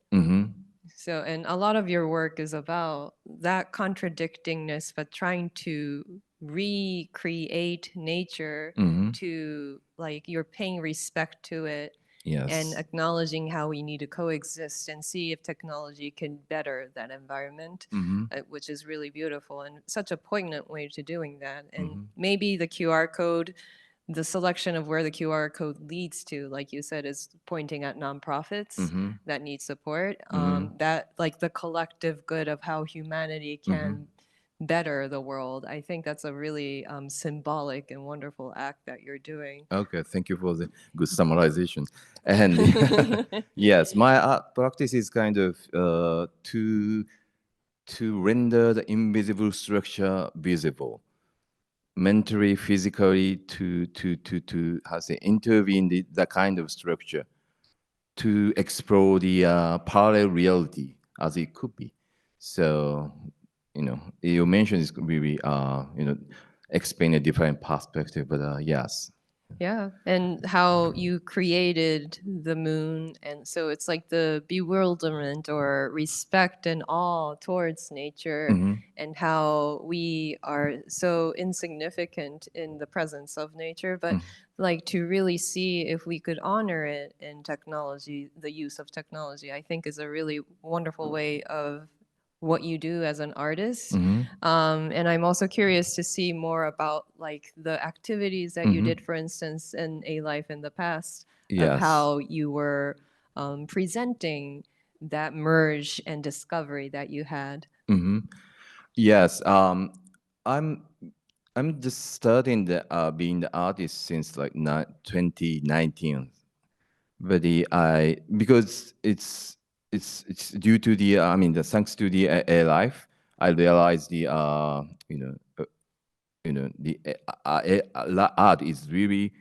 So, and a lot of your work is about that contradictingness, but trying to recreate nature to, like, you're paying respect to it. Yes. And acknowledging how we need to coexist and see if technology can better that environment, which is really beautiful and such a poignant way to doing that. And maybe the QR code, the selection of where the QR code leads to, like you said, is pointing at nonprofits that need support. That, like, the collective good of how humanity can better the world. I think that's a really symbolic and wonderful act that you're doing. Okay, thank you for the good summarization. And yes, my art practice is kind of to render the invisible structure visible, mentally, physically, to intervene the kind of structure, to explore the parallel reality as it could be. So, you mentioned it's really, explain a different perspective, but yes. Yeah, and how you created the moon. And so it's like the bewilderment or respect and awe towards nature, and how we are so insignificant in the presence of nature, but like to really see if we could honor it in technology, the use of technology, I think is a really wonderful way of what you do as an artist. Mhm. And I'm also curious to see more about like the activities that you did, for instance, in ALIFE in the past, of Yes. how you were presenting that merge and discovery that you had. Yes. I'm just starting being the artist since like 2019. But because it's due to the thanks to the ALIFE, I realized the the art is really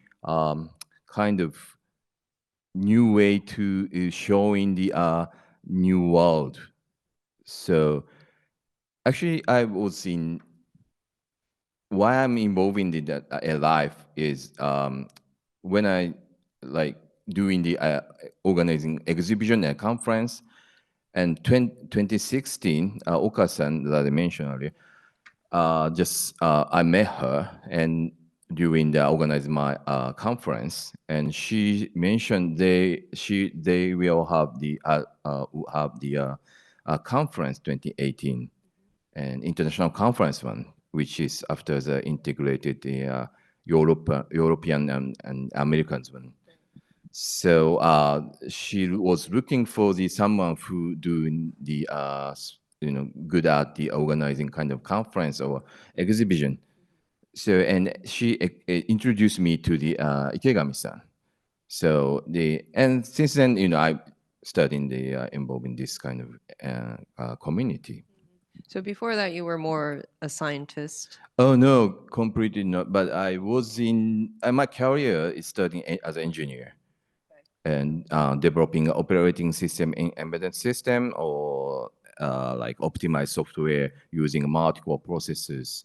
kind of new way to showing the new world. So actually, I was in why I'm involved in the ALIFE is when I like doing the organizing exhibition and conference, and 2016, Oka-san that I mentioned earlier, I met her and during the organizing my conference, and she mentioned they will have the conference 2018 and international conference one, which is after the integrated the European and Americans one. So she was looking for someone who doing the good at the organizing kind of conference or exhibition. So and she introduced me to the Ikegami-san. So and since then I started involved in this kind of community. So before that, you were more a scientist. Oh no, completely not. But I was in my career is studying as an engineer and developing operating system in embedded system or like optimized software using multiple processes.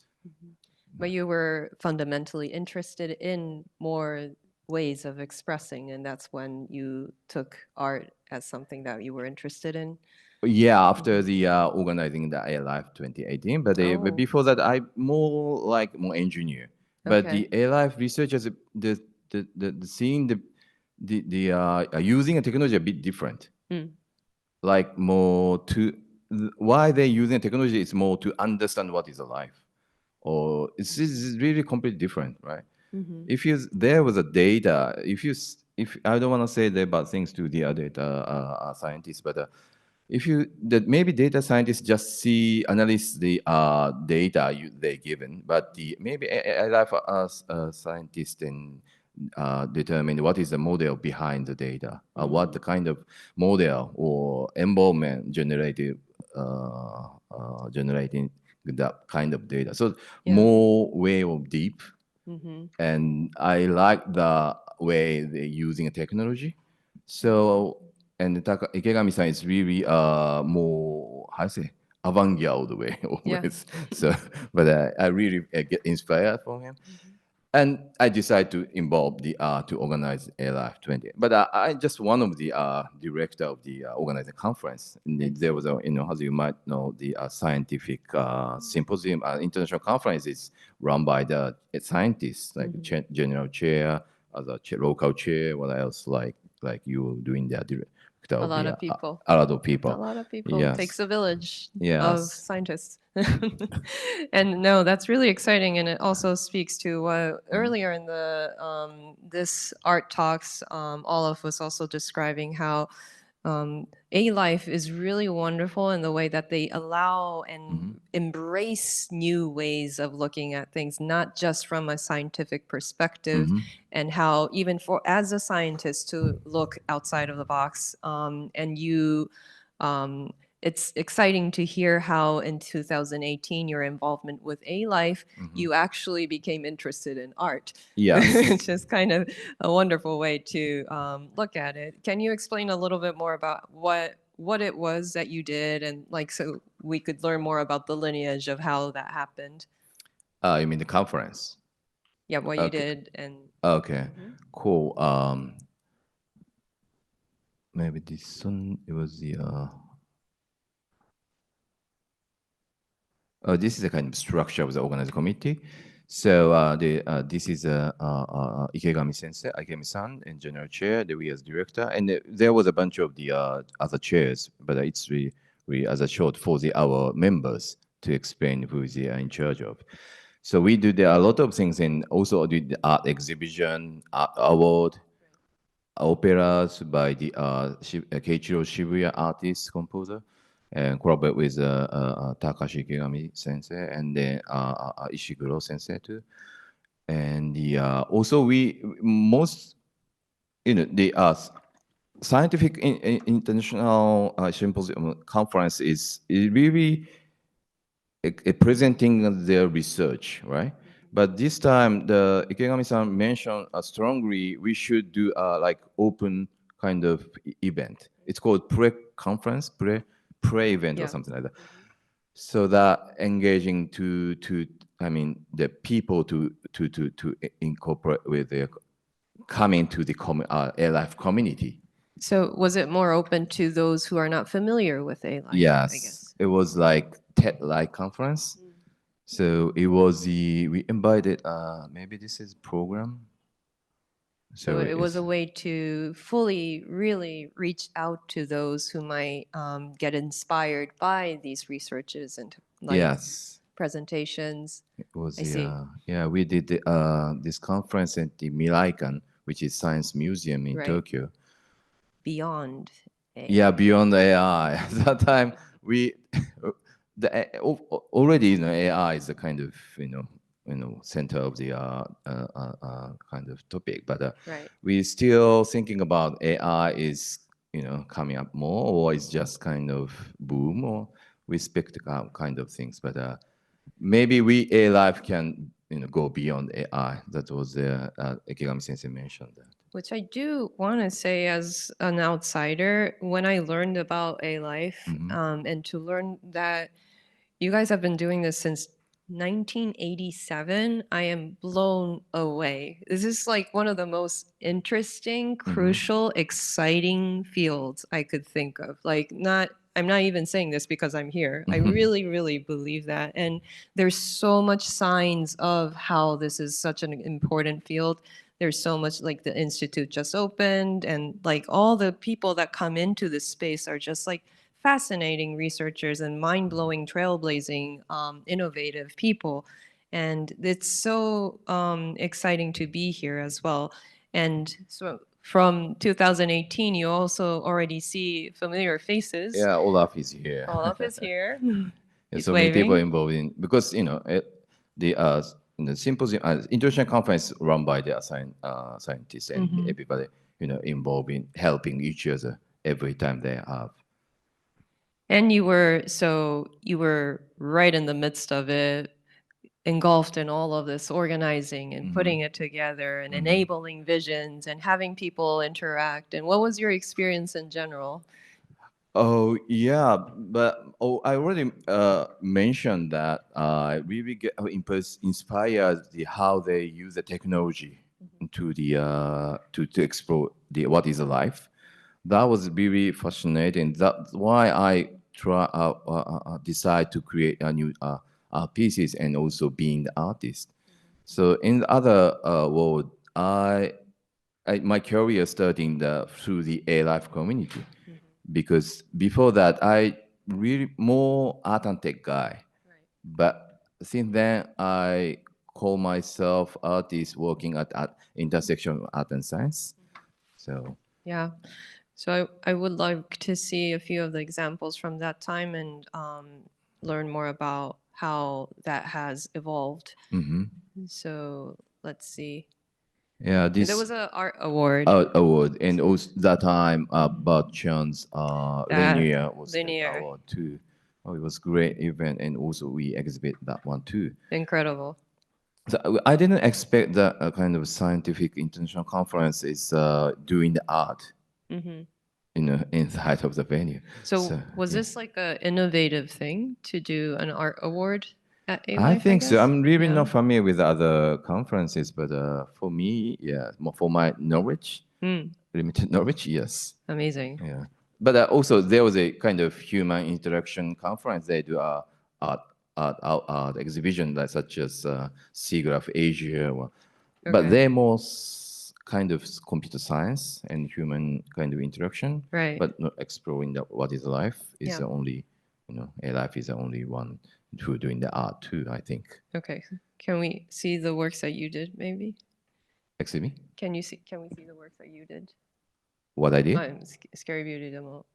But you were fundamentally interested in more ways of expressing, and that's when you took art as something that you were interested in. Yeah, after the organizing the ALIFE 2018, but before that, I more engineer. But the ALIFE researchers, the seeing using a technology a bit different. Like more to why they're using technology is more to understand what is alive, or it's really completely different, right? If there was a data, if I don't want to say that bad things to the data scientists, but maybe data scientists just analyze the data they given, but maybe a life scientist and determine what is the model behind the data, what the kind of model or involvement generating that kind of data. So more way of deep, and I like the way they're using technology. So and Ikegami-san is really more how to say avant-garde way always. So, but I really get inspired from him. And I decided to involve to organize ALIFE 20. But I just one of the director of the organizing conference. And there was as you might know, the scientific symposium, international conference is run by the scientists, like general chair, other local chair, what else, like you doing the director. A lot of people. A lot of people. A lot of people. Yes. Takes a village Yes. of scientists. And no, that's really exciting, and it also speaks to what earlier in the this art talks, Olaf was also describing how ALIFE is really wonderful in the way that they allow and embrace new ways of looking at things, not just from a scientific perspective, and how even for as a scientist to look outside of the box. And you, it's exciting to hear how in 2018 your involvement with ALIFE, you actually became interested in art. Yes. It's just kind of a wonderful way to look at it. Can you explain a little bit more about what it was that you did, and like so we could learn more about the lineage of how that happened? You mean the conference? Yeah, what you did and. Okay, cool. Maybe this one. It was the. This is the kind of structure of the organizing committee. So this is Ikegami Sensei, Ikegami-san, and general chair, we as director, and there was a bunch of the other chairs, but it's really we as a short for our members to explain who they are in charge of. So we do a lot of things, and also do the art exhibition, art award, operas by the Keiichiro Shibuya artist composer, and collaborate with Takashi Ikegami sensei and then Ishiguro sensei too. And also we most, the scientific international symposium conference is really presenting their research, right? But this time, the Ikegami-san mentioned strongly we should do like open kind of event. It's called pre-conference, pre-event or something like that. So that engaging to I mean the people to incorporate with their coming to the ALIFE community. So was it more open to those who are not familiar with ALIFE? Yes, I guess. it was like TED-like conference. So it was we invited, maybe this is program. So it was a way to fully really reach out to those who might get inspired by these researches and like yes, presentations. it was I see. yeah, we did this conference at the Miraikan, which is Science Museum in Right. Tokyo. Beyond AI. Yeah, beyond AI. At that time, we already AI is a kind of center of the kind of topic, but Right. we still thinking about AI is coming up more, or it's just kind of boom, or we expect kind of things, but maybe we ALIFE can go beyond AI. That was Ikegami sensei mentioned that. Which I do want to say as an outsider, when I learned about ALIFE, and to learn that you guys have been doing this since 1987, I am blown away. This is like one of the most interesting, crucial, exciting fields I could think of. Like I'm not even saying this because I'm here. I really, really believe that. And there's so much signs of how this is such an important field. There's so much, like the institute just opened, and like all the people that come into this space are just like fascinating researchers and mind-blowing, trailblazing, innovative people. And it's so exciting to be here as well. And so from 2018, you also already see familiar faces. Yeah, Olaf is here. Olaf is here. He's so many people waving. involved in, because the symposium, international conference run by the scientists and everybody involved in helping each other every time they have. And you were right in the midst of it, engulfed in all of this organizing and putting it together and enabling visions and having people interact. And what was your experience in general? Oh yeah, but I already mentioned that I really get inspired how they use the technology to to explore what is life. That was really fascinating. That's why I decide to create a new pieces and also being the artist. So in the other world, my career starting through the ALIFE community, because before that I really more art and tech guy, but since then I call myself artist working at intersection of art and science. So yeah. So I would like to see a few of the examples from that time and learn more about how that has evolved. So let's see. yeah, And there was an art award. Award, and also that time Bart Chan's Linear was Linear. the award too. Oh, it was great event, and also we exhibit that one too. Incredible. So I didn't expect that a kind of scientific international conference is doing the art, inside of the venue. So was this like an innovative thing to do an art award at ALIFE? I think so. guess? I'm really not familiar with other conferences, but for me, yeah, for my knowledge, limited knowledge, yes. Amazing. Yeah, but also there was a kind of human interaction conference. They do art exhibition, like such as SIGGRAPH Asia, but they're more kind of computer science and human kind of interaction, Right. but not exploring what is life is only ALIFE is the only one who doing the art too, I think. Okay. Can we see the works that you did, maybe? Excuse me? Can we see the works that you did? What I did? Scary Beauty demo.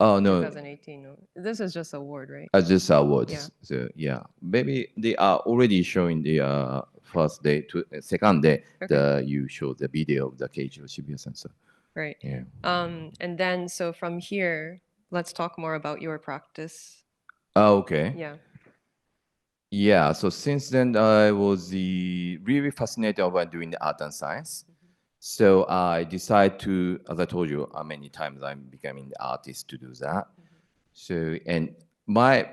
Oh, no. 2018. No. This is just award, right? Just awards. Yeah. So yeah, maybe they are already showing the first day to second day. Okay. You show the video of the cage of Shibuya-san. So Right. yeah. And then, so from here, let's talk more about your practice. Oh, okay. Yeah. Yeah. So since then, I was really fascinated about doing the art and science. So I decided to, as I told you many times, I'm becoming the artist to do that. So, and my,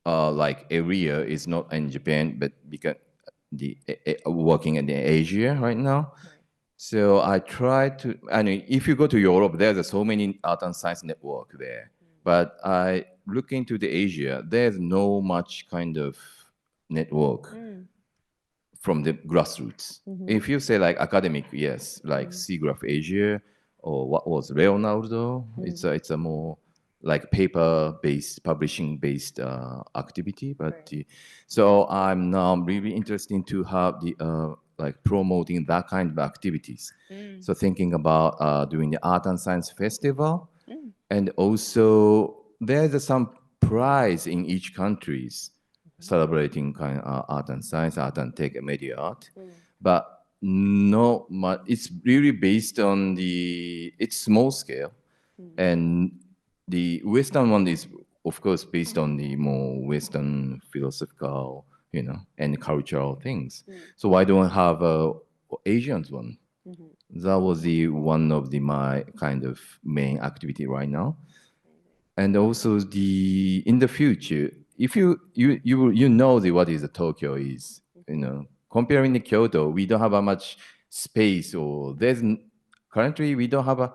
like area is not in Japan, but because working in Asia right now. So I try to, I mean, if you go to Europe, there's so many art and science network there. But I look into the Asia, there's no much kind of network from the grassroots. If you say like academic, yes, like SIGGRAPH Asia or what was Leonardo, it's a more like paper-based, publishing-based activity. But so I'm now really interested to have the like promoting that kind of activities. So thinking about doing the art and science festival, and also there's some prize in each countries celebrating kind of art and science, art and tech, and media art, but no, it's really based on it's small scale, and the Western one is of course based on the more Western philosophical, and cultural things. So why don't I have a Asians one? That was one of my kind of main activity right now. And also in the future, if you know what is the Tokyo is, comparing the Kyoto, we don't have a much space, or currently we don't have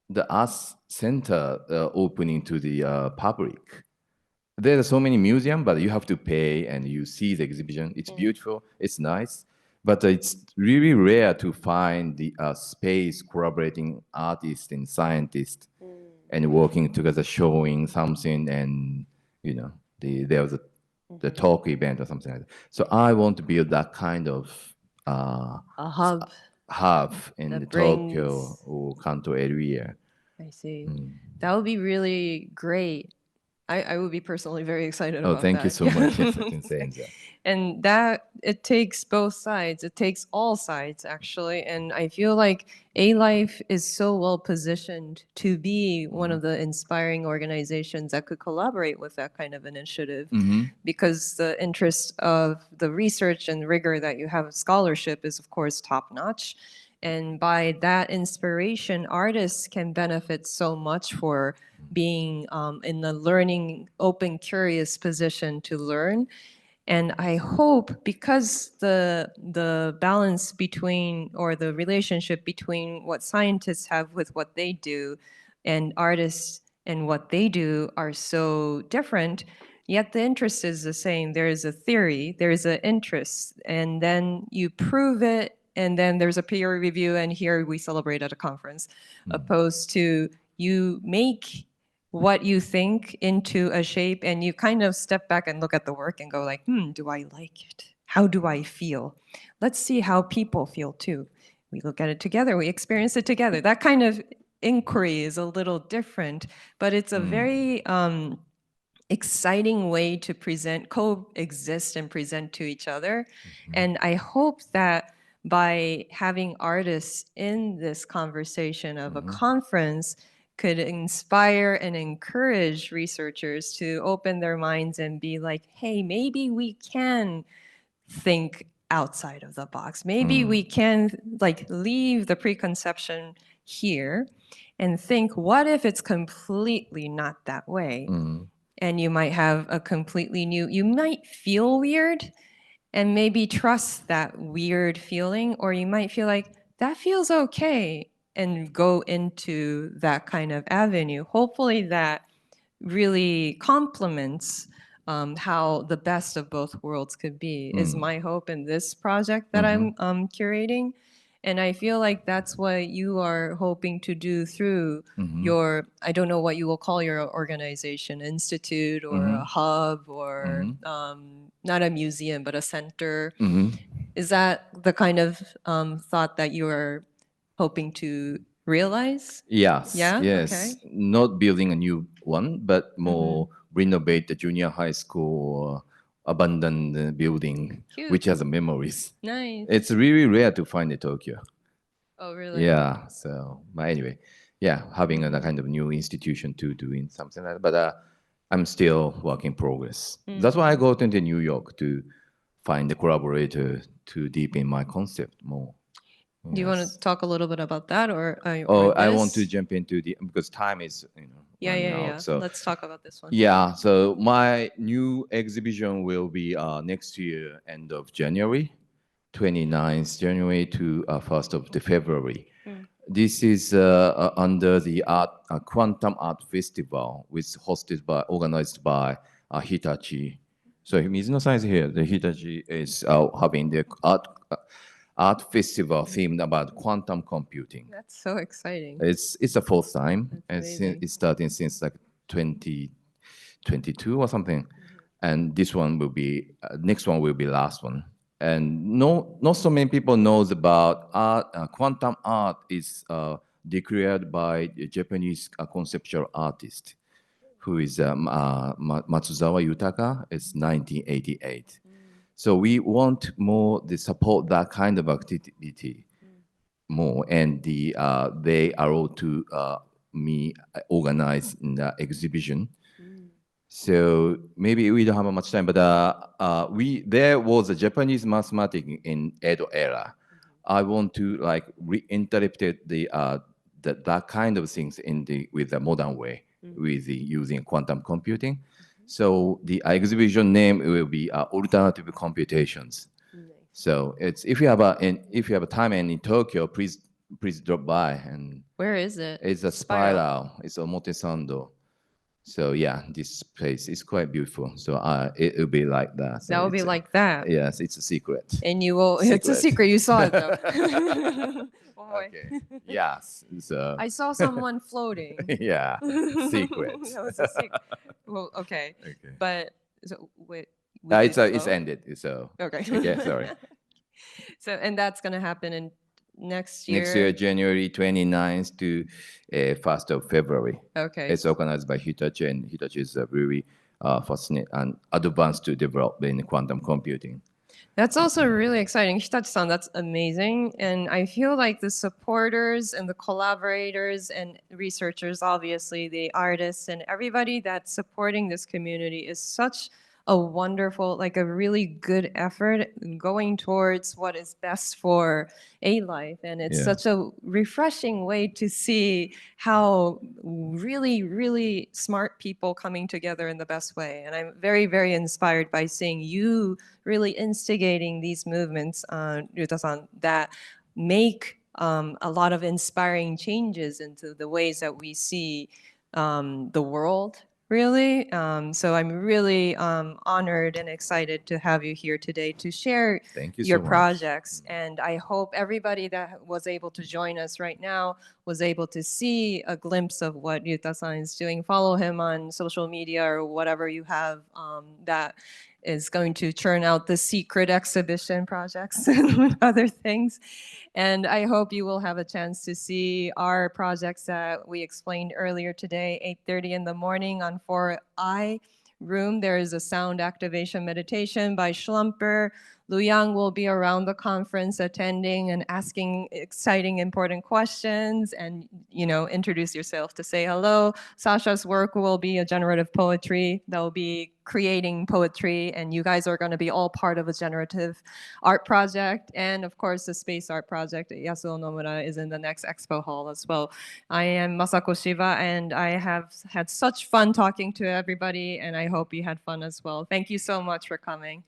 the arts center opening to the public. There are so many museums, but you have to pay and you see the exhibition. It's beautiful, it's nice, but it's really rare to find the space collaborating artists and scientists and working together, showing something, and there was the talk event or something like that. So I want to build that kind of A hub in that the brings- Tokyo or Kanto area. I see. That would be really great. I would be personally very excited about that. Oh, thank you so much. Yes, I can say that. And that it takes both sides. It takes all sides, actually. And I feel like ALIFE is so well positioned to be one of the inspiring organizations that could collaborate with that kind of initiative, because the interest of the research and rigor that you have of scholarship is, of course, top notch. And by that inspiration, artists can benefit so much for being in the learning, open, curious position to learn. And I hope, because the balance between, or the relationship between what scientists have with what they do and artists and what they do are so different, yet the interest is the same. There is a theory, there is an interest, and then you prove it, and then there's a peer review, and here we celebrate at a conference, opposed to you make what you think into a shape, and you kind of step back and look at the work and go like, do I like it? How do I feel? Let's see how people feel too. We look at it together, we experience it together. That kind of inquiry is a little different, but it's a very exciting way to coexist and present to each other. And I hope that by having artists in this conversation of a conference could inspire and encourage researchers to open their minds and be like, hey, maybe we can think outside of the box. Maybe we can like leave the preconception here and think, what if it's completely not that way? And you might have a completely new, you might feel weird and maybe trust that weird feeling, or you might feel like that feels okay and go into that kind of avenue. Hopefully that really complements how the best of both worlds could be, is my hope in this project that I'm curating. And I feel like that's what you are hoping to do through your, I don't know what you will call your organization, institute or a hub or not a museum, but a center. Is that the kind of thought that you are hoping to realize? Yes, Yeah? yes. Okay. Not building a new one, but more renovate the junior high school abandoned building, Cute. which has memories. Nice. It's really rare to find in Tokyo. Oh, really? Yeah. So, but anyway, yeah, having a kind of new institution to doing something like that. But I'm still work in progress. That's why I go to New York to find a collaborator to deepen my concept more. Do you want to talk a little bit about that, or I want to this? jump into the because time is running out. So Let's talk about this one. yeah, so my new exhibition will be next year, end of January, 29th January to 1st of the February. This is under the Quantum Art Festival, which organized by Hitachi. So Mizuno-san is here. The Hitachi is having the art festival themed about quantum computing. That's so exciting. It's the fourth time. amazing. It's starting since like 2022 or something, and this one will be next one will be last one. And not so many people knows about art. Quantum art is declared by a Japanese conceptual artist, who is Matsuzawa Yutaka. It's 1988. So we want more to support that kind of activity more, and they are all to me organize in the exhibition. So maybe we don't have much time, but there was a Japanese mathematics in Edo era. I want to like reinterpret that kind of things with the modern way, with using quantum computing. So the exhibition name will be Alternative Computations. So it's if you have a time and in Tokyo, please drop by. And Where is it? it's a spiral. It's Omotesando. So yeah, this place is quite beautiful. So it will be like that. So That will be like that. Yes, it's a secret. And you will. It's a secret. You saw it though. Boy. Okay. Yes. So I saw someone floating. yeah, secret. That was a secret. Well, okay. Okay. But so wait. It's ended. So Okay. Okay, sorry. So and that's gonna happen in next year. Next year, January 29th to 1st of February. Okay. It's organized by Hitachi, and Hitachi is very fascinating and advanced to develop in quantum computing. That's also really exciting. Hitachi-san, that's amazing. And I feel like the supporters and the collaborators and researchers, obviously, the artists and everybody that's supporting this community is such a wonderful, like a really good effort going towards what is best for ALIFE. And it's such a refreshing way to see how really, really smart people coming together in the best way. And I'm very, very inspired by seeing you really instigating these movements, Ryuta-san, that make a lot of inspiring changes into the ways that we see the world. Really. So I'm really honored and excited to have you here today to share your projects. And I hope everybody that was able to join us right now was able to see a glimpse of what Ryuta-san is doing. Follow him on social media or whatever you have that is going to churn out the secret exhibition projects and other things. And I hope you will have a chance to see our projects that we explained earlier today, 8:30 in the morning on 4I room. There is a sound activation meditation by Shlumper. LuYang will be around the conference attending and asking exciting, important questions and, introduce yourself to say hello. Sasha's work will be a generative poetry. They'll be creating poetry, and you guys are going to be all part of a generative art project. And of course, the space art project at Yasuo Nomura is in the next expo hall as well. I am Masako Shiba, and I have had such fun talking to everybody, and I hope you had fun as well. Thank you so much for coming.